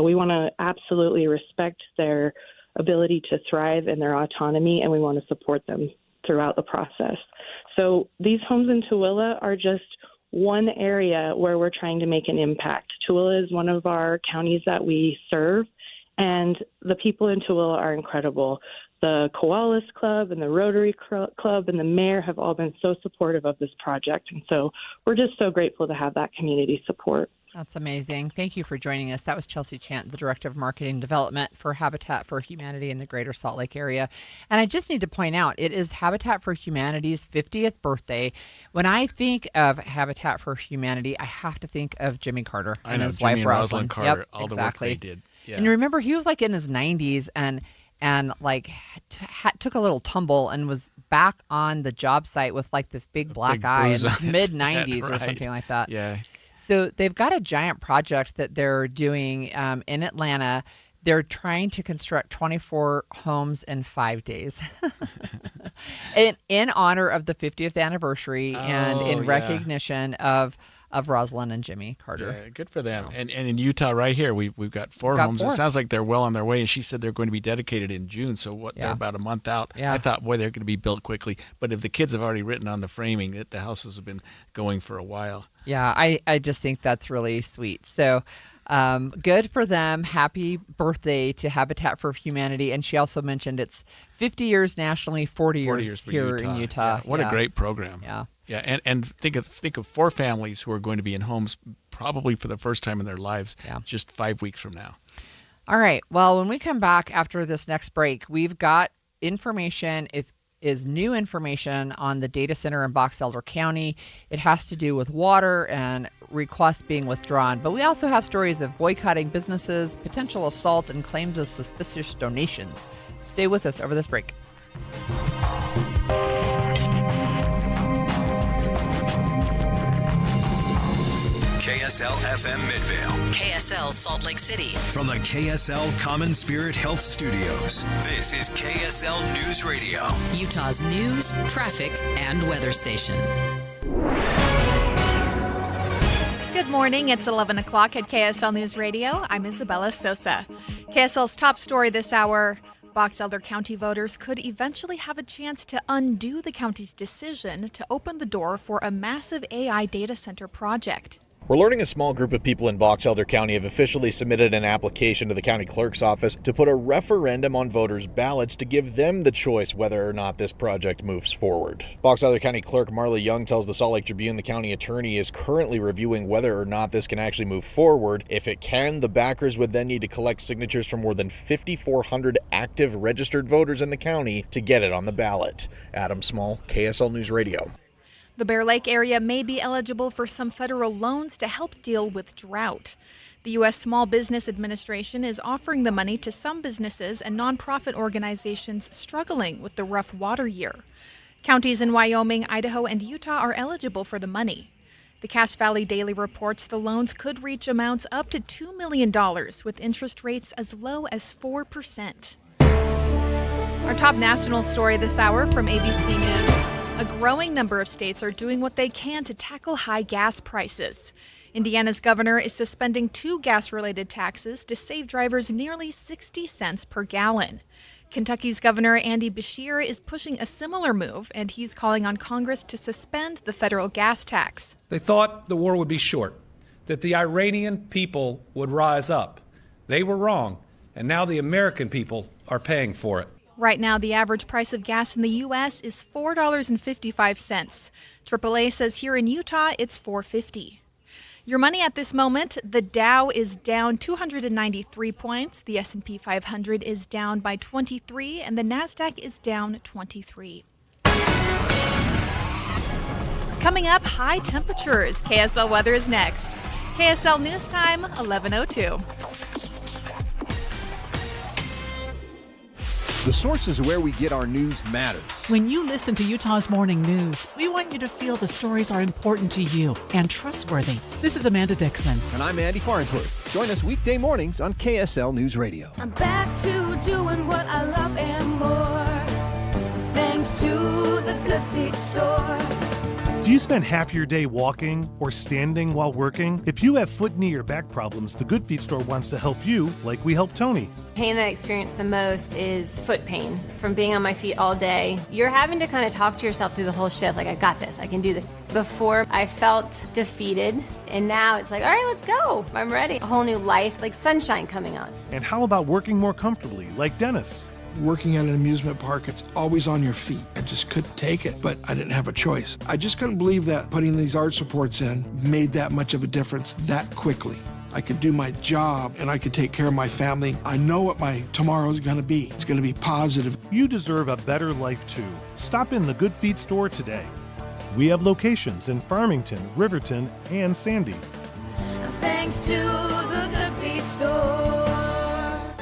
We want to absolutely respect their ability to thrive and their autonomy, and we want to support them throughout the process. So these homes in Tooele are just one area where we're trying to make an impact. Tooele is one of our counties that we serve, and the people in Tooele are incredible. The Koalas Club and the Rotary Club and the mayor have all been so supportive of this project, and so we're just so grateful to have that community support. That's amazing. Thank you for joining us. That was Chelsea Chant, the Director of Marketing Development for Habitat for Humanity in the Greater Salt Lake area. And I just need to point out, it is Habitat for Humanity's 50th birthday. When I think of Habitat for Humanity, I have to think of Jimmy Carter and his wife, Rosalind Carter, yep, all exactly. the work they did. Yeah. And you remember, he was like in his 90s and like took a little tumble and was back on the job site with like this big black eye in his mid-90s or something like that. Yeah. So they've got a giant project that they're doing in Atlanta They're trying to construct 24 homes in 5 days in honor of the 50th anniversary and in recognition of Rosalind and Jimmy Carter. Yeah, good for them. So. And in Utah right here, we've got four homes. It sounds like they're well on their way. And she said they're going to be dedicated in June. So they're about a month out. Yeah. I thought, boy, they're going to be built quickly. But if the kids have already written on the framing that the houses have been going for a while. Yeah, I just think that's really sweet. So good for them. Happy birthday to Habitat for Humanity. And she also mentioned it's 50 years nationally, 40 years here in Utah. Yeah. What a great program. Yeah. Yeah, and think of 4 families who are going to be in homes probably for the first time in their lives just 5 weeks from now. All right. Well, when we come back after this next break, we've got information. It is new information on the data center in Box Elder County. It has to do with water and requests being withdrawn. But we also have stories of boycotting businesses, potential assault, and claims of suspicious donations. Stay with us over this break. KSL FM Midvale. KSL Salt Lake City. From the KSL Common Spirit Health Studios, this is KSL News Radio. Utah's news, traffic, and weather station. Good morning. It's 11 o'clock at KSL News Radio. I'm Isabella Sosa. KSL's top story this hour. Box Elder County voters could eventually have a chance to undo the county's decision to open the door for a massive AI data center project. We're learning a small group of people in Box Elder County have officially submitted an application to the county clerk's office to put a referendum on voters' ballots to give them the choice whether or not this project moves forward. Box Elder County Clerk Marla Young tells the Salt Lake Tribune the county attorney is currently reviewing whether or not this can actually move forward. If it can, the backers would then need to collect signatures from more than 5,400 active registered voters in the county to get it on the ballot. Adam Small, KSL News Radio. The Bear Lake area may be eligible for some federal loans to help deal with drought. The U.S. Small Business Administration is offering the money to some businesses and nonprofit organizations struggling with the rough water year. Counties in Wyoming, Idaho, and Utah are eligible for the money. The Cache Valley Daily reports the loans could reach amounts up to $2 million, with interest rates as low as 4%. Our top national story this hour from ABC News. A growing number of states are doing what they can to tackle high gas prices. Indiana's governor is suspending 2 gas-related taxes to save drivers nearly 60 cents per gallon. Kentucky's Governor Andy Beshear is pushing a similar move, and he's calling on Congress to suspend the federal gas tax. They thought the war would be short, that the Iranian people would rise up. They were wrong, and now the American people are paying for it. Right now, the average price of gas in the U.S. is $4.55. AAA says here in Utah, it's $4.50. Your money at this moment, the Dow is down 293 points, the S&P 500 is down by 23, and the NASDAQ is down 23. Coming up, high temperatures. KSL weather is next. KSL News Time, 11:02. The sources where we get our news matters. When you listen to Utah's Morning News, we want you to feel the stories are important to you and trustworthy. This is Amanda Dixon. And I'm Andy Farnsworth. Join us weekday mornings on KSL News Radio. I'm back to doing what I love and more, thanks to the Good Feet store. Do you spend half your day walking or standing while working? If you have foot, knee, or back problems, the Good Feet store wants to help you like we help Tony. Pain that I experience the most is foot pain from being on my feet all day. You're having to kind of talk to yourself through the whole shift, like, I got this, I can do this. Before, I felt defeated, and now it's like, all right, let's go. I'm ready. A whole new life, like sunshine coming on. And how about working more comfortably, like Dennis? Working at an amusement park, it's always on your feet. I just couldn't take it, but I didn't have a choice. I just couldn't believe that putting these arch supports in made that much of a difference that quickly. I could do my job and I could take care of my family. I know what my tomorrow is going to be. It's going to be positive. You deserve a better life too. Stop in the Good Feet store today. We have locations in Farmington, Riverton, and Sandy. Thanks to the Good Feet store.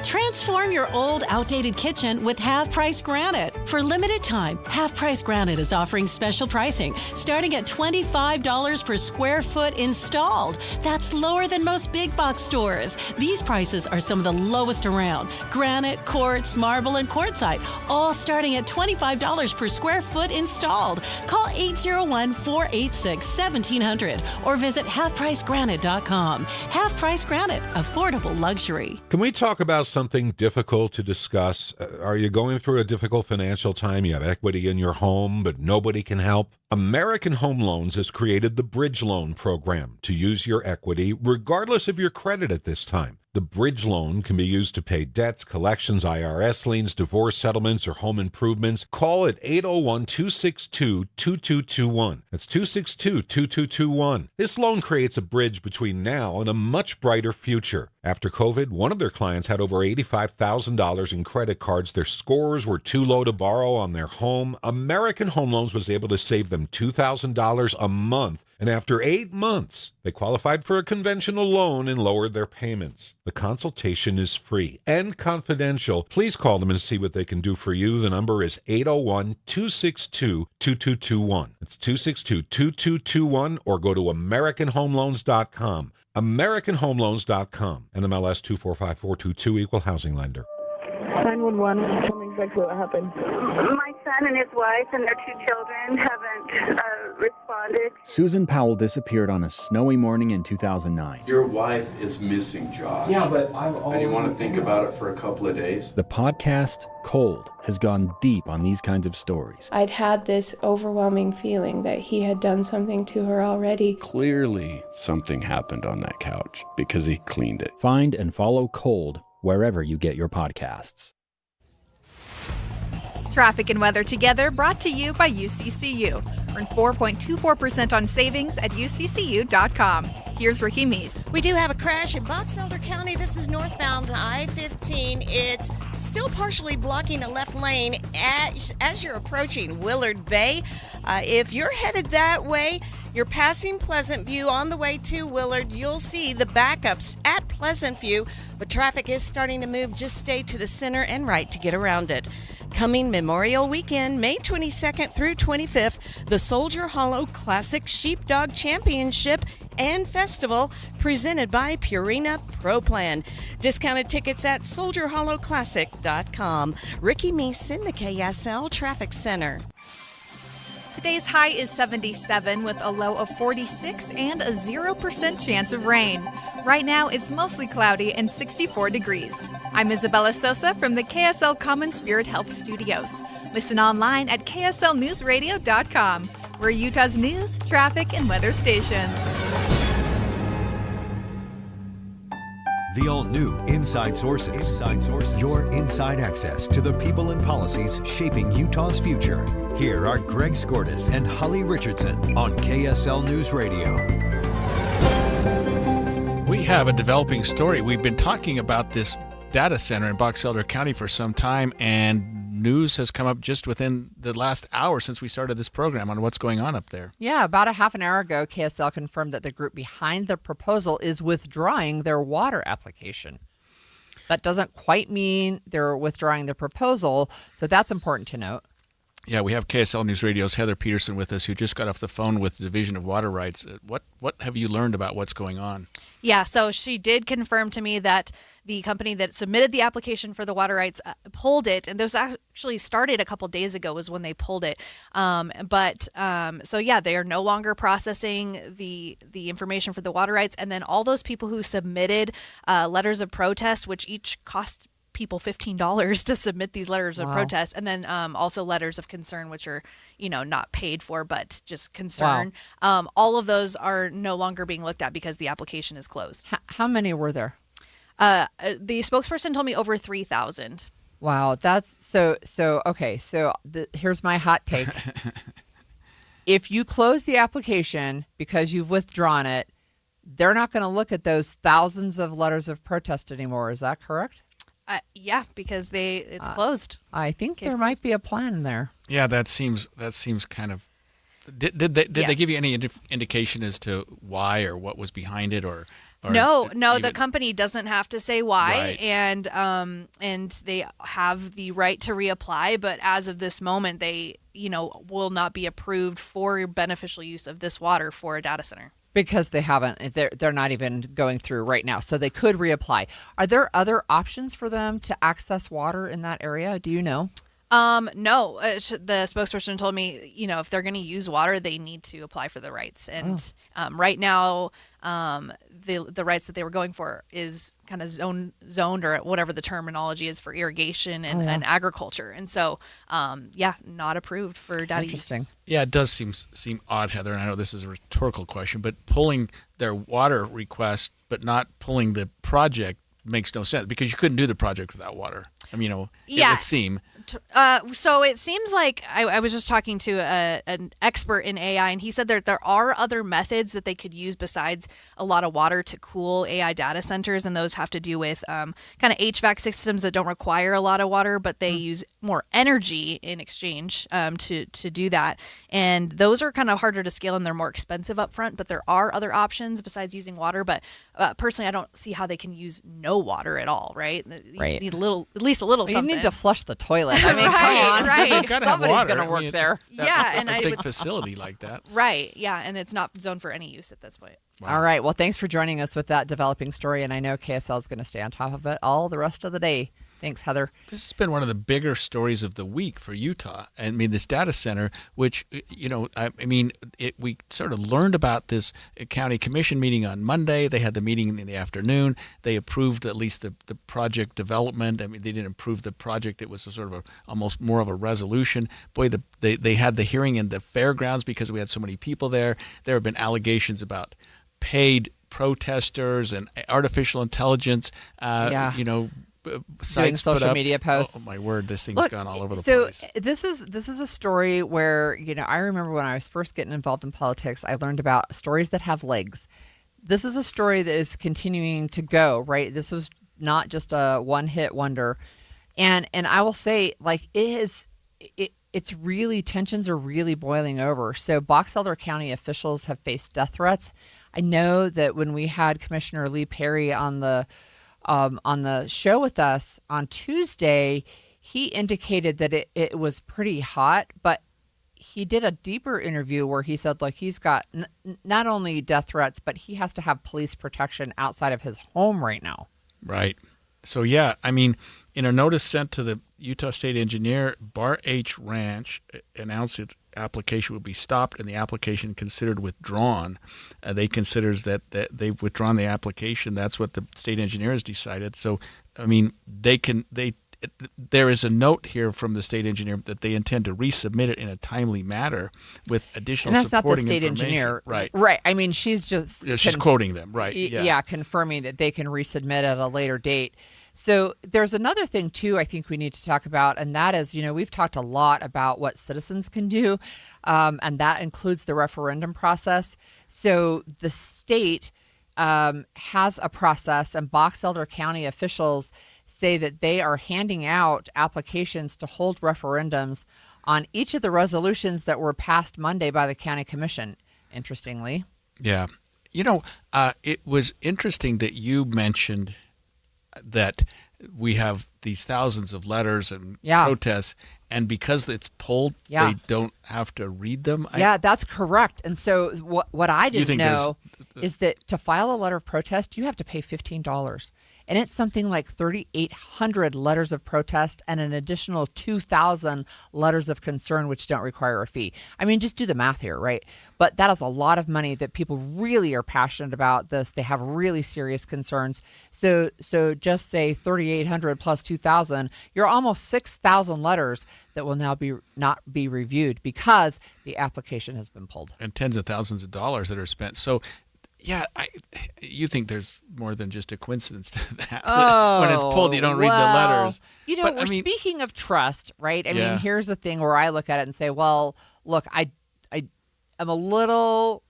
Transform your old, outdated kitchen with half-price granite. For limited time, Half Price Granite is offering special pricing, starting at $25 per square foot installed. That's lower than most big box stores. These prices are some of the lowest around. Granite, quartz, marble, and quartzite, all starting at $25 per square foot installed. Call 801-486-1700 or visit halfpricegranite.com. Half Price Granite, affordable luxury. Can we talk about something difficult to discuss? Are you going through a difficult financial time? You have equity in your home, but nobody can help? American Home Loans has created the Bridge Loan Program to use your equity regardless of your credit at this time. The bridge loan can be used to pay debts, collections, IRS liens, divorce settlements, or home improvements. Call at 801-262-2221. That's 262-2221. This loan creates a bridge between now and a much brighter future. After COVID, one of their clients had over $85,000 in credit cards. Their scores were too low to borrow on their home. American Home Loans was able to save them $2,000 a month. And after 8 months, they qualified for a conventional loan and lowered their payments. The consultation is free and confidential. Please call them and see what they can do for you. The number is 801-262-2221. It's 262-2221, or go to AmericanHomeLoans.com. AmericanHomeLoans.com. NMLS 245422, Equal Housing Lender. 911, tell me exactly what happened. My son and his wife and their 2 children haven't responded. Susan Powell disappeared on a snowy morning in 2009. Your wife is missing, Josh. Yeah, but And you want to think about it for a couple of days? The podcast, Cold, has gone deep on these kinds of stories. I'd had this overwhelming feeling that he had done something to her already. Clearly, something happened on that couch because he cleaned it. Find and follow Cold wherever you get your podcasts. Traffic and weather together, brought to you by UCCU. Earn 4.24% on savings at UCCU.com. Here's Ricky Meese. We do have a crash in Box Elder County. This is northbound I-15. It's still partially blocking a left lane as you're approaching Willard Bay. If you're headed that way, you're passing Pleasant View on the way to Willard. You'll see the backups at Pleasant View, but traffic is starting to move. Just stay to the center and right to get around it. Coming Memorial Weekend, May 22nd through 25th, the Soldier Hollow Classic Sheepdog Championship and Festival presented by Purina Pro Plan. Discounted tickets at soldierhollowclassic.com. Ricky Meese in the KSL Traffic Center. Today's high is 77 with a low of 46 and a 0% chance of rain. Right now, it's mostly cloudy and 64 degrees. I'm Isabella Sosa from the KSL Common Spirit Health Studios. Listen online at kslnewsradio.com. We're Utah's news, traffic, and weather station. The all-new Inside Sources. Your inside access to the people and policies shaping Utah's future. Here are Greg Skordas and Holly Richardson on KSL News Radio. We have a developing story. We've been talking about this data center in Box Elder County for some time, and news has come up just within the last hour since we started this program on what's going on up there. Yeah, about a half an hour ago, KSL confirmed that the group behind the proposal is withdrawing their water application. That doesn't quite mean they're withdrawing the proposal, so that's important to note. Yeah, we have KSL News Radio's Heather Peterson with us, who just got off the phone with the Division of Water Rights. What have you learned about what's going on? Yeah, so she did confirm to me that the company that submitted the application for the water rights pulled it, and this actually started a couple days ago was when they pulled it. So yeah, they are no longer processing the information for the water rights, and then all those people who submitted letters of protest, which each cost people $15 to submit these letters of protest, and then also letters of concern, which are not paid for but just concern. Wow. All of those are no longer being looked at because the application is closed. How many were there? The spokesperson told me over 3,000. Wow, that's so okay. So here's my hot take. If you close the application because you've withdrawn it, they're not going to look at those thousands of letters of protest anymore. Is that correct? Yeah, because it's closed. I think there might be a plan there. Yeah, that seems kind of. Did they give you any indication as to why or what was behind it, or Or No, the even- company doesn't have to say why, Right. and they have the right to reapply. But as of this moment, they will not be approved for beneficial use of this water for a data center. Because they haven't, they're not even going through right now. So they could reapply. Are there other options for them to access water in that area? Do you know? No, the spokesperson told me, if they're going to use water, they need to apply for the rights. And right now, the rights that they were going for is kind of zoned or whatever the terminology is for irrigation and agriculture. And so, not approved for data Interesting. use. Yeah, it does seem odd, Heather, and I know this is a rhetorical question, but pulling their water request but not pulling the project makes no sense because you couldn't do the project without water. I mean, it would seem. So it seems like I was just talking to an expert in AI, and he said that there are other methods that they could use besides a lot of water to cool AI data centers, and those have to do with kind of HVAC systems that don't require a lot of water, but they use more energy in exchange to do that. And those are kind of harder to scale, and they're more expensive up front, but there are other options besides using water. But personally, I don't see how they can use no water at all, right? You Right. need at least a little You something. need to flush the toilet. I mean, Right, come on. right. You've got to have Somebody's water. going to work there. Yeah, and a I big would- facility like that. Right, yeah, and it's not zoned for any use at this point. All right. Well, thanks for joining us with that developing story. And I know KSL is going to stay on top of it all the rest of the day. Thanks, Heather. This has been one of the bigger stories of the week for Utah. I mean, this data center, which, we sort of learned about this county commission meeting on Monday. They had the meeting in the afternoon. They approved at least the project development. I mean, they didn't approve the project. It was a sort of almost more of a resolution. Boy, they had the hearing in the fairgrounds because we had so many people there. There have been allegations about paid protesters and artificial intelligence, sites social put up. media posts. Oh my word, this thing's Look, gone all over the so place. this is a story where I remember when I was first getting involved in politics, I learned about stories that have legs. This is a story that is continuing to go, right? This was not just a one-hit wonder, and I will say, like, it's really, tensions are really boiling over. So Box Elder County officials have faced death threats. I know that when we had Commissioner Lee Perry on the show with us on Tuesday, he indicated that it was pretty hot, but he did a deeper interview where he said, like, he's got not only death threats, but he has to have police protection outside of his home right now. Right. So, yeah, I mean, in a notice sent to the Utah State Engineer, Bar H Ranch announced its application would be stopped and the application considered withdrawn. They considers that they've withdrawn the application. That's what the state engineer has decided. So, I mean, there is a note here from the state engineer that they intend to resubmit it in a timely manner with additional And that's not the supporting state information. engineer. Right. Right. I mean, she's just... She's quoting them. Right. Yeah, confirming that they can resubmit at a later date. So there's another thing, too, I think we need to talk about, and that is, we've talked a lot about what citizens can do, and that includes the referendum process. So the state has a process, and Box Elder County officials say that they are handing out applications to hold referendums on each of the resolutions that were passed Monday by the county commission, interestingly. Yeah. It was interesting that you mentioned that we have these thousands of letters and protests, and because it's pulled, they don't have to read them. That's correct. And so what I didn't think know is that to file a letter of protest, you have to pay $15. And it's something like 3,800 letters of protest and an additional 2,000 letters of concern, which don't require a fee. I mean, just do the math here, right? But that is a lot of money that people really are passionate about this. They have really serious concerns. So just say 3,800 plus 2,000, you're almost 6,000 letters that will now not be reviewed because the application has been pulled. And tens of thousands of dollars that are spent. So, yeah, you think there's more than just a coincidence to that. When it's pulled, you don't read the letters. We're speaking of trust, right? I mean, here's the thing where I look at it and say, well, look, I am a little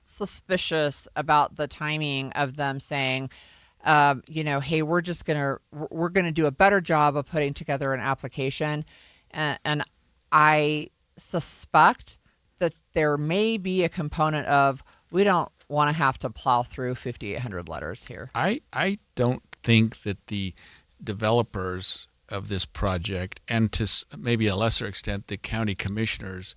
suspicious about the timing of them saying, hey, we're gonna do a better job of putting together an application, and I suspect that there may be a component of we don't want to have to plow through 5,800 letters here. I don't think that the developers of this project, and to maybe a lesser extent the county commissioners,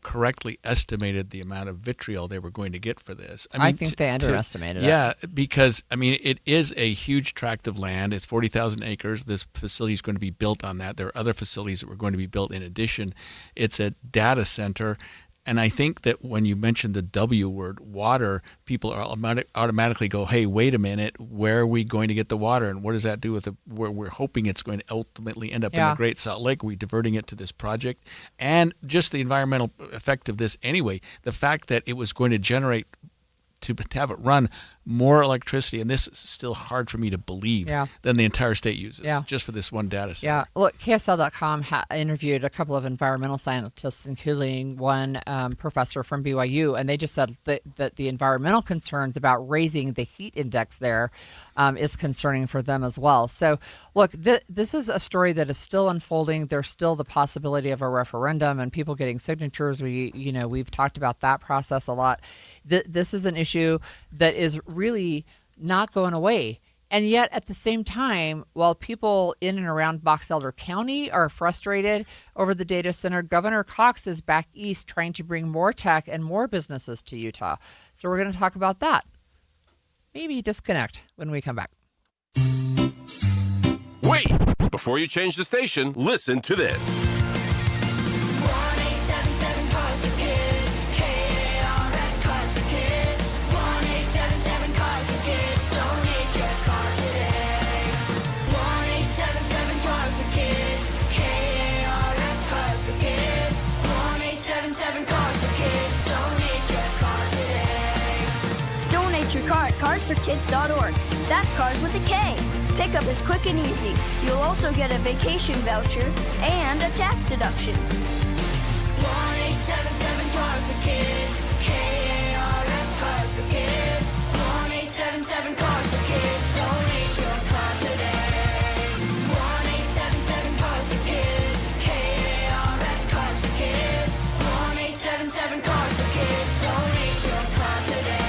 correctly estimated the amount of vitriol they were going to get for this. I think they underestimated it. Yeah, because, it is a huge tract of land. It's 40,000 acres. This facility is going to be built on that. There are other facilities that were going to be built in addition. It's a data center. And I think that when you mention the W word, water, people are automatically go, hey, wait a minute, where are we going to get the water? And what does that do with where we're hoping it's going to ultimately end up in the Great Salt Lake? Are we diverting it to this project? And just the environmental effect of this anyway, the fact that it was going to generate, to have it run, more electricity, and this is still hard for me to believe, than the entire state uses, just for this one data center. Yeah, look, KSL.com interviewed a couple of environmental scientists, including one professor from BYU, and they just said that the environmental concerns about raising the heat index there is concerning for them as well. So, look, this is a story that is still unfolding. There's still the possibility of a referendum and people getting signatures. We've talked about that process a lot. This is an issue that is really not going away. And yet at the same time, while people in and around Box Elder County are frustrated over the data center, Governor Cox is back east trying to bring more tech and more businesses to Utah. So we're going to talk about that. Maybe disconnect when we come back. Wait! Before you change the station, listen to this. CarsForKids.org. That's cars with a K. Pickup is quick and easy. You'll also get a vacation voucher and a tax deduction. 1-877-CARS-FOR-KIDS. K-A-R-S, Cars for Kids. 1-877-CARS-FOR-KIDS. Donate your car today. 1-877-CARS-FOR-KIDS. K-A-R-S, Cars for Kids. 1-877-CARS-FOR-KIDS. Donate your car today.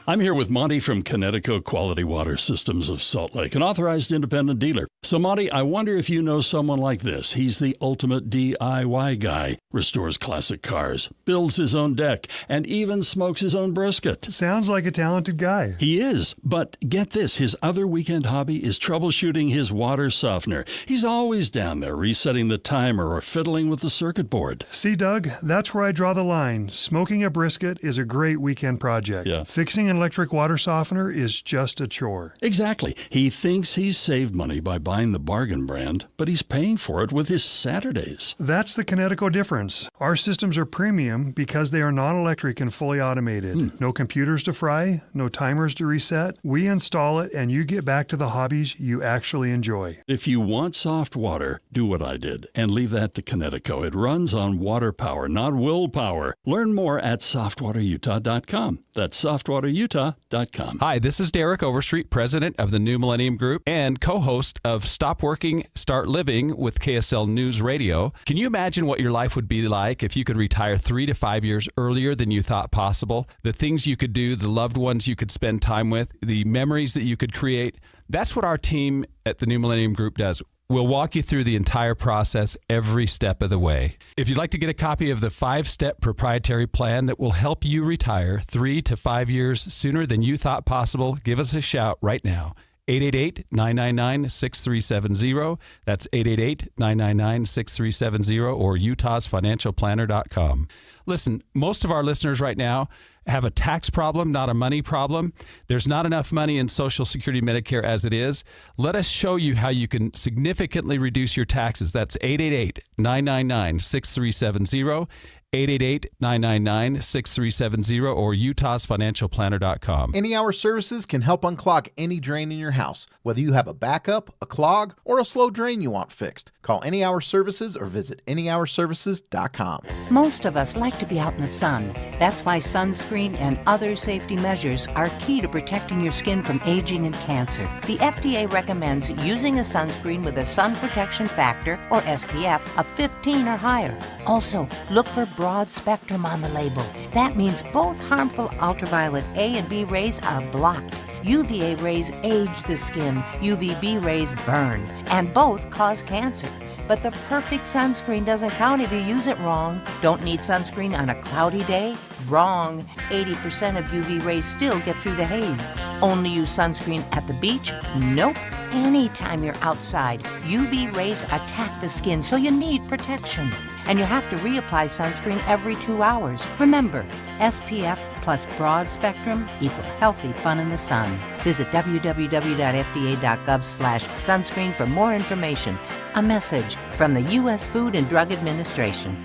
I'm here with Monty from Connecticut Quality Water Systems of Salt Lake, an authorized independent dealer. So, Monty, I wonder if you know someone like this. He's the ultimate DIY guy. Restores classic cars, builds his own deck, and even smokes his own brisket. Sounds like a talented guy. He is, but get this, his other weekend hobby is troubleshooting his water softener. He's always down there resetting the timer or fiddling with the circuit board. See, Doug, that's where I draw the line. Smoking a brisket is a great weekend project. Yeah. Fixing an electric water softener is just a chore. Exactly. He thinks he's saved money by buying the bargain brand, but he's paying for it with his Saturdays. That's the Connecticut difference. Our systems are premium because they are non-electric and fully automated. No computers to fry, no timers to reset. We install it and you get back to the hobbies you actually enjoy. If you want soft water, do what I did and leave that to Connecticut. It runs on water power, not willpower. Learn more at softwaterutah.com. That's softwaterutah.com. Hi, this is Derek Overstreet, president of the New Millennium Group and co-host of Stop Working, Start Living with KSL News Radio. Can you imagine what your life would be like if you could retire 3 to 5 years earlier than you thought possible? The things you could do, the loved ones you could spend time with, the memories that you could create. That's what our team at the New Millennium Group does. We'll walk you through the entire process every step of the way. If you'd like to get a copy of the 5-step proprietary plan that will help you retire 3 to 5 years sooner than you thought possible, give us a shout right now. 888-999-6370. That's 888-999-6370 or utahsfinancialplanner.com. Listen, most of our listeners right now have a tax problem, not a money problem. There's not enough money in Social Security Medicare as it is. Let us show you how you can significantly reduce your taxes. That's 888-999-6370. 888-999-6370 or utahsfinancialplanner.com. Any Hour Services can help unclog any drain in your house, whether you have a backup, a clog, or a slow drain you want fixed. Call Any Hour Services or visit anyhourservices.com. Most of us like to be out in the sun. That's why sunscreen and other safety measures are key to protecting your skin from aging and cancer. The FDA recommends using a sunscreen with a sun protection factor, or SPF, of 15 or higher. Also, look for bright broad spectrum on the label. That means both harmful ultraviolet A and B rays are blocked. UVA rays age the skin, UVB rays burn, and both cause cancer. But the perfect sunscreen doesn't count if you use it wrong. Don't need sunscreen on a cloudy day? Wrong. 80% of UV rays still get through the haze. Only use sunscreen at the beach? Nope. Anytime you're outside, UV rays attack the skin, so you need protection. And you have to reapply sunscreen every 2 hours. Remember, SPF plus broad spectrum equal healthy fun in the sun. Visit www.fda.gov/sunscreen for more information. A message from the U.S. Food and Drug Administration.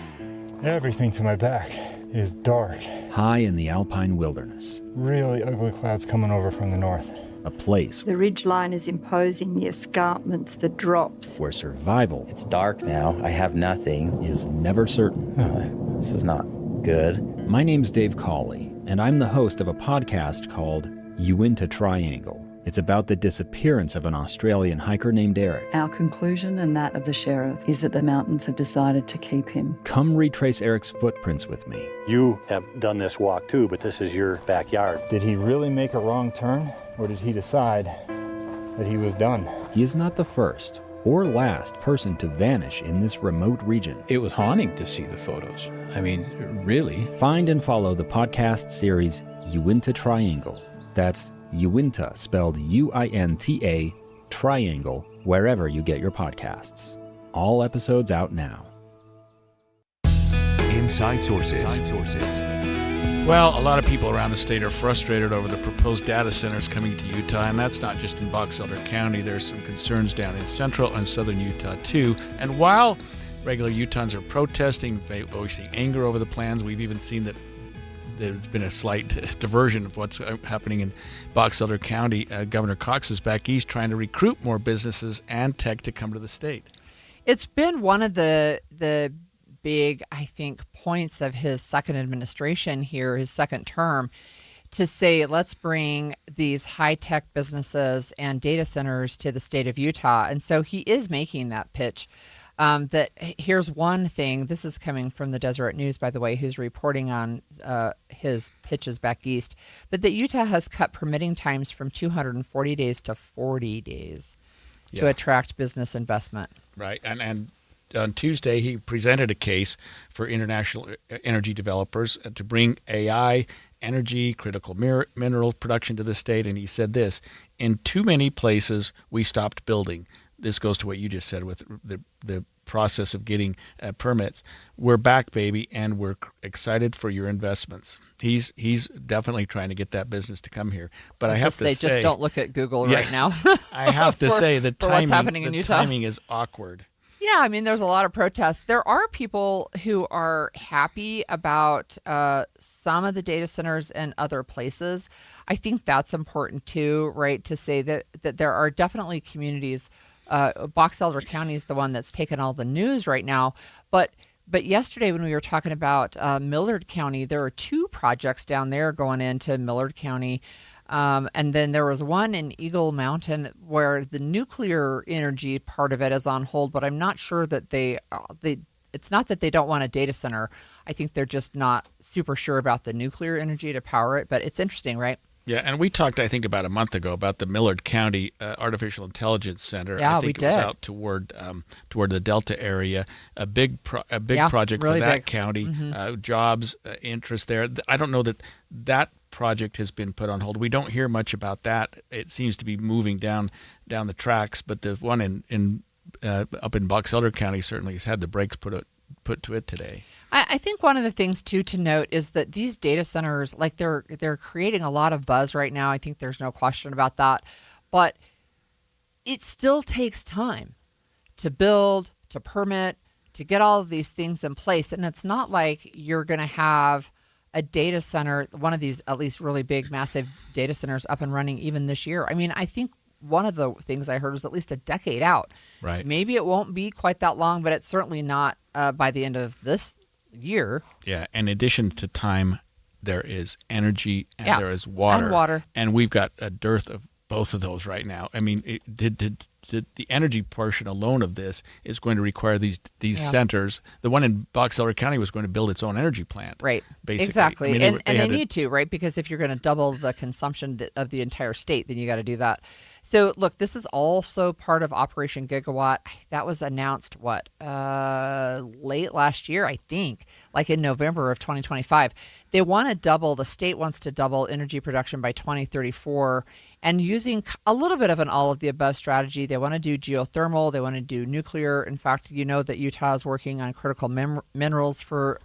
Everything to my back is dark. High in the alpine wilderness. Really ugly clouds coming over from the north. A place The ridgeline is imposing the escarpments, the drops. where survival It's dark now. I have nothing. is never certain. This is not good. My name's Dave Cawley, and I'm the host of a podcast called Uinta Triangle. It's about the disappearance of an Australian hiker named Eric. Our conclusion, and that of the sheriff, is that the mountains have decided to keep him. Come retrace Eric's footprints with me. You have done this walk too, but this is your backyard. Did he really make a wrong turn, or did he decide that he was done? He is not the first or last person to vanish in this remote region. It was haunting to see the photos. I mean, really. Find and follow the podcast series Uinta Triangle. That's Uinta, spelled U-I-N-T-A, Triangle, wherever you get your podcasts. All episodes out now. Inside Sources. Well, a lot of people around the state are frustrated over the proposed data centers coming to Utah, and that's not just in Box Elder County. There's some concerns down in central and southern Utah, too. And while regular Utahns are protesting, voicing anger over the plans, we've even seen that there's been a slight diversion of what's happening in Box Elder County. Governor Cox is back east trying to recruit more businesses and tech to come to the state. It's been one of the big, I think, points of his second administration here, his second term, to say, let's bring these high-tech businesses and data centers to the state of Utah. And so he is making that pitch. That here's one thing. This is coming from the Deseret News, by the way, who's reporting on his pitches back east. But that Utah has cut permitting times from 240 days to 40 days to attract business investment. Right. And on Tuesday, he presented a case for international energy developers to bring AI, energy, critical mineral production to the state. And he said this: in too many places, we stopped building. This goes to what you just said with the process of getting permits. We're back, baby, and we're excited for your investments. He's definitely trying to get that business to come here. But I have to say, just don't look at Google right now. I have to say the what's happening in Utah. timing is awkward. Yeah, I mean, there's a lot of protests. There are people who are happy about some of the data centers in other places. I think that's important too, right? To say that there are definitely communities. Box Elder County is the one that's taken all the news right now. But yesterday when we were talking about Millard County, there are 2 projects down there going into Millard County. And then there was one in Eagle Mountain where the nuclear energy part of it is on hold, but I'm not sure that it's not that they don't want a data center. I think they're just not super sure about the nuclear energy to power it, but it's interesting, right? Yeah, and we talked, I think, about a month ago about the Millard County Artificial Intelligence Center. Yeah, I think we it was did. out toward the Delta area. A big project really for that big. county. Mm-hmm. Jobs, interest there. I don't know that project has been put on hold. We don't hear much about that. It seems to be moving down the tracks. But the one in up in Box Elder County certainly has had the brakes put to it today. I think one of the things too to note is that these data centers, like they're creating a lot of buzz right now. I think there's no question about that, but it still takes time to build, to permit, to get all of these things in place. And it's not like you're going to have a data center, one of these at least really big, massive data centers up and running even this year. I mean, I think one of the things I heard was at least a decade out. Right. Maybe it won't be quite that long, but it's certainly not by the end of this year. Yeah. In addition to time, there is energy and there is water. And water. And we've got a dearth of both of those right now. I mean, the energy portion alone of this is going to require these centers. The one in Box Elder County was going to build its own energy plant. Right. Basically. Exactly. I mean, they need to, right? Because if you're going to double the consumption of the entire state, then you got to do that. So look, this is also part of Operation Gigawatt. That was announced, late last year, I think, like in November of 2025. They want to double, the state wants to double energy production by 2034, and using a little bit of an all of the above strategy. They want to do geothermal, they want to do nuclear. In fact, you know that Utah is working on critical minerals for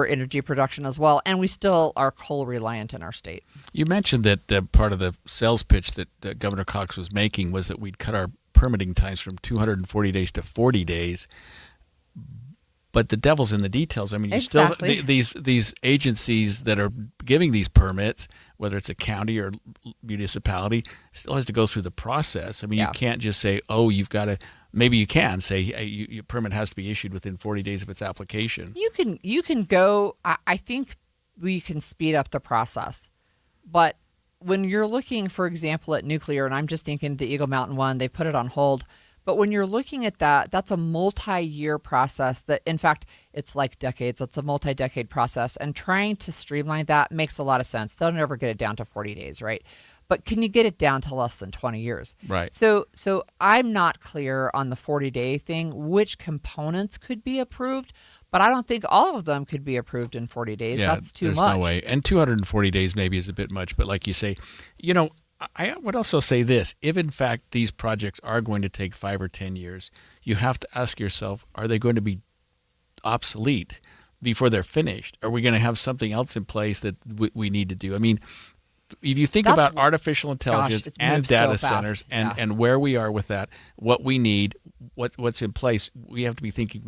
energy production as well, and we still are coal reliant in our state. You mentioned that part of the sales pitch that Governor Cox was making was that we'd cut our permitting times from 240 days to 40 days. But the devil's in the details. I mean, you still these agencies that are giving these permits, whether it's a county or municipality, still has to go through the process. I mean, you can't just say, "Oh, you've got to." Maybe you can say, hey, your permit has to be issued within 40 days of its application. You can go. I think we can speed up the process, but when you're looking, for example, at nuclear, and I'm just thinking the Eagle Mountain one, they've put it on hold. But when you're looking at that, that's a multi-year process that, in fact, it's like decades. It's a multi-decade process. And trying to streamline that makes a lot of sense. They'll never get it down to 40 days, right? But can you get it down to less than 20 years? Right. So I'm not clear on the 40-day thing, which components could be approved. But I don't think all of them could be approved in 40 days. Yeah, that's too there's much. No way. And 240 days maybe is a bit much. But like you say, I would also say this. If, in fact, these projects are going to take 5 or 10 years, you have to ask yourself, are they going to be obsolete before they're finished? Are we going to have something else in place that we need to do? I mean, if you think about artificial intelligence and data centers and where we are with that, what we need, what's in place, we have to be thinking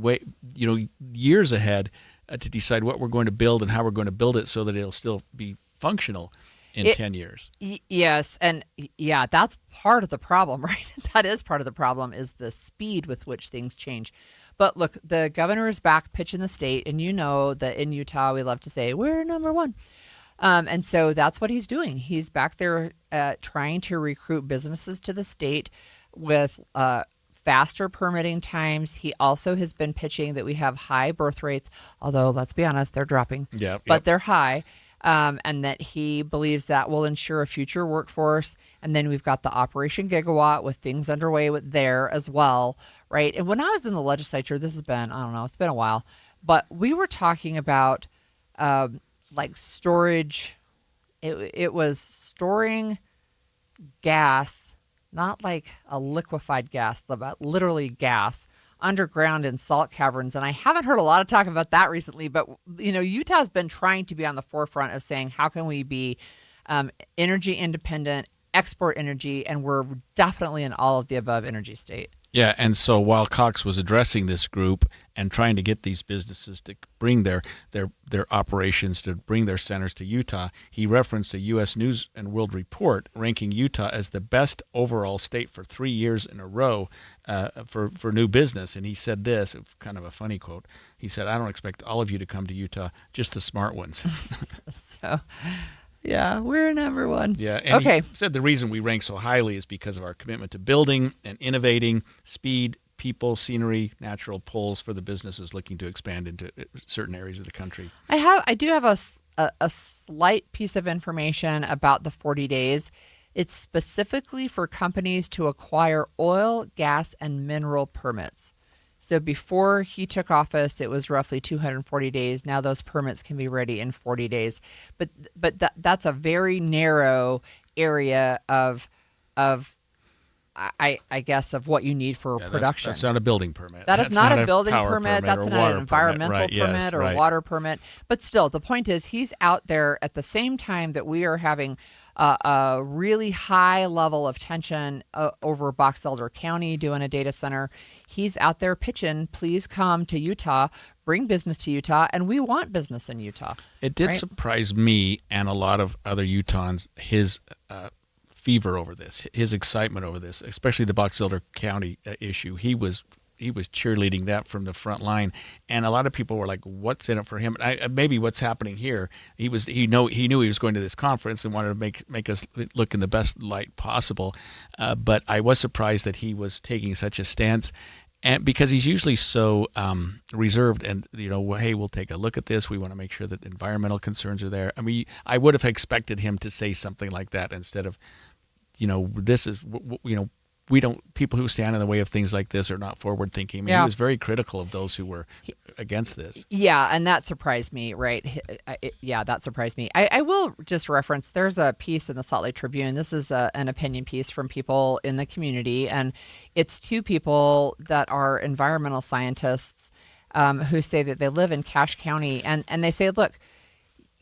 years ahead to decide what we're going to build and how we're going to build it so that it'll still be functional in 10 years. Yes. And that's part of the problem, right? That is part of the problem, is the speed with which things change. But look, the governor is back pitching the state. And you know that in Utah, we love to say, we're number one. And so that's what he's doing. He's back there trying to recruit businesses to the state with faster permitting times. He also has been pitching that we have high birth rates, although let's be honest, they're dropping. But they're high. And that he believes that will ensure a future workforce. And then we've got the Operation Gigawatt with things underway there as well, right? And when I was in the legislature, this has been, I don't know, it's been a while, but we were talking about like storage. It was storing gas, not like a liquefied gas, but literally gas, underground in salt caverns. And I haven't heard a lot of talk about that recently, but Utah's been trying to be on the forefront of saying, how can we be energy independent, export energy, and we're definitely an all of the above energy state. Yeah, and so while Cox was addressing this group and trying to get these businesses to bring their operations, to bring their centers to Utah, he referenced a U.S. News and World Report ranking Utah as the best overall state for 3 years in a row for new business. And he said this, kind of a funny quote. He said, "I don't expect all of you to come to Utah, just the smart ones." So... yeah, we're number one. Yeah, and he said the reason we rank so highly is because of our commitment to building and innovating, speed, people, scenery, natural pulls for the businesses looking to expand into certain areas of the country. I do have a slight piece of information about the 40 days. It's specifically for companies to acquire oil, gas, and mineral permits. So before he took office, it was roughly 240 days. Now those permits can be ready in 40 days. But that's a very narrow area of I guess of what you need for production. That's not a building permit. That's not a building permit. That's not an environmental permit or water permit. But still, the point is he's out there at the same time that we are having a really high level of tension over Box Elder County doing a data center. He's out there pitching, please come to Utah, bring business to Utah, and we want business in Utah. It did surprise me and a lot of other Utahns, his fever over this, his excitement over this, especially the Box Elder County issue. He was cheerleading that from the front line, and a lot of people were like, "What's in it for him?" Maybe what's happening here. He knew he was going to this conference and wanted to make us look in the best light possible, but I was surprised that he was taking such a stance. And because he's usually so reserved, and hey, we'll take a look at this. We want to make sure that environmental concerns are there. I mean, I would have expected him to say something like that instead of, this is, we don't. People who stand in the way of things like this are not forward thinking. I mean, he was very critical of those who were against this. Yeah, and that surprised me, right? That surprised me. I will just reference, there's a piece in the Salt Lake Tribune. This is an opinion piece from people in the community, and it's two people that are environmental scientists who say that they live in Cache County, and they say, look,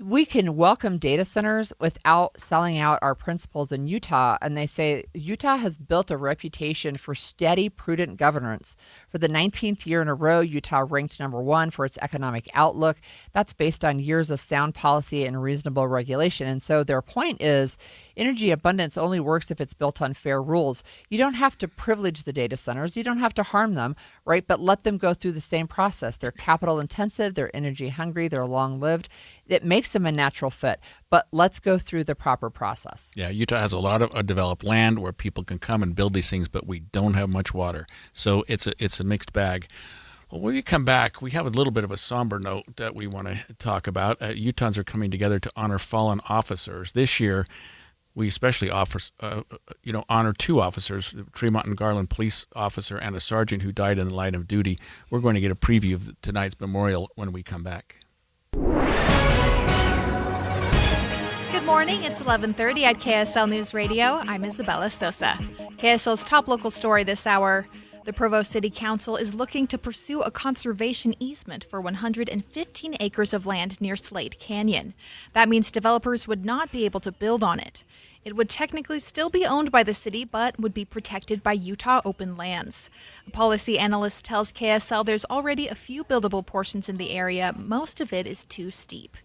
we can welcome data centers without selling out our principles in Utah. And they say Utah has built a reputation for steady, prudent governance. For the 19th year in a row, Utah ranked #1 for its economic outlook. That's based on years of sound policy and reasonable regulation. And so their point is energy abundance only works if it's built on fair rules. You don't have to privilege the data centers. You don't have to harm them, right? But let them go through the same process. They're capital intensive. They're energy hungry. They're long lived. It makes them a natural fit, but let's go through the proper process. Yeah, Utah has a lot of developed land where people can come and build these things, but we don't have much water. So it's a mixed bag. Well, when we come back, we have a little bit of a somber note that we want to talk about. Utahns are coming together to honor fallen officers. This year, we especially honor 2 officers, the Tremont and Garland police officer and a sergeant who died in the line of duty. We're going to get a preview of tonight's memorial when we come back. Good morning. It's 11:30 at KSL News Radio. I'm Isabella Sosa. KSL's top local story this hour. The Provo City Council is looking to pursue a conservation easement for 115 acres of land near Slade Canyon. That means developers would not be able to build on it. It would technically still be owned by the city, but would be protected by Utah Open Lands. A policy analyst tells KSL there's already a few buildable portions in the area. Most of it is too steep.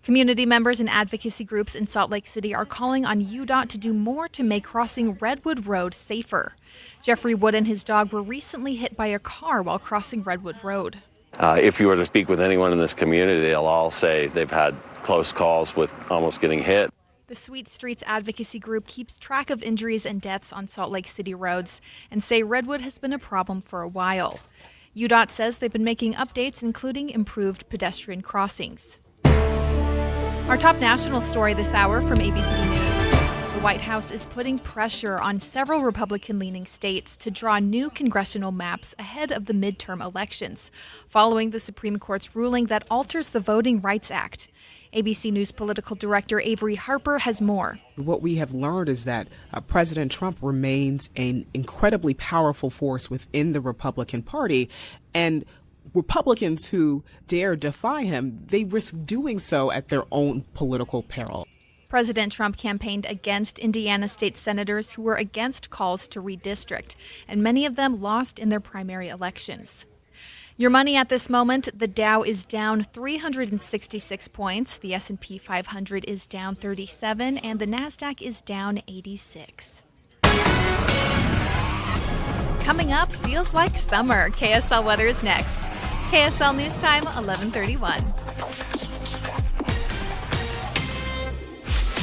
Community members and advocacy groups in Salt Lake City are calling on UDOT to do more to make crossing Redwood Road safer. Jeffrey Wood and his dog were recently hit by a car while crossing Redwood Road. If you were to speak with anyone in this community, they'll all say they've had close calls with almost getting hit. The Sweet Streets advocacy group keeps track of injuries and deaths on Salt Lake City roads and say Redwood has been a problem for a while. UDOT says they've been making updates, including improved pedestrian crossings. Our top national story this hour from ABC News. The White House is putting pressure on several Republican-leaning states to draw new congressional maps ahead of the midterm elections, following the Supreme Court's ruling that alters the Voting Rights Act. ABC News political director Avery Harper has more. What we have learned is that President Trump remains an incredibly powerful force within the Republican Party, and Republicans who dare defy him, they risk doing so at their own political peril. President Trump campaigned against Indiana state senators who were against calls to redistrict, and many of them lost in their primary elections. Your money at this moment, the Dow is down 366 points, the S&P 500 is down 37, and the NASDAQ is down 86. Coming up, feels like summer. KSL weather is next. KSL News Time, 11:31.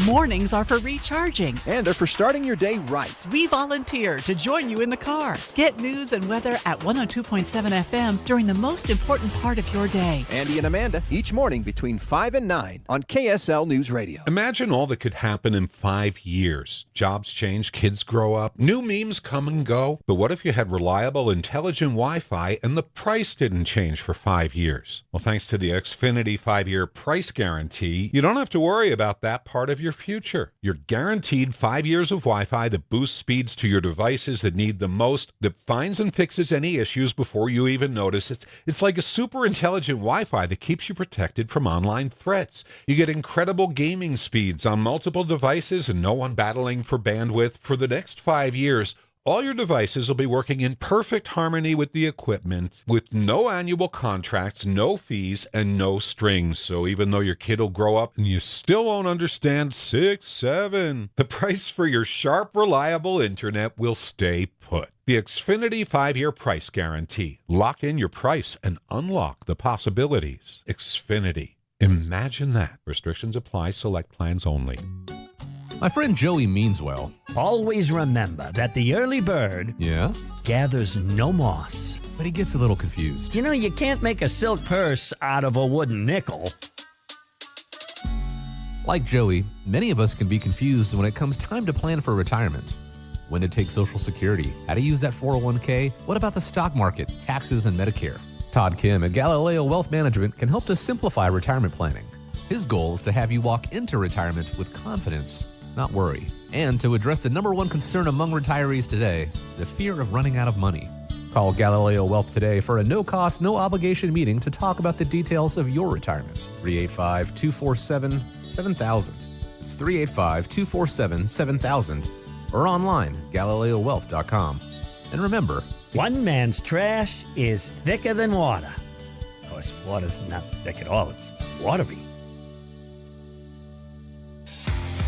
Mornings are for recharging. And they're for starting your day right. We volunteer to join you in the car. Get news and weather at 102.7 FM during the most important part of your day. Andy and Amanda, each morning between 5 and 9 on KSL News Radio. Imagine all that could happen in 5 years. Jobs change, kids grow up, new memes come and go. But what if you had reliable, intelligent Wi-Fi and the price didn't change for 5 years? Well, thanks to the Xfinity 5-year price guarantee, you don't have to worry about that part of your future. You're guaranteed 5 years of Wi-Fi that boosts speeds to your devices that need the most, that finds and fixes any issues before you even notice. It's like a super intelligent Wi-Fi that keeps you protected from online threats. You get incredible gaming speeds on multiple devices and no one battling for bandwidth for the next 5 years, All your devices will be working in perfect harmony with the equipment, with no annual contracts, no fees, and no strings. So even though your kid will grow up and you still won't understand 6, 7, the price for your sharp, reliable internet will stay put. The Xfinity 5-year price guarantee. Lock in your price and unlock the possibilities. Xfinity. Imagine that. Restrictions apply. Select plans only. My friend Joey means well. Always remember that the early bird gathers no moss. But he gets a little confused. You know, you can't make a silk purse out of a wooden nickel. Like Joey, many of us can be confused when it comes time to plan for retirement. When to take Social Security, how to use that 401k, what about the stock market, taxes, and Medicare? Todd Kim at Galileo Wealth Management can help to simplify retirement planning. His goal is to have you walk into retirement with confidence, not worry, and to address the number one concern among retirees today, the fear of running out of money. Call Galileo Wealth today for a no-cost, no-obligation meeting to talk about the details of your retirement. 385-247-7000. It's 385-247-7000 or online, GalileoWealth.com. And remember, one man's trash is thicker than water. Of course, water's not thick at all. It's watery.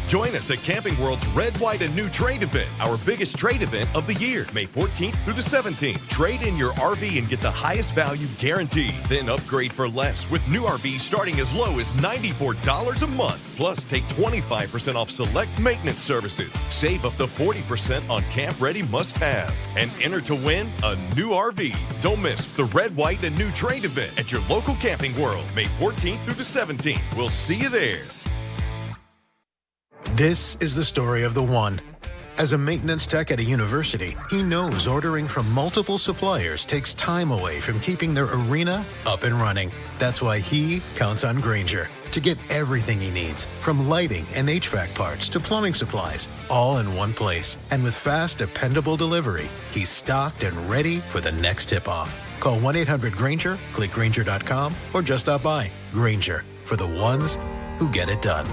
Join us at Camping World's Red, White, and New Trade event, our biggest trade event of the year, May 14th through the 17th. Trade in your RV and get the highest value guaranteed. Then upgrade for less with new RVs starting as low as $94 a month. Plus, take 25% off select maintenance services. Save up to 40% on camp-ready must-haves. And enter to win a new RV. Don't miss the Red, White, and New Trade event at your local Camping World, May 14th through the 17th. We'll see you there. This is the story of the one. As a maintenance tech at a university, he knows ordering from multiple suppliers takes time away from keeping their arena up and running. That's why he counts on Grainger to get everything he needs, from lighting and HVAC parts to plumbing supplies, all in one place. And with fast, dependable delivery, he's stocked and ready for the next tip-off. Call 1-800-GRAINGER, click Grainger.com, or just stop by. Grainger, for the ones who get it done.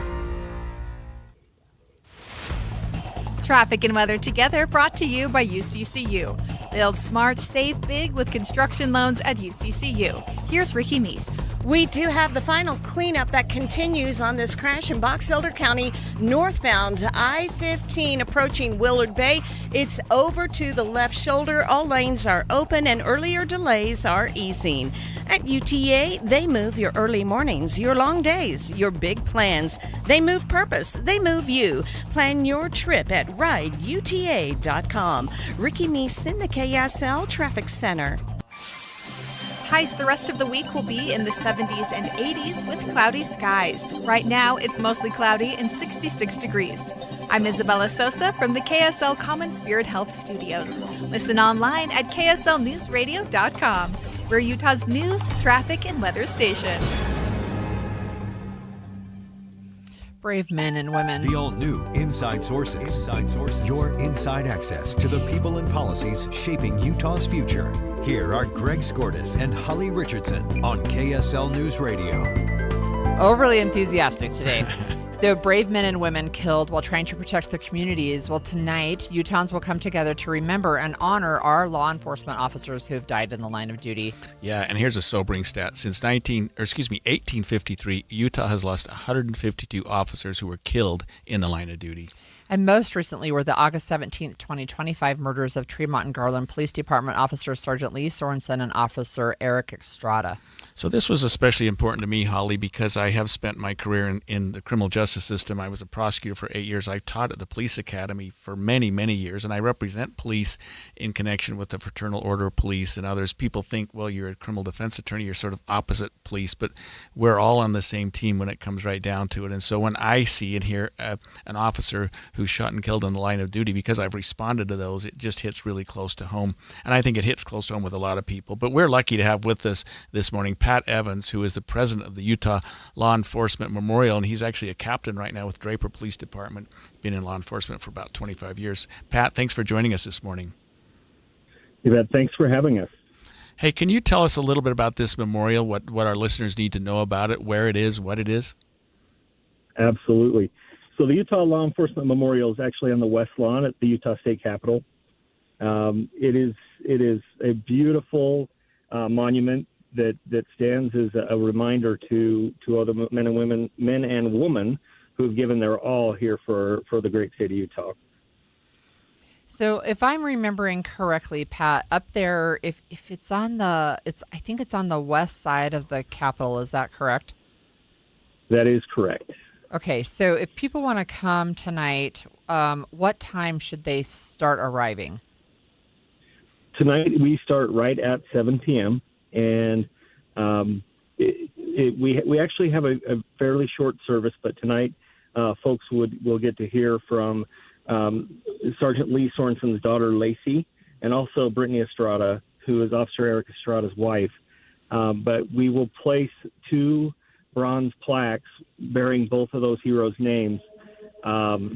Traffic and weather together, brought to you by UCCU. Build smart, save big with construction loans at UCCU. Here's Ricky Meese. We do have the final cleanup that continues on this crash in Box Elder County, northbound I-15 approaching Willard Bay. It's over to the left shoulder. All lanes are open and earlier delays are easing. At UTA, they move your early mornings, your long days, your big plans. They move purpose. They move you. Plan your trip at rideuta.com. Ricky Meese in the KSL Traffic Center. Highs the rest of the week will be in the 70s and 80s with cloudy skies. Right now, it's mostly cloudy and 66 degrees. I'm Isabella Sosa from the KSL Common Spirit Health Studios. Listen online at kslnewsradio.com. We're Utah's news, traffic, and weather station. Brave men and women. The all-new Inside Sources. Inside Sources. Your inside access to the people and policies shaping Utah's future. Here are Greg Skordas and Holly Richardson on KSL News Radio. Overly enthusiastic today. So brave men and women killed while trying to protect their communities. Well, tonight, Utahns will come together to remember and honor our law enforcement officers who have died in the line of duty. Yeah, and here's a sobering stat. Since 1853, Utah has lost 152 officers who were killed in the line of duty. And most recently were the August 17th, 2025 murders of Tremont and Garland Police Department Officer Sergeant Lee Sorensen and Officer Eric Estrada. So this was especially important to me, Holly, because I have spent my career in the criminal justice system. I was a prosecutor for 8 years. I taught at the police academy for many, many years, and I represent police in connection with the Fraternal Order of Police and others. People think, well, you're a criminal defense attorney, you're sort of opposite police, but we're all on the same team when it comes right down to it. And so when I see and hear an officer who's shot and killed in the line of duty, because I've responded to those, it just hits really close to home. And I think it hits close to home with a lot of people. But we're lucky to have with us this morning Pat Evans, who is the president of the Utah Law Enforcement Memorial, and he's actually a captain right now with Draper Police Department, been in law enforcement for about 25 years. Pat, thanks for joining us this morning. You bet. Thanks for having us. Hey, can you tell us a little bit about this memorial, what our listeners need to know about it, where it is, what it is? Absolutely. So the Utah Law Enforcement Memorial is actually on the West Lawn at the Utah State Capitol. It is a beautiful monument that stands as a reminder to all the men and women who have given their all here for the great state of Utah. So if I'm remembering correctly, Pat, up there, if it's on I think it's on the west side of the Capitol. Is that correct? That is correct. Okay, so if people want to come tonight, what time should they start arriving? Tonight we start right at 7 p.m. and we actually have a fairly short service, but tonight folks will get to hear from Sergeant Lee Sorensen's daughter, Lacey, and also Brittany Estrada, who is Officer Eric Estrada's wife. But we will place 2 bronze plaques bearing both of those heroes' names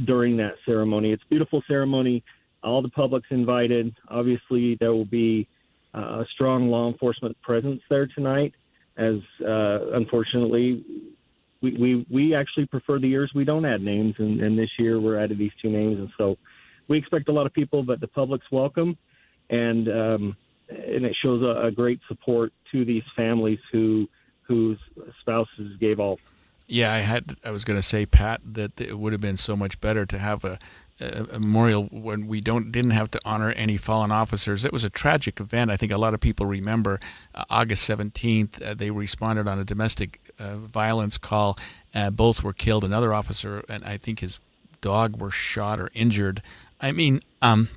during that ceremony. It's a beautiful ceremony. All the public's invited. Obviously, there will be a strong law enforcement presence there tonight, as unfortunately, we actually prefer the years we don't add names, and this year we're added these 2 names, and so we expect a lot of people, but the public's welcome, and it shows a great support to these families whose spouses gave all. Yeah, I was going to say, Pat, that it would have been so much better to have a memorial when we didn't have to honor any fallen officers. It was a tragic event. I think a lot of people remember August 17th. They responded on a domestic violence call. Both were killed. Another officer, and I think his dog, were shot or injured. I mean, can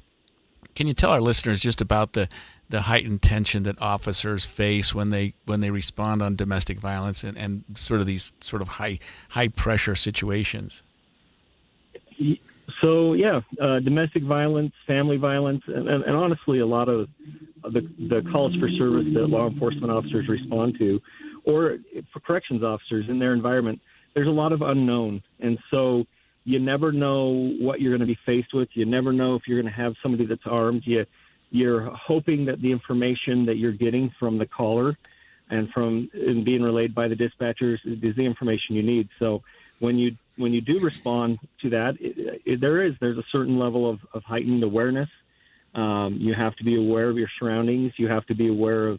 you tell our listeners just about the heightened tension that officers face when they respond on domestic violence and sort of these sort of high pressure situations? So yeah, domestic violence, family violence, and honestly, a lot of the calls for service that law enforcement officers respond to, or for corrections officers in their environment, there's a lot of unknown, and so you never know what you're going to be faced with. You never know if you're going to have somebody that's armed. You're hoping that the information that you're getting from the caller and being relayed by the dispatchers is the information you need. So when you do respond to that, there's a certain level of heightened awareness. You have to be aware of your surroundings. You have to be aware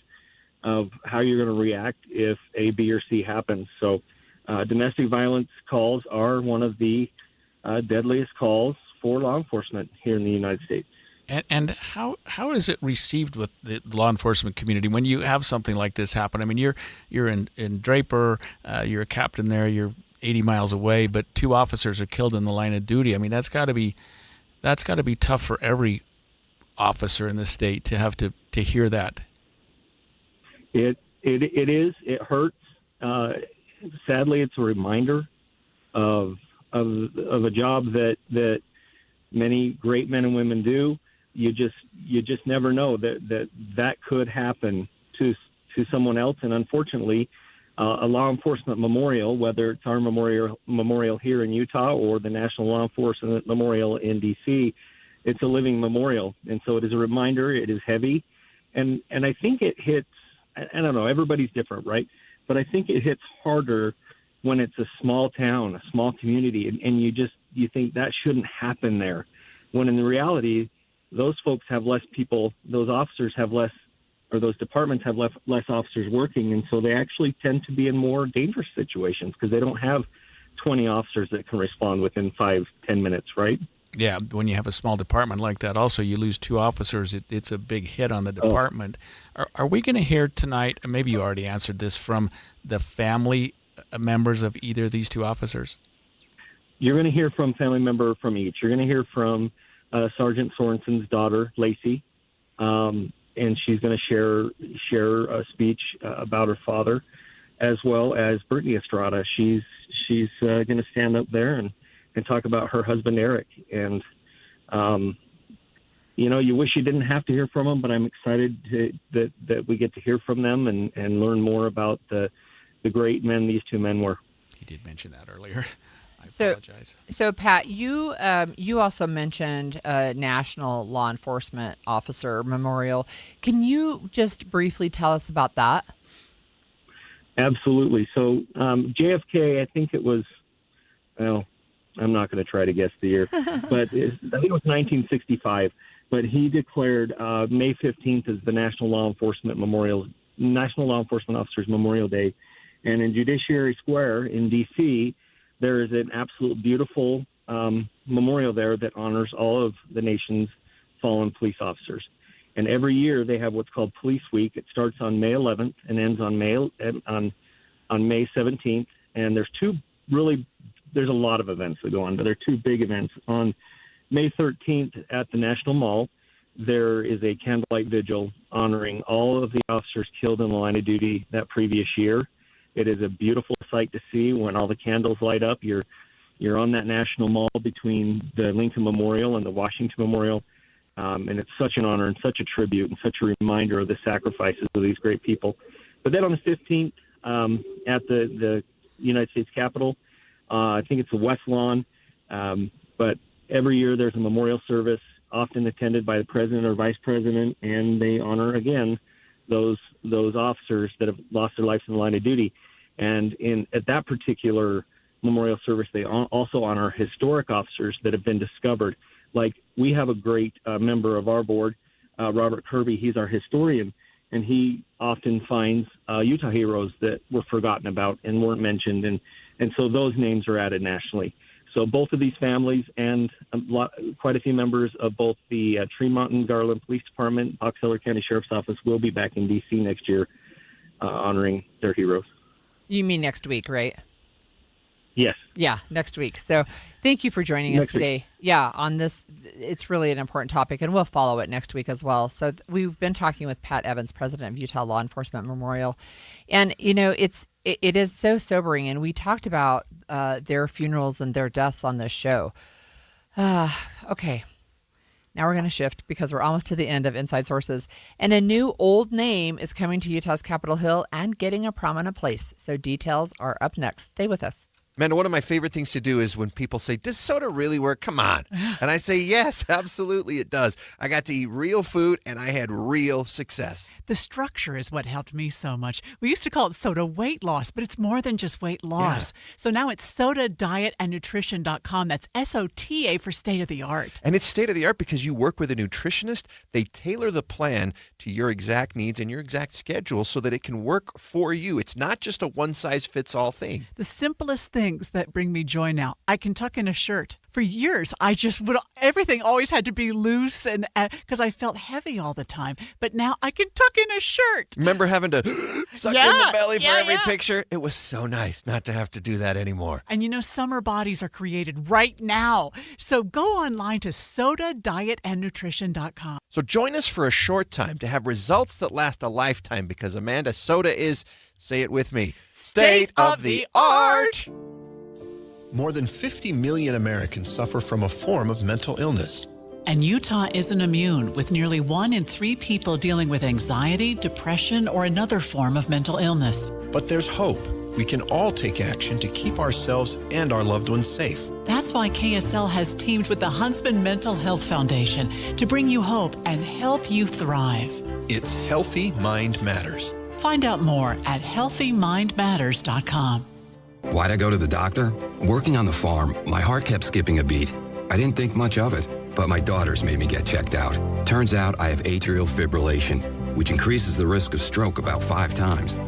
of how you're going to react if A, B, or C happens. So domestic violence calls are one of the deadliest calls for law enforcement here in the United States. And how is it received with the law enforcement community when you have something like this happen? I mean, you're in Draper, you're a captain there, you're 80 miles away, but 2 officers are killed in the line of duty. I mean, that's got to be tough for every officer in the state to have to hear that. It is. It hurts. Sadly, it's a reminder of a job that many great men and women do. You just never know that could happen to someone else, and unfortunately, a law enforcement memorial, whether it's our memorial here in Utah or the National Law Enforcement Memorial in D.C., it's a living memorial, and so it is a reminder. It is heavy, and I think it hits. I don't know. Everybody's different, right? But I think it hits harder when it's a small town, a small community, and you think that shouldn't happen there, when in the reality, those folks have less people, those officers have less, or those departments have less officers working, and so they actually tend to be in more dangerous situations because they don't have 20 officers that can respond within 5-10 minutes, right? Yeah, when you have a small department like that, also you lose 2 officers, it's a big hit on the department. Are we going to hear tonight, maybe you already answered this, from the family members of either of these 2 officers? You're going to hear from family member from each. You're going to hear from Sergeant Sorensen's daughter, Lacey, and she's going to share a speech about her father, as well as Brittany Estrada. She's going to stand up there and talk about her husband, Eric. And, you wish you didn't have to hear from them, but I'm excited that we get to hear from them and learn more about the great men these 2 men were. He did mention that earlier. I apologize. So Pat, you also mentioned a National Law Enforcement Officer Memorial. Can you just briefly tell us about that? Absolutely. So JFK, I think it was, well, I'm not going to try to guess the year, but I think it was 1965. but he declared May 15th as the National Law Enforcement Officers Memorial Day. And in Judiciary Square in D.C., there is an absolute beautiful memorial there that honors all of the nation's fallen police officers. And every year they have what's called Police Week. It starts on May 11th and ends on May 17th. And there's a lot of events that go on, but there are two big events. On May 13th at the National Mall, there is a candlelight vigil honoring all of the officers killed in the line of duty that previous year. It is a beautiful sight to see when all the candles light up. You're on that National Mall between the Lincoln Memorial and the Washington Memorial. And it's such an honor and such a tribute and such a reminder of the sacrifices of these great people. But then on the 15th at the United States Capitol, I think it's the West Lawn, but every year there's a memorial service, often attended by the president or vice president, and they honor again those officers that have lost their lives in the line of duty. And at that particular memorial service, they also honor historic officers that have been discovered. Like, we have a great member of our board, Robert Kirby. He's our historian, and he often finds Utah heroes that were forgotten about and weren't mentioned, and so those names are added nationally. So both of these families and quite a few members of both the Tremont and Garland Police Department, Box Elder County Sheriff's Office will be back in D.C. next year honoring their heroes. You mean next week, right? Yes. Yeah, next week. So thank you for joining us today. Yeah, on this, it's really an important topic, and we'll follow it next week as well. So we've been talking with Pat Evans, president of Utah Law Enforcement Memorial. And, it is so sobering, and we talked about their funerals and their deaths on this show. Okay. Now we're going to shift because we're almost to the end of Inside Sources. And a new old name is coming to Utah's Capitol Hill and getting a prominent place. So details are up next. Stay with us. Amanda, one of my favorite things to do is when people say, does soda really work? Come on. And I say, yes, absolutely it does. I got to eat real food and I had real success. The structure is what helped me so much. We used to call it soda weight loss, but it's more than just weight loss. Yeah. So now it's SOTA-dietandnutrition.com. That's SOTA for state of the art. And it's state of the art because you work with a nutritionist. They tailor the plan to your exact needs and your exact schedule so that it can work for you. It's not just a one-size-fits-all thing. The simplest things that bring me joy now. I can tuck in a shirt. For years, everything always had to be loose and because I felt heavy all the time. But now I can tuck in a shirt. Remember having to suck in the belly for every picture? It was so nice not to have to do that anymore. And summer bodies are created right now. So go online to SOTA-dietandnutrition.com. So join us for a short time to have results that last a lifetime because Amanda, soda is, say it with me, state of the art. More than 50 million Americans suffer from a form of mental illness. And Utah isn't immune, with nearly 1 in 3 people dealing with anxiety, depression, or another form of mental illness. But there's hope. We can all take action to keep ourselves and our loved ones safe. That's why KSL has teamed with the Huntsman Mental Health Foundation to bring you hope and help you thrive. It's Healthy Mind Matters. Find out more at healthymindmatters.com. Why'd I go to the doctor? Working on the farm, my heart kept skipping a beat. I didn't think much of it, but my daughters made me get checked out. Turns out I have atrial fibrillation, which increases the risk of stroke about 5 times.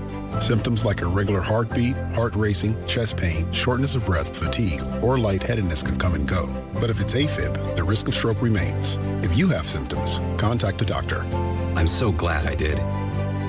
Symptoms like irregular heartbeat, heart racing, chest pain, shortness of breath, fatigue, or lightheadedness can come and go. But if it's AFib, the risk of stroke remains. If you have symptoms, contact a doctor. I'm so glad I did.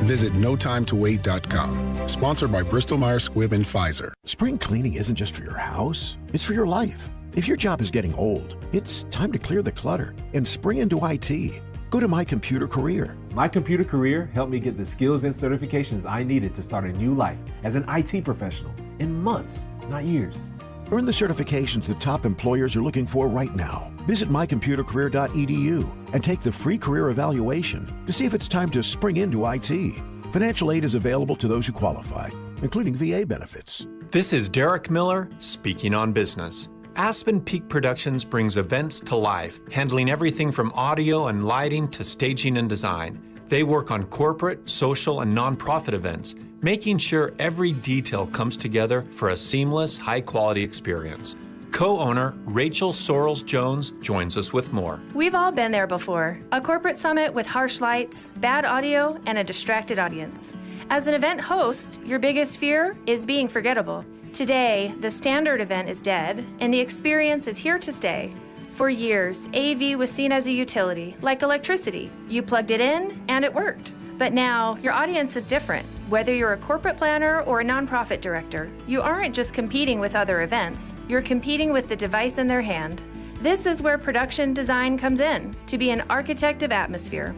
Visit NoTimeToWait.com. Sponsored by Bristol-Myers Squibb and Pfizer. Spring cleaning isn't just for your house, it's for your life. If your job is getting old, it's time to clear the clutter and spring into IT. Go to My Computer Career. My Computer Career helped me get the skills and certifications I needed to start a new life as an IT professional in months, not years. Earn the certifications the top employers are looking for right now. Visit mycomputercareer.edu and take the free career evaluation to see if it's time to spring into IT. Financial aid is available to those who qualify, including VA benefits. This is Derek Miller speaking on business. Aspen Peak Productions brings events to life, handling everything from audio and lighting to staging and design. They work on corporate, social, and nonprofit events, making sure every detail comes together for a seamless, high-quality experience. Co-owner Rachel Sorrells-Jones joins us with more. We've all been there before. A corporate summit with harsh lights, bad audio, and a distracted audience. As an event host, your biggest fear is being forgettable. Today, the standard event is dead, and the experience is here to stay. For years, AV was seen as a utility, like electricity. You plugged it in, and it worked. But now, your audience is different. Whether you're a corporate planner or a nonprofit director, you aren't just competing with other events, you're competing with the device in their hand. This is where production design comes in, to be an architect of atmosphere.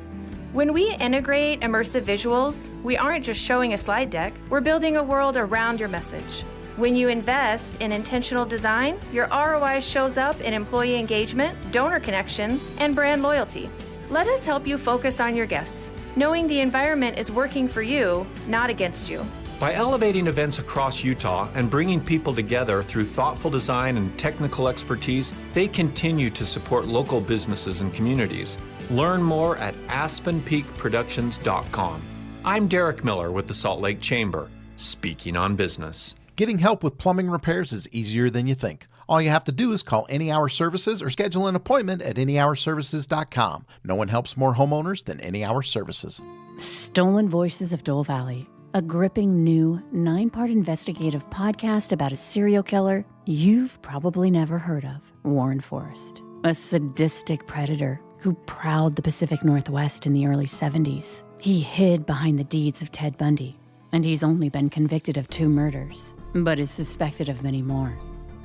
When we integrate immersive visuals, we aren't just showing a slide deck, we're building a world around your message. When you invest in intentional design, your ROI shows up in employee engagement, donor connection, and brand loyalty. Let us help you focus on your guests, knowing the environment is working for you, not against you. By elevating events across Utah and bringing people together through thoughtful design and technical expertise, they continue to support local businesses and communities. Learn more at aspenpeakproductions.com. I'm Derek Miller with the Salt Lake Chamber, speaking on business. Getting help with plumbing repairs is easier than you think. All you have to do is call Any Hour Services or schedule an appointment at anyhourservices.com. No one helps more homeowners than Any Hour Services. Stolen Voices of Dole Valley, a gripping new 9-part investigative podcast about a serial killer you've probably never heard of, Warren Forrest, a sadistic predator who prowled the Pacific Northwest in the early 70s. He hid behind the deeds of Ted Bundy, and he's only been convicted of 2 murders, but is suspected of many more.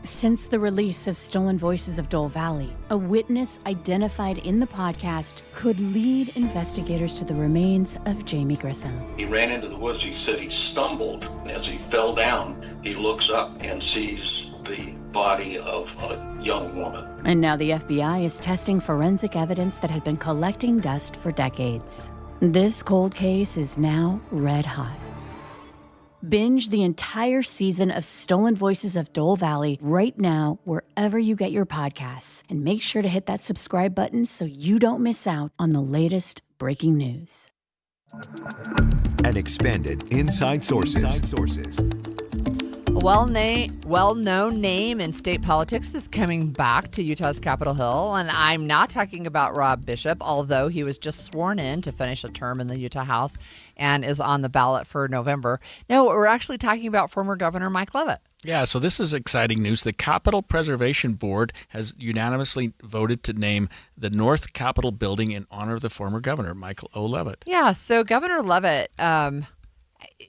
Since the release of Stolen Voices of Dole Valley, a witness identified in the podcast could lead investigators to the remains of Jamie Grissom. He ran into the woods. He said he stumbled. As he fell down, he looks up and sees the body of a young woman. And now the FBI is testing forensic evidence that had been collecting dust for decades. This cold case is now red hot. Binge the entire season of Stolen Voices of Dole Valley right now, wherever you get your podcasts. And make sure to hit that subscribe button so you don't miss out on the latest breaking news. An expanded Inside Sources. A well-known name in state politics is coming back to Utah's Capitol Hill, and I'm not talking about Rob Bishop, although he was just sworn in to finish a term in the Utah House and is on the ballot for November. No, we're actually talking about former Governor Mike Leavitt. Yeah, so this is exciting news. The Capitol Preservation Board has unanimously voted to name the North Capitol building in honor of the former governor, Michael O. Leavitt. Yeah, so Governor Leavitt,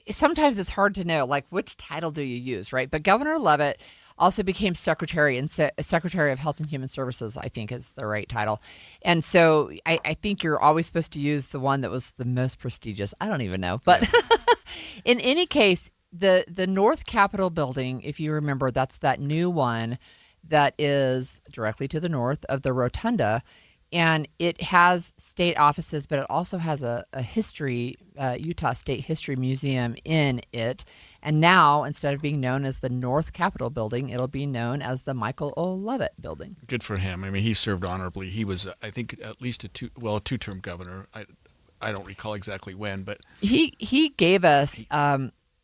sometimes it's hard to know, like, which title do you use, right? But Governor Leavitt also became Secretary of Health and Human Services, I think is the right title. And so I think you're always supposed to use the one that was the most prestigious. I don't even know. But in any case, the North Capitol building, if you remember, that's that new one that is directly to the north of the Rotunda. And it has state offices, but it also has a history, Utah State History Museum in it. And now, instead of being known as the North Capitol Building, it'll be known as the Michael O. Leavitt Building. Good for him. I mean, he served honorably. He was, I think, at least a two-term governor. I don't recall exactly when, but he gave us.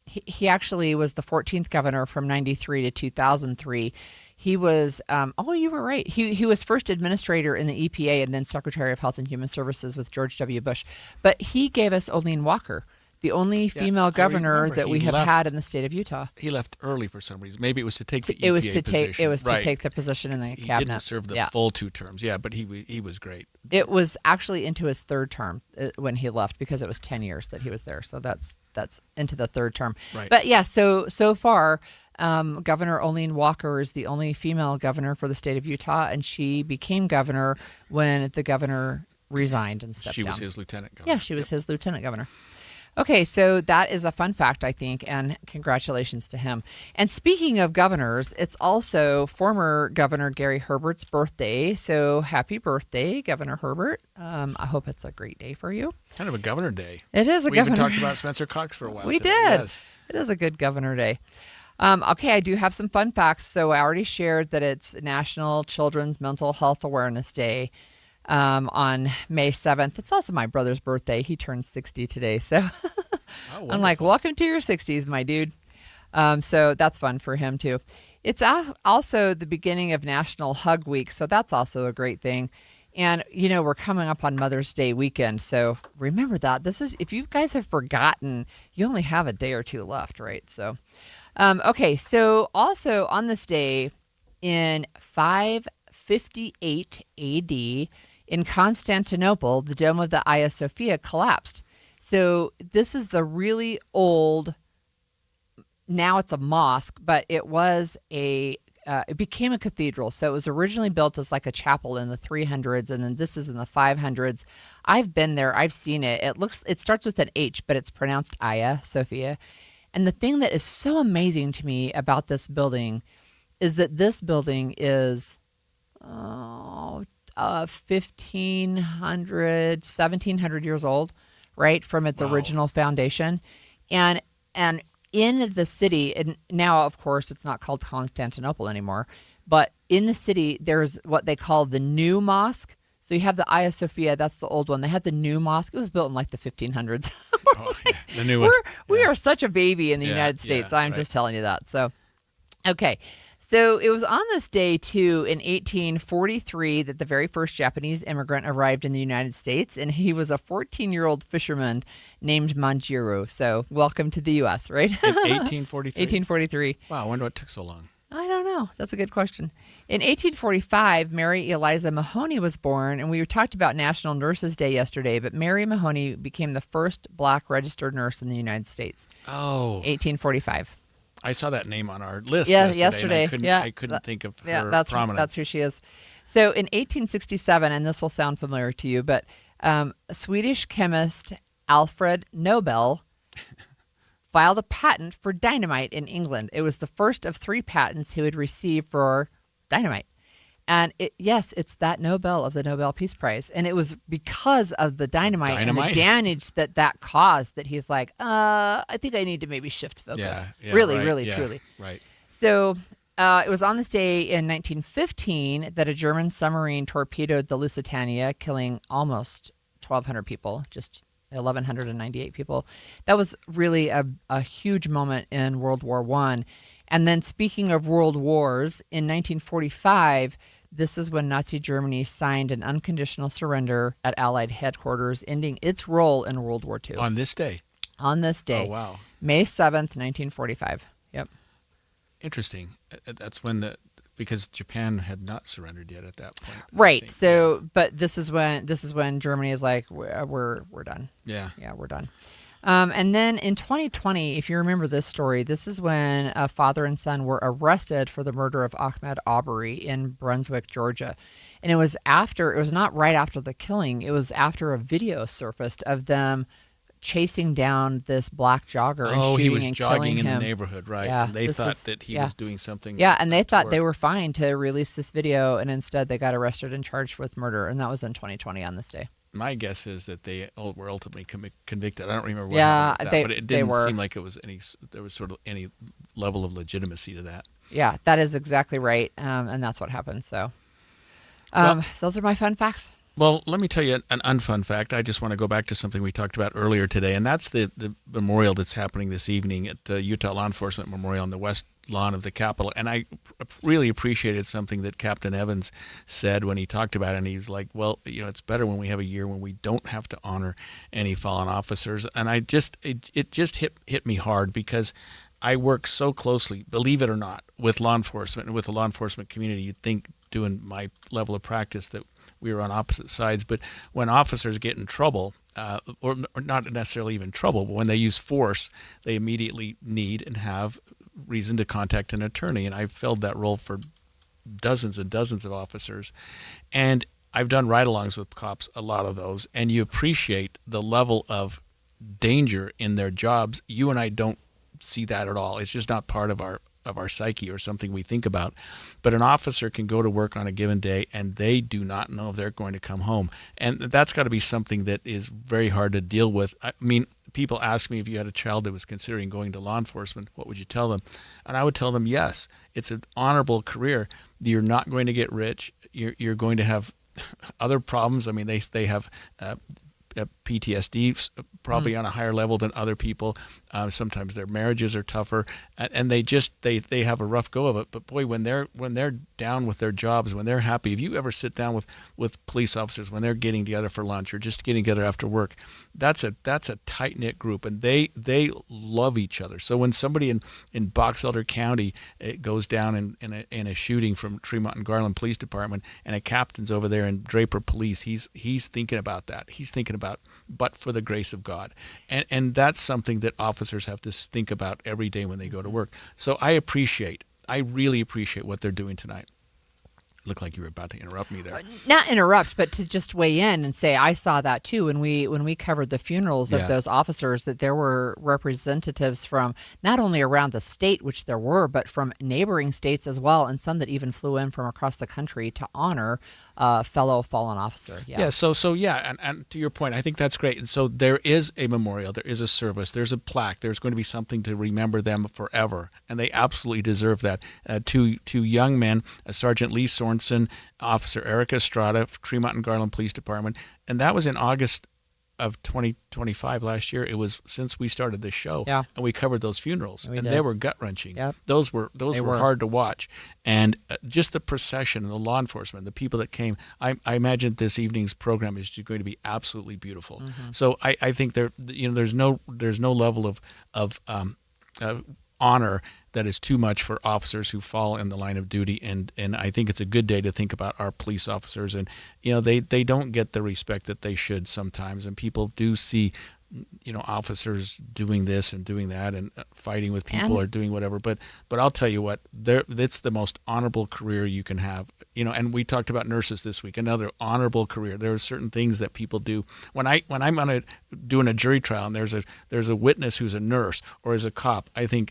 He actually was the 14th governor from 93 to 2003. He was, you were right. He was first administrator in the EPA and then Secretary of Health and Human Services with George W. Bush. But he gave us Olene Walker, the only female governor that we have had in the state of Utah. He left early for some reason. Maybe it was to take the EPA position. It was to take the position in the cabinet. He didn't serve the full 2 terms. Yeah, but he was great. It was actually into his 3rd term when he left because it was 10 years that he was there. So that's into the 3rd term. Right. But yeah, so far, Governor Olene Walker is the only female governor for the state of Utah, and she became governor when the governor resigned and stepped down. She was his lieutenant governor. Yeah, she was his lieutenant governor. Okay, so that is a fun fact, I think, and congratulations to him. And speaking of governors, it's also former Governor Gary Herbert's birthday. So happy birthday, Governor Herbert. I hope it's a great day for you. Kind of a governor day. It is a we governor. We even talked about Spencer Cox for a while. We today. did. Yes. It is a good governor day. Okay, I do have some fun facts. So I already shared that it's National Children's Mental Health Awareness Day. On May 7th. It's also my brother's birthday. He turns 60 today. So I'm like, welcome to your 60s, my dude. So that's fun for him too. It's also the beginning of National Hug Week, so that's also a great thing. And, we're coming up on Mother's Day weekend, so remember that. If you guys have forgotten, you only have a day or two left, right? So, okay, so also on this day in 558 AD, in Constantinople, the dome of the Hagia Sophia collapsed. So this is the really old, now it's a mosque, but it was it became a cathedral. So it was originally built as like a chapel in the 300s, and then this is in the 500s. I've been there. I've seen it. It starts with an H, but it's pronounced Hagia Sophia. And the thing that is so amazing to me about this building is that this building is 1,500, 1,700 years old, right, from its original foundation. And in the city, and now, of course, it's not called Constantinople anymore, but in the city, there's what they call the new mosque. So you have the Hagia Sophia, that's the old one. They had the new mosque. It was built in like the 1500s. The new one. We are such a baby in the United States. I'm just telling you that. So, okay. So it was on this day, too, in 1843 that the very first Japanese immigrant arrived in the United States, and he was a 14-year-old fisherman named Manjiro. So welcome to the U.S., right? In 1843? 1843. Wow, I wonder what took so long. I don't know. That's a good question. In 1845, Mary Eliza Mahoney was born, and we talked about National Nurses Day yesterday, but Mary Mahoney became the first black registered nurse in the United States. Oh. 1845. I saw that name on our list yesterday. And I couldn't think of her prominence. That's who she is. So in 1867, and this will sound familiar to you, but Swedish chemist Alfred Nobel filed a patent for dynamite in England. It was the first of 3 patents he would receive for dynamite. And it's that Nobel of the Nobel Peace Prize. And it was because of the dynamite and the damage that caused that he's like, I think I need to maybe shift focus. Truly. Right. So it was on this day in 1915 that a German submarine torpedoed the Lusitania, killing almost 1,200 people, just 1,198 people. That was really a huge moment in World War I. And then speaking of world wars, in 1945, this is when Nazi Germany signed an unconditional surrender at Allied headquarters, ending its role in World War II. On this day? On this day. Oh, wow. May 7th, 1945. Yep. Interesting. That's when because Japan had not surrendered yet at that point. Right. So, but this is when Germany is like, we're done. Yeah. Yeah, we're done. And then in 2020, if you remember this story, this is when a father and son were arrested for the murder of Ahmaud Arbery in Brunswick, Georgia. And it was not right after the killing. It was after a video surfaced of them chasing down this black jogger and shooting he was and jogging killing in him. the neighborhood, right? Yeah, and they thought that he was doing something. Yeah, and they thought they were fine to release this video, and instead they got arrested and charged with murder, and that was in 2020 on this day. My guess is that they were ultimately convicted. I don't remember what happened with that, but it didn't seem like there was sort of any level of legitimacy to that. Yeah, that is exactly right, and that's what happened. So, those are my fun facts. Well, let me tell you an unfun fact. I just want to go back to something we talked about earlier today, and that's the memorial that's happening this evening at the Utah Law Enforcement Memorial on the west lawn of the Capitol. And I really appreciated something that Captain Evans said when he talked about it. And he was like, well, it's better when we have a year when we don't have to honor any fallen officers. And it just hit me hard because I work so closely, believe it or not, with law enforcement and with the law enforcement community. You'd think, doing my level of practice, that we were on opposite sides. But when officers get in trouble, or not necessarily even trouble, but when they use force, they immediately need and have reason to contact an attorney. And I've filled that role for dozens and dozens of officers. And I've done ride-alongs with cops, a lot of those, and you appreciate the level of danger in their jobs. You and I don't see that at all. It's just not part of our psyche or something we think about. But an officer can go to work on a given day and they do not know if they're going to come home. And that's got to be something that is very hard to deal with. I mean, people ask me, if you had a child that was considering going to law enforcement, what would you tell them? And I would tell them, yes, it's an honorable career. You're not going to get rich. You're going to have other problems. I mean, they have PTSD probably on a higher level than other people. Sometimes their marriages are tougher, and they have a rough go of it. But boy, when they're down with their jobs, when they're happy, if you ever sit down with police officers when they're getting together for lunch or just getting together after work, that's a tight knit group, and they love each other. So when somebody in Box Elder County goes down in a shooting from Tremont and Garland Police Department, and a captain's over there in Draper Police, he's thinking about that. He's thinking about, but for the grace of God, and that's something that officers have to think about every day when they go to work. So I really appreciate what they're doing tonight. Looked like you were about to interrupt me there. Not interrupt, but to just weigh in and say I saw that too when we covered the funerals of those officers, that there were representatives from not only around the state, which there were, but from neighboring states as well, and some that even flew in from across the country to honor a fellow fallen officer. Yeah. So and to your point, I think that's great. And so there is a memorial, there is a service, there's a plaque, there's going to be something to remember them forever, and they absolutely deserve that. Two young men, Sergeant Lee Sorensen, Officer Eric Estrada, Tremont and Garland Police Department, and that was in August of 2025 last year. It was since we started this show, and we covered those funerals, and they were gut wrenching. Yep. Those were hard to watch, and just the procession and the law enforcement, the people that came. I imagine this evening's program is going to be absolutely beautiful. Mm-hmm. So I think there's no level of honor that is too much for officers who fall in the line of duty, and I think it's a good day to think about our police officers, and they don't get the respect that they should sometimes, and people do see officers doing this and doing that and fighting with people or doing whatever, but I'll tell you what, it's the most honorable career you can have, and we talked about nurses this week, another honorable career. There are certain things that people do. When I'm doing a jury trial and there's a witness who's a nurse or is a cop, I think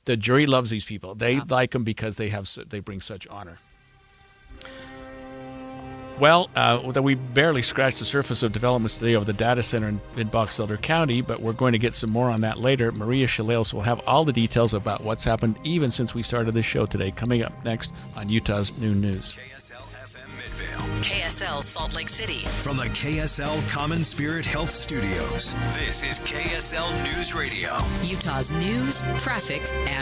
the jury loves these people. They like them because they bring such honor. Well, we barely scratched the surface of developments today over the data center in Box Elder County, but we're going to get some more on that later. Maria Shalales will have all the details about what's happened even since we started this show today, coming up next on Utah's Noon News. KSL Salt Lake City. From the KSL Common Spirit Health Studios, this is KSL News Radio. Utah's news, traffic, and